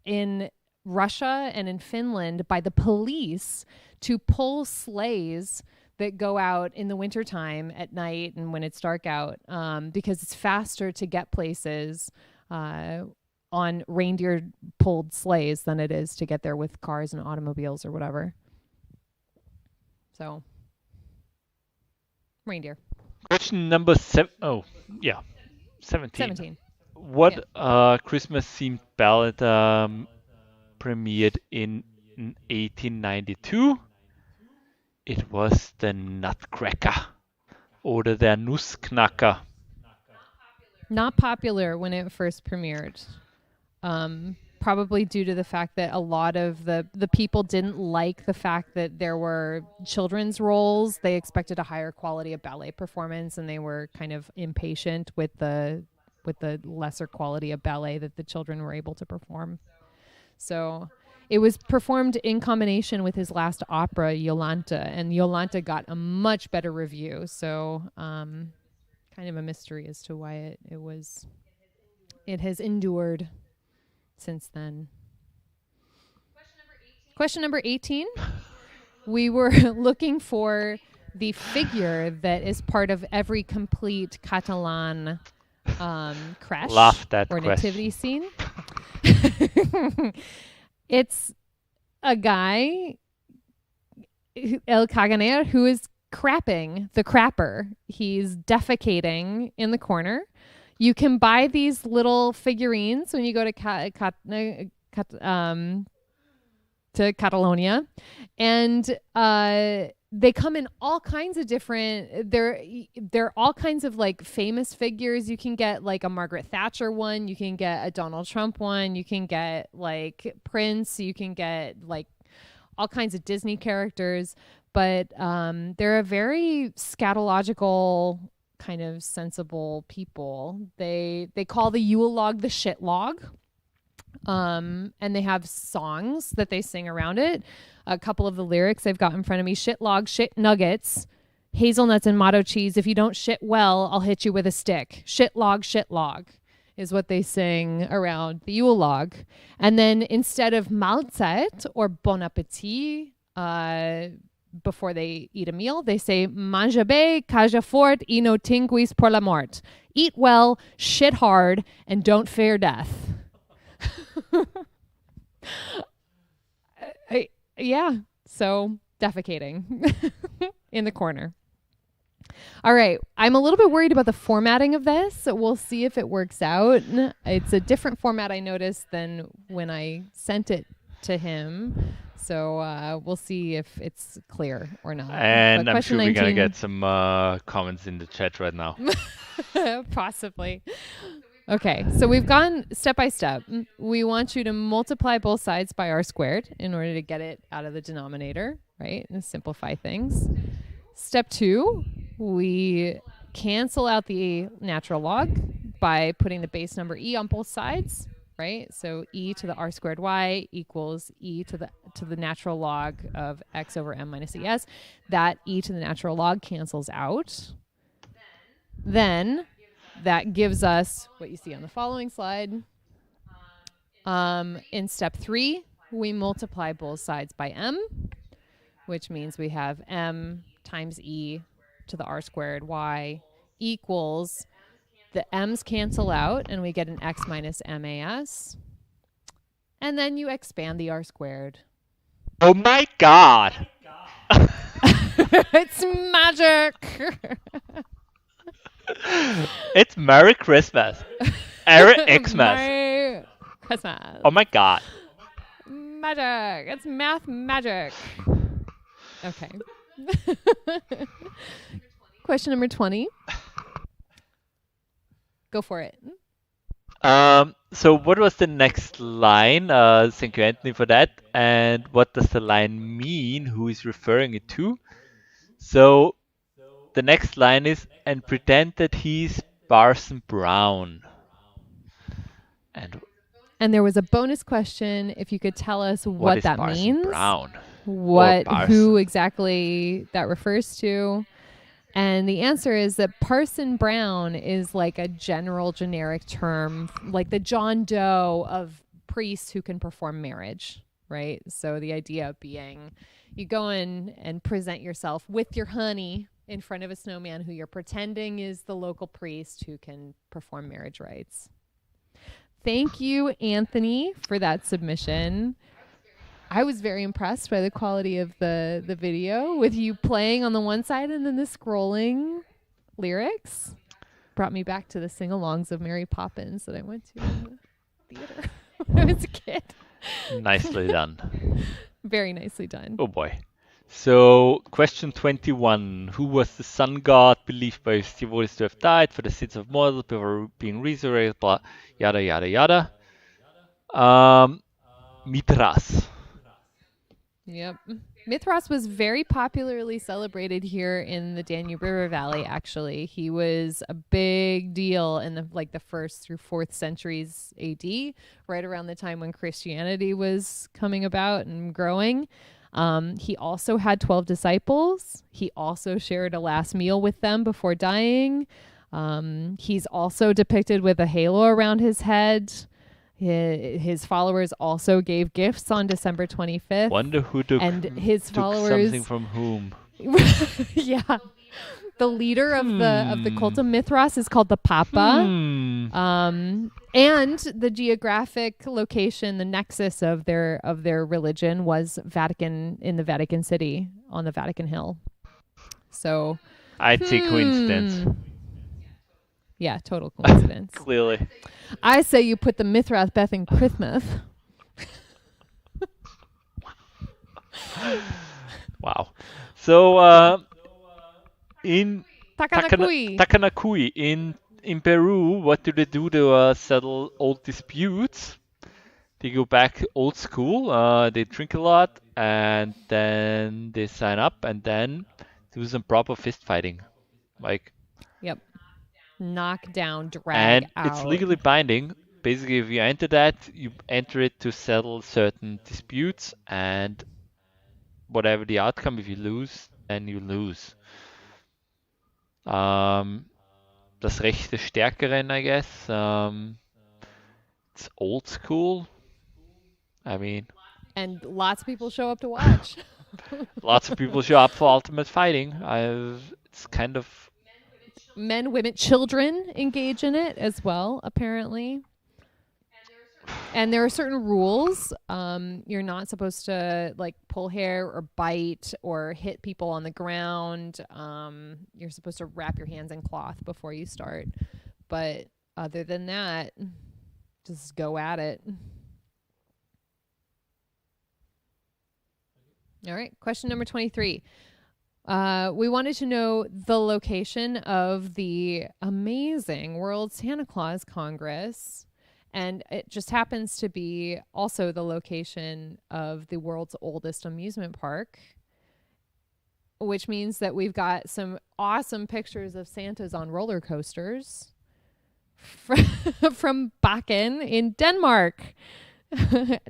S2: in Russia and in Finland by the police to pull sleighs that go out in the wintertime at night and when it's dark out, because it's faster to get places on reindeer pulled sleighs than it is to get there with cars and automobiles or whatever. So, reindeer.
S1: Question number 17.
S2: 17.
S1: What Christmas-themed ballad premiered in 1892? It was the Nutcracker oder der Nussknacker.
S2: Not popular when it first premiered. Probably due to the fact that a lot of the people didn't like the fact that there were children's roles. They expected a higher quality of ballet performance, and they were kind of impatient with the lesser quality of ballet that the children were able to perform. So it was performed in combination with his last opera, Jolanta, and Jolanta got a much better review. So kind of a mystery as to why it has endured since then. Question number 18. We were looking for the figure that is part of every complete Catalan creche or nativity scene. It's a guy, El Caganer, who is crapping, the crapper. He's defecating in the corner. You can buy these little figurines when you go to Catalonia, and they come in all kinds of different. They're all kinds of like famous figures. You can get like a Margaret Thatcher one. You can get a Donald Trump one. You can get like Prince. You can get like all kinds of Disney characters. But they're a very scatological, kind of sensible people. They call the Yule log the shit log. And they have songs that they sing around it. A couple of the lyrics I've got in front of me: shit log, shit nuggets, hazelnuts and motto cheese. If you don't shit well, I'll hit you with a stick. Shit log is what they sing around the Yule log. And then instead of Mahlzeit or Bon Appetit, before they eat a meal, they say Mange bé, caja fort, y no tinguis por la mort. Eat well, shit hard, and don't fear death. Yeah, so defecating in the corner. All right, I'm a little bit worried about the formatting of this, so we'll see if it works out. It's a different format, I noticed, than when I sent it to him. So we'll see if it's clear or not.
S1: And
S2: But
S1: I'm sure
S2: question
S1: we're gonna
S2: 19
S1: get some comments in the chat right now.
S2: Possibly. Okay, so we've gone step by step. We want you to multiply both sides by r squared in order to get it out of the denominator, right? And simplify things. Step 2, we cancel out the natural log by putting the base number e on both sides, right? So e to the r squared y equals e to the natural log of x over m minus es. That e to the natural log cancels out. Then that gives us what you see on the following slide. In step 3, we multiply both sides by m, which means we have m times e to the r squared y equals, the m's cancel out and we get an x minus mas. And then you expand the r squared.
S1: Oh my god!
S2: It's magic!
S1: It's Merry Christmas. Xmas.
S2: Merry Christmas.
S1: Oh my god.
S2: Magic. It's math magic. Okay. Question number 20. Go for it.
S1: So what was the next line? Thank you, Anthony, for that. And what does the line mean? Who is referring it to? So the next line is, and pretend that he's Parson Brown.
S2: And there was a bonus question if you could tell us what
S1: is
S2: that
S1: Parson
S2: means.
S1: Brown?
S2: Who exactly that refers to. And the answer is that Parson Brown is like a general generic term, like the John Doe of priests who can perform marriage, right? So the idea being you go in and present yourself with your honey in front of a snowman who you're pretending is the local priest who can perform marriage rites. Thank you, Anthony, for that submission. I was very impressed by the quality of the video with you playing on the one side and then the scrolling lyrics. Brought me back to the sing-alongs of Mary Poppins that I went to in the theater when I was a kid.
S1: Nicely done.
S2: Very nicely done.
S1: Oh boy. So, question 21. Who was the sun god believed by his devotees to have died for the sins of mortals before being resurrected? Blah, yada, yada, yada. Mithras.
S2: Yep. Mithras was very popularly celebrated here in the Danube River Valley, actually. He was a big deal in the first through 4th centuries AD, right around the time when Christianity was coming about and growing. He also had 12 disciples. He also shared a last meal with them before dying. He's also depicted with a halo around his head. His followers also gave gifts on December 25th.
S1: Wonder who took,
S2: his
S1: took
S2: followers
S1: something from whom.
S2: Yeah. The leader of the cult of Mithras is called the Papa. And the geographic location, the nexus of their religion was Vatican, in the Vatican City on the Vatican Hill. So
S1: I'd say coincidence.
S2: Yeah, total coincidence.
S1: Clearly.
S2: I say you put the Mithras Beth in Christmas.
S1: Wow. So in
S2: Takanakui.
S1: in Peru, what do they do to settle old disputes? They go back old school. They drink a lot, and then they sign up, and then do some proper fist fighting, like.
S2: Yep. Knock down, drag
S1: And
S2: out.
S1: it's legally binding. Basically, if you enter that, you enter it to settle certain disputes, and whatever the outcome, if you lose, then you lose. Das Recht des Stärkeren, I guess. It's old school. I mean,
S2: And lots of people show up to watch.
S1: lots of people show up for Ultimate Fighting. It's kind of
S2: Men, women, children engage in it as well, apparently. And there are certain rules. You're not supposed to like pull hair or bite or hit people on the ground. You're supposed to wrap your hands in cloth before you start. But other than that, just go at it. All right. Question number 23. We wanted to know the location of the amazing World Santa Claus Congress. And it just happens to be also the location of the world's oldest amusement park, which means that we've got some awesome pictures of Santas on roller coasters from Bakken in Denmark.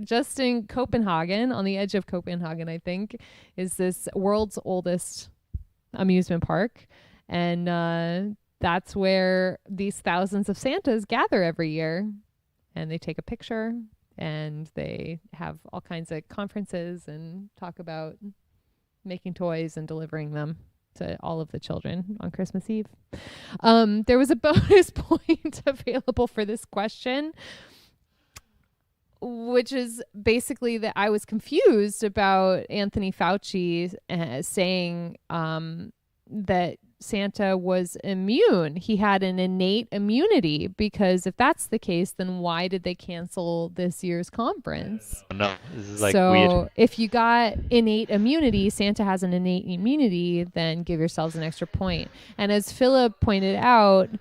S2: Just in Copenhagen, on the edge of Copenhagen, I think, is this world's oldest amusement park. And that's where these thousands of Santas gather every year. And they take a picture and they have all kinds of conferences and talk about making toys and delivering them to all of the children on Christmas Eve. There was a bonus point available for this question, which is basically that I was confused about Anthony Fauci saying that Santa was immune. He had an innate immunity, because if that's the case, then why did they cancel this year's conference?
S1: no. This is like
S2: So
S1: weird.
S2: if you got innate immunity, Santa has an innate immunity, then give yourselves an extra point. And as Philip pointed out,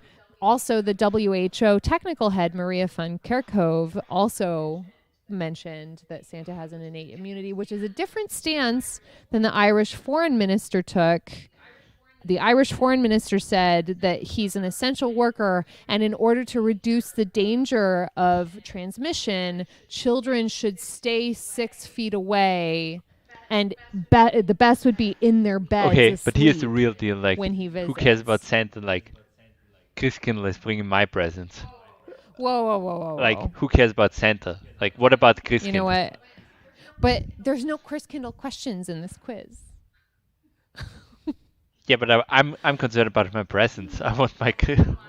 S2: also the WHO technical head, Maria van Kerkhove, also mentioned that Santa has an innate immunity, which is a different stance than the Irish foreign minister took. The Irish foreign minister said that he's an essential worker, and in order to reduce the danger of transmission, children should stay 6 feet away, and the best would be in their beds.
S1: Okay, but here's the
S2: asleep
S1: real deal. Like,
S2: when he
S1: who
S2: visits.
S1: cares about Santa? Like, Christkindl is bringing my presents.
S2: Whoa.
S1: Like, who cares about Santa? Like, what about Christkindl?
S2: You know what? But there's no Christkindl questions in this quiz.
S1: Yeah, but I'm concerned about my presents. I want my.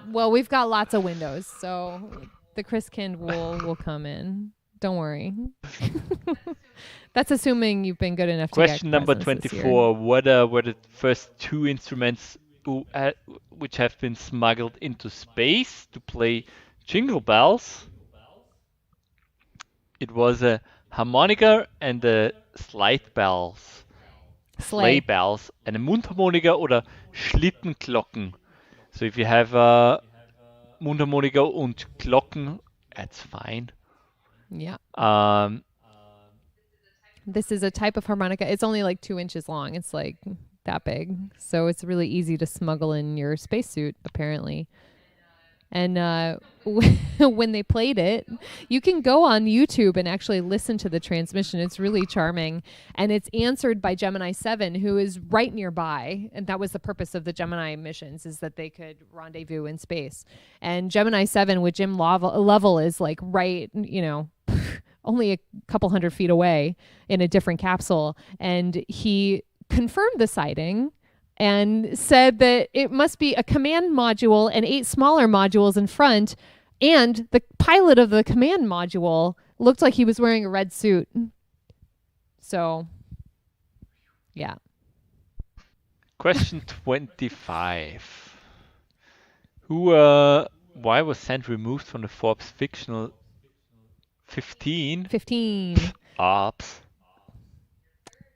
S2: Well, we've got lots of windows, so the Christkindl will come in. Don't worry. That's assuming you've been good enough to
S1: Question
S2: get
S1: number
S2: presents this year.
S1: 24. What were the first two instruments which have been smuggled into space to play jingle bells? It was a harmonica and a slide bells. Sleigh bells, eine Mundharmonika oder Schlittenglocken. So if you have Mundharmonika und Glocken, that's fine.
S2: Yeah. This is a type of harmonica. It's only like 2 inches long. It's like that big. So it's really easy to smuggle in your spacesuit, apparently. And when they played it, you can go on YouTube and actually listen to the transmission. It's really charming. And it's answered by Gemini 7, who is right nearby. And that was the purpose of the Gemini missions, is that they could rendezvous in space. And Gemini 7 with Jim Lovell is like right, only a couple 100 feet away in a different capsule. And he confirmed the sighting and said that it must be a command module and 8 smaller modules in front. And the pilot of the command module looked like he was wearing a red suit. So, yeah.
S1: Question 25. Why was Sand removed from the Forbes fictional 15?
S2: 15.
S1: Ops.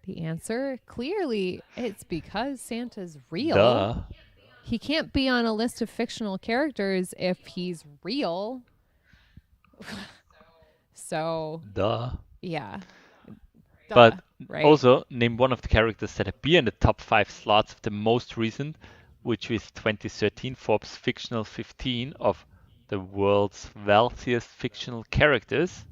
S2: The answer? Clearly, it's because Santa's real.
S1: Duh.
S2: He can't be on a list of fictional characters if he's real. So,
S1: Duh.
S2: yeah.
S1: But
S2: right?
S1: also, name one of the characters that appear in the top 5 slots of the most recent, which is 2013 Forbes Fictional 15 of the world's wealthiest fictional characters.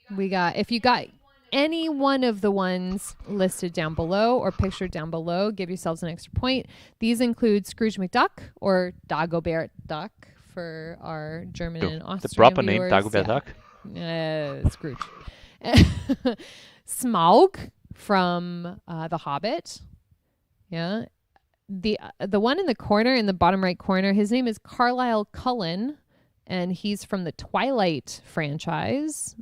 S2: If you got any one of the ones listed down below or pictured down below, give yourselves an extra point. These include Scrooge McDuck, or Dagobert Duck for our German and Austrian
S1: The proper name,
S2: viewers.
S1: Dagobert Duck.
S2: Scrooge. Smaug from The Hobbit. Yeah. The one in the corner, in the bottom right corner, his name is Carlisle Cullen, and he's from the Twilight franchise.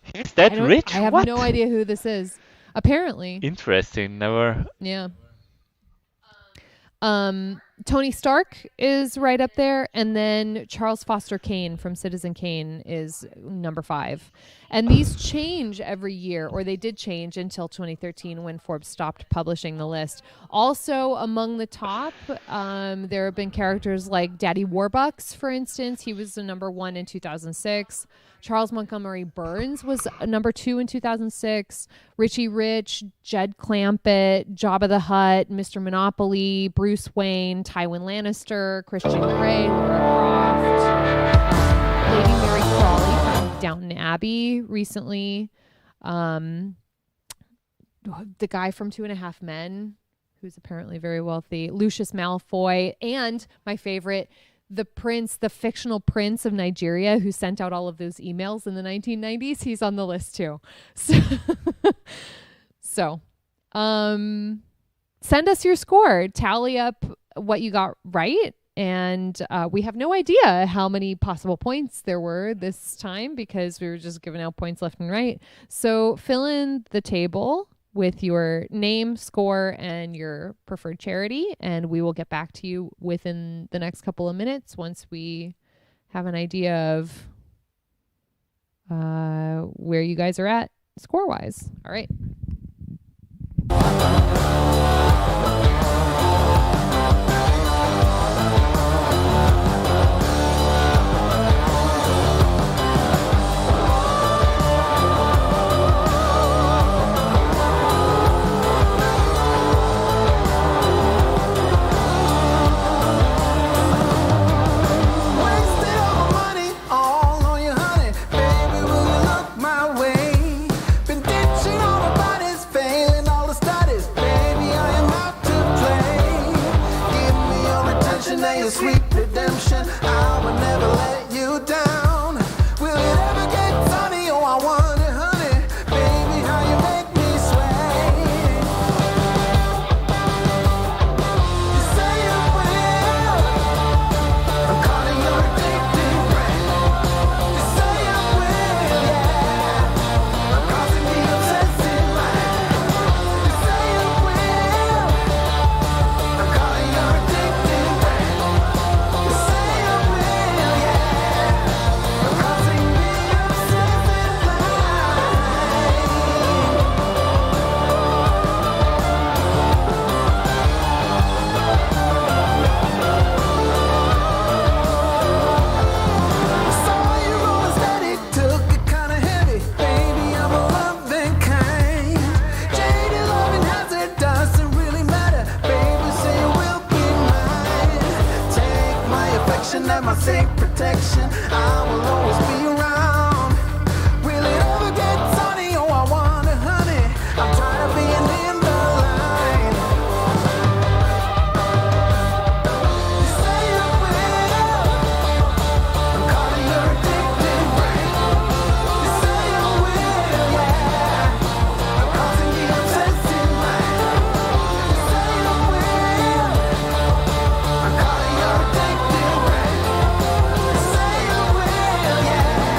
S1: He's that rich?
S2: I have
S1: What?
S2: no idea who this is. Apparently.
S1: Interesting. Never.
S2: Yeah. Tony Stark is right up there, and then Charles Foster Kane from Citizen Kane is number 5. And these change every year, or they did change until 2013 when Forbes stopped publishing the list. Also among the top, there have been characters like Daddy Warbucks, for instance. He was the number 1 in 2006. Charles Montgomery Burns was number 2 in 2006. Richie Rich, Jed Clampett, Jabba the Hutt, Mr. Monopoly, Bruce Wayne, Tywin Lannister, Christian Grey, Lara Croft, Lady Mary Crawley from Downton Abbey recently. The guy from 2.5 Men, who's apparently very wealthy, Lucius Malfoy, and my favorite, the fictional prince of Nigeria who sent out all of those emails in the 1990s. He's on the list too. So, send us your score. Tally up what you got right. And we have no idea how many possible points there were this time because we were just giving out points left and right. So fill in the table with your name, score, and your preferred charity, and we will get back to you within the next couple of minutes once we have an idea of where you guys are at score-wise. All right.
S6: Sweet redemption, I will never let you down. Will it ever get sunny? Oh, I wonder, honey, baby, how you make me sway. You say you will, I'm calling your addictive brain. You say you will, yeah, I'm causing the obsessive mind. You say you will, I'm calling your addictive brain. And my safe protection, I will always be around. Will it ever get sunny? Oh, I wonder, honey, I'm tired of being in the line. You say you will, I'm calling your addictive brain. You say you will, yeah, I'm causing the obsessive mind. You say you will, I'm calling your addictive brain. You say you will, yeah.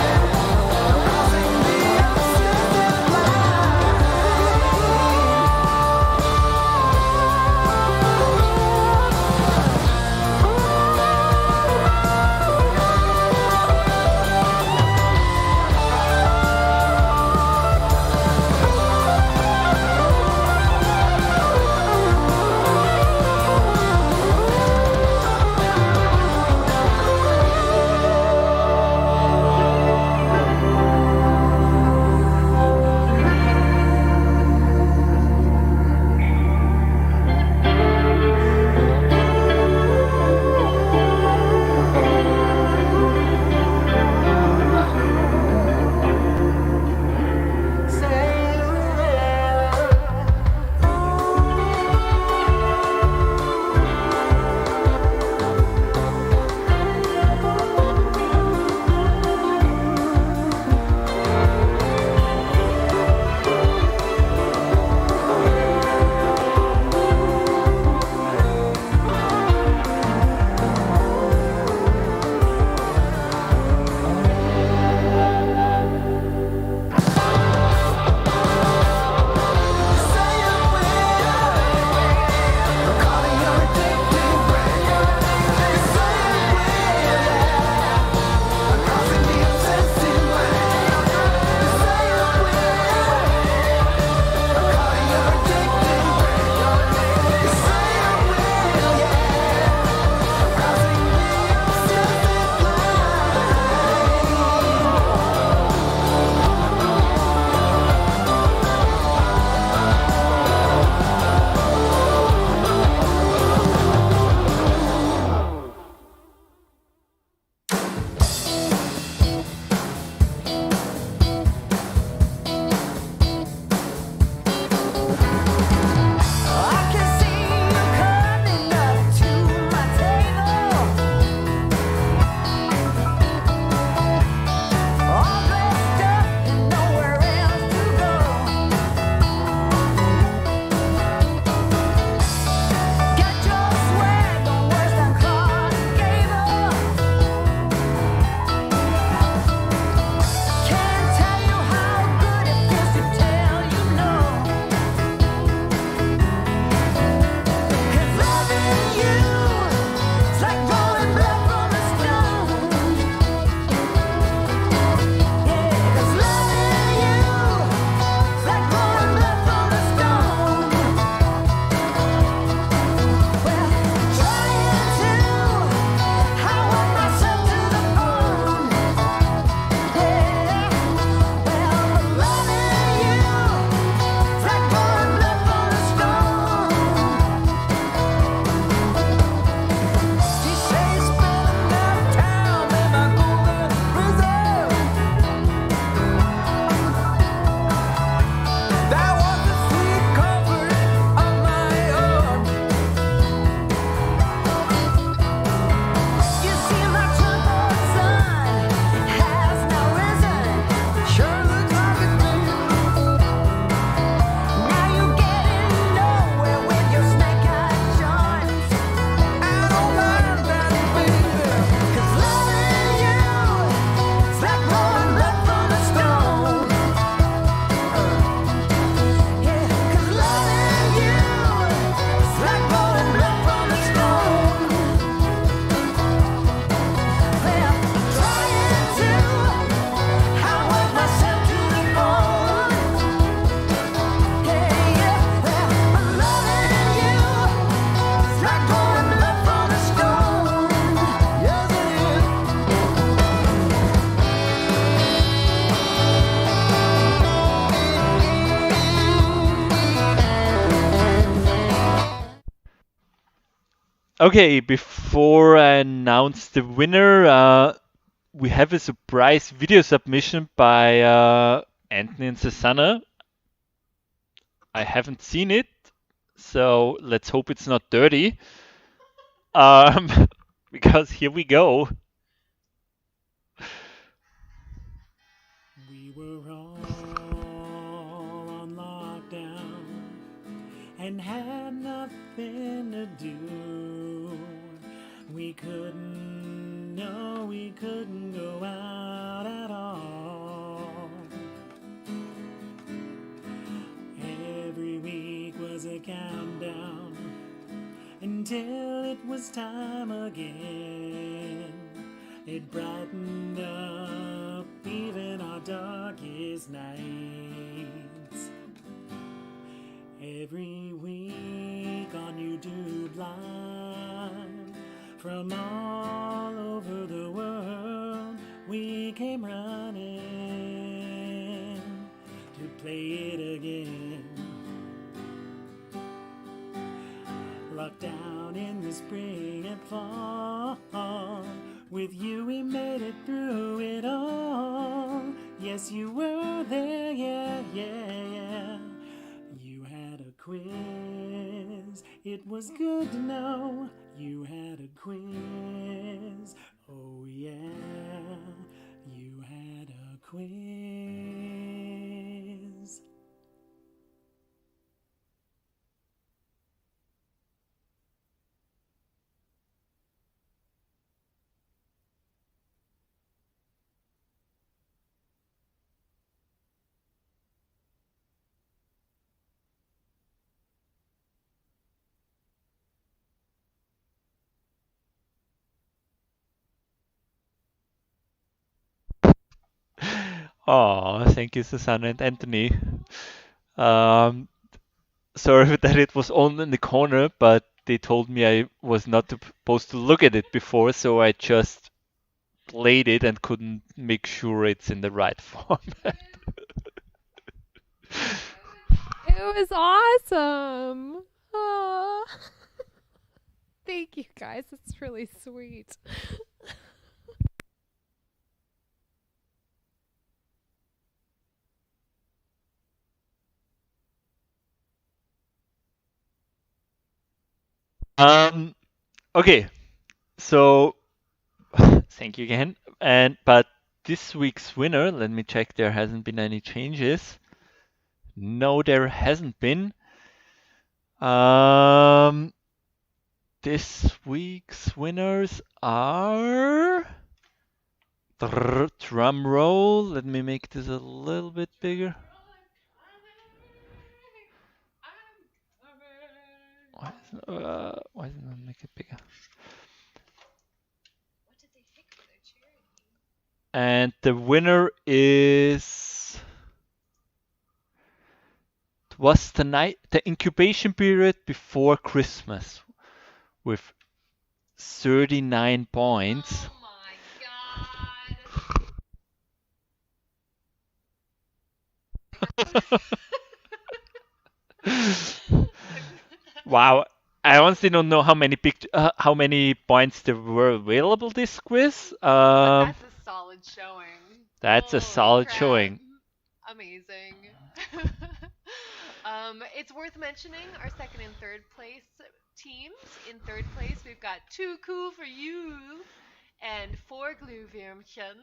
S1: Okay, before I announce the winner, we have a surprise video submission by Anthony and Susanna. I haven't seen it, so let's hope it's not dirty. Um, because here we go.
S3: We were all on lockdown and had nothing to do. We couldn't, no, we couldn't go out at all. Every week was a countdown until it was time again. It brightened up even our darkest nights. Every week on YouTube Live, from all over the world, we came running to play it again. Locked down in the spring and fall, with you we made it through it all. Yes, you were there, yeah, yeah, yeah. You had a quiz, it was good to know you had a quiz. Oh yeah, you had a quiz.
S1: Oh, thank you, Susanna and Anthony. Um, Sorry that it was on in the corner, but they told me I was not supposed to look at it before, so I just played it and couldn't make sure it's in the right format.
S2: It was awesome. Aw. Thank you guys. It's really sweet.
S1: Okay, so thank you again. But this week's winner, let me check. There hasn't been any changes. No, there hasn't been. This week's winners are. Drum roll. Let me make this a little bit bigger. Why doesn't it make it bigger? And the winner is. It was the incubation period before Christmas with 39 points.
S2: Oh my god.
S1: Wow, I honestly don't know how many points there were available this quiz.
S7: That's a solid showing.
S1: That's a
S7: Holy
S1: solid
S7: crap.
S1: showing.
S7: Amazing. It's worth mentioning our second and third place teams. In third place, we've got Too Cool for You and 4 Glühwürmchen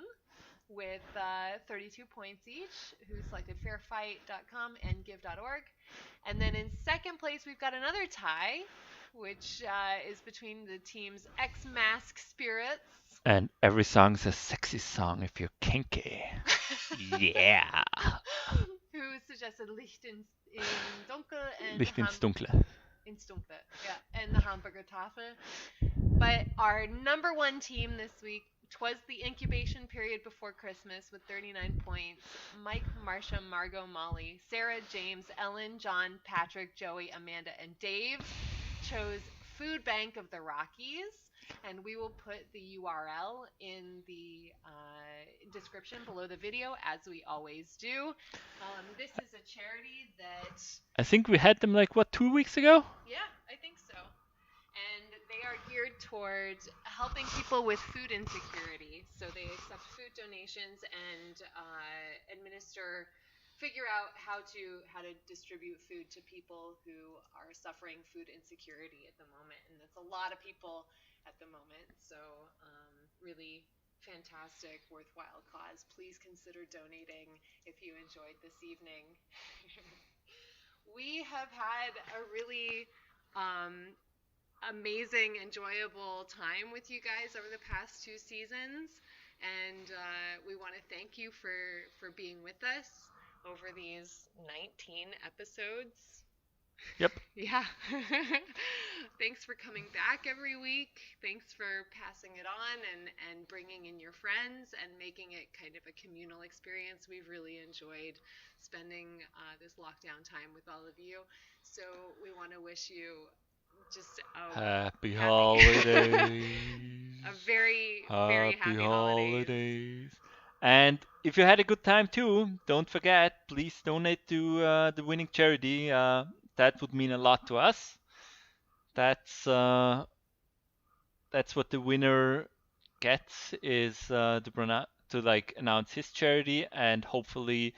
S7: with 32 points each, who selected fairfight.com and give.org. And then in second place, we've got another tie, which is between the teams X Mask Spirits.
S1: And every song's a sexy song if you're kinky. Yeah.
S7: Who suggested Licht ins Dunkel and
S1: Licht ins Dunkle.
S7: ins Dunkle, yeah, and the Hamburger Tafel. But our number one team this week was the incubation period before Christmas with 39 points. Mike, Marcia, Margot, Molly, Sarah, James, Ellen, John, Patrick, Joey, Amanda, and Dave chose Food Bank of the Rockies. And we will put the URL in the description below the video, as we always do. This is a charity that...
S1: I think we had them like, what, 2 weeks ago?
S7: Yeah, I think so. And they are geared towards helping people with food insecurity. So they accept food donations and figure out how to distribute food to people who are suffering food insecurity at the moment, and that's a lot of people at the moment. So really fantastic, worthwhile cause. Please consider donating if you enjoyed this evening. We have had a really amazing, enjoyable time with you guys over the past 2 seasons, and we want to thank you for being with us over these 19 episodes.
S1: Yep.
S7: Yeah. Thanks for coming back every week. Thanks for passing it on and bringing in your friends and making it kind of a communal experience. We've really enjoyed spending this lockdown time with all of you. So we want to wish you just
S1: Happy holidays.
S7: a very, very happy holidays.
S1: holidays. And if you had a good time too, don't forget, please donate to the winning charity. That would mean a lot to us. That's what the winner gets, is to like announce his charity, and hopefully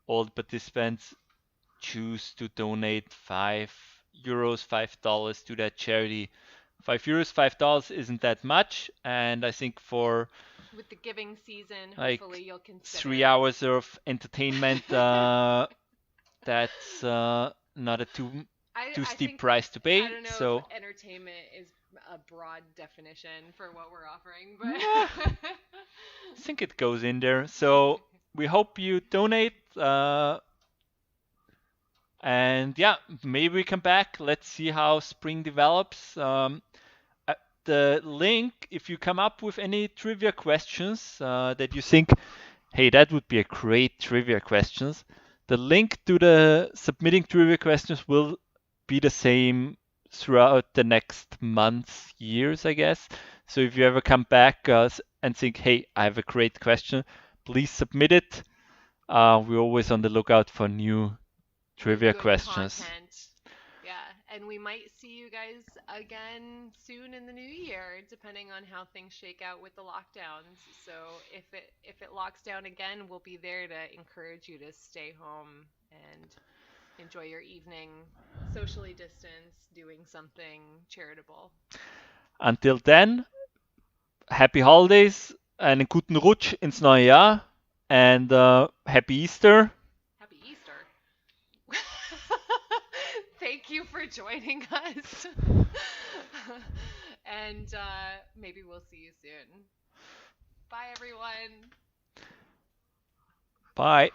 S1: all the participants choose to donate €5, $5 to that charity. €5, $5 isn't that much, and I think for
S7: With the giving season,
S1: like
S7: hopefully you'll consider
S1: 3 hours of entertainment, that's not a too
S7: I
S1: steep
S7: think,
S1: price to pay.
S7: I don't know
S1: So
S7: if entertainment is a broad definition for what we're offering,
S1: Yeah.
S7: but
S1: I think it goes in there. So we hope you donate. And yeah, maybe we come back. Let's see how spring develops. The link, if you come up with any trivia questions that you think, hey, that would be a great trivia questions, the link to the submitting trivia questions will be the same throughout the next months, years, I guess. So if you ever come back and think, hey, I have a great question, please submit it. We're always on the lookout for new trivia
S7: good
S1: questions.
S7: content. Yeah, and we might see you guys again soon in the new year, depending on how things shake out with the lockdowns. So if it locks down again, we'll be there to encourage you to stay home and enjoy your evening, socially distanced, doing something charitable.
S1: Until then, happy holidays, einen guten Rutsch ins neue Jahr, and happy Easter.
S7: Happy Easter. Thank you for joining us. And maybe we'll see you soon. Bye, everyone.
S1: Bye.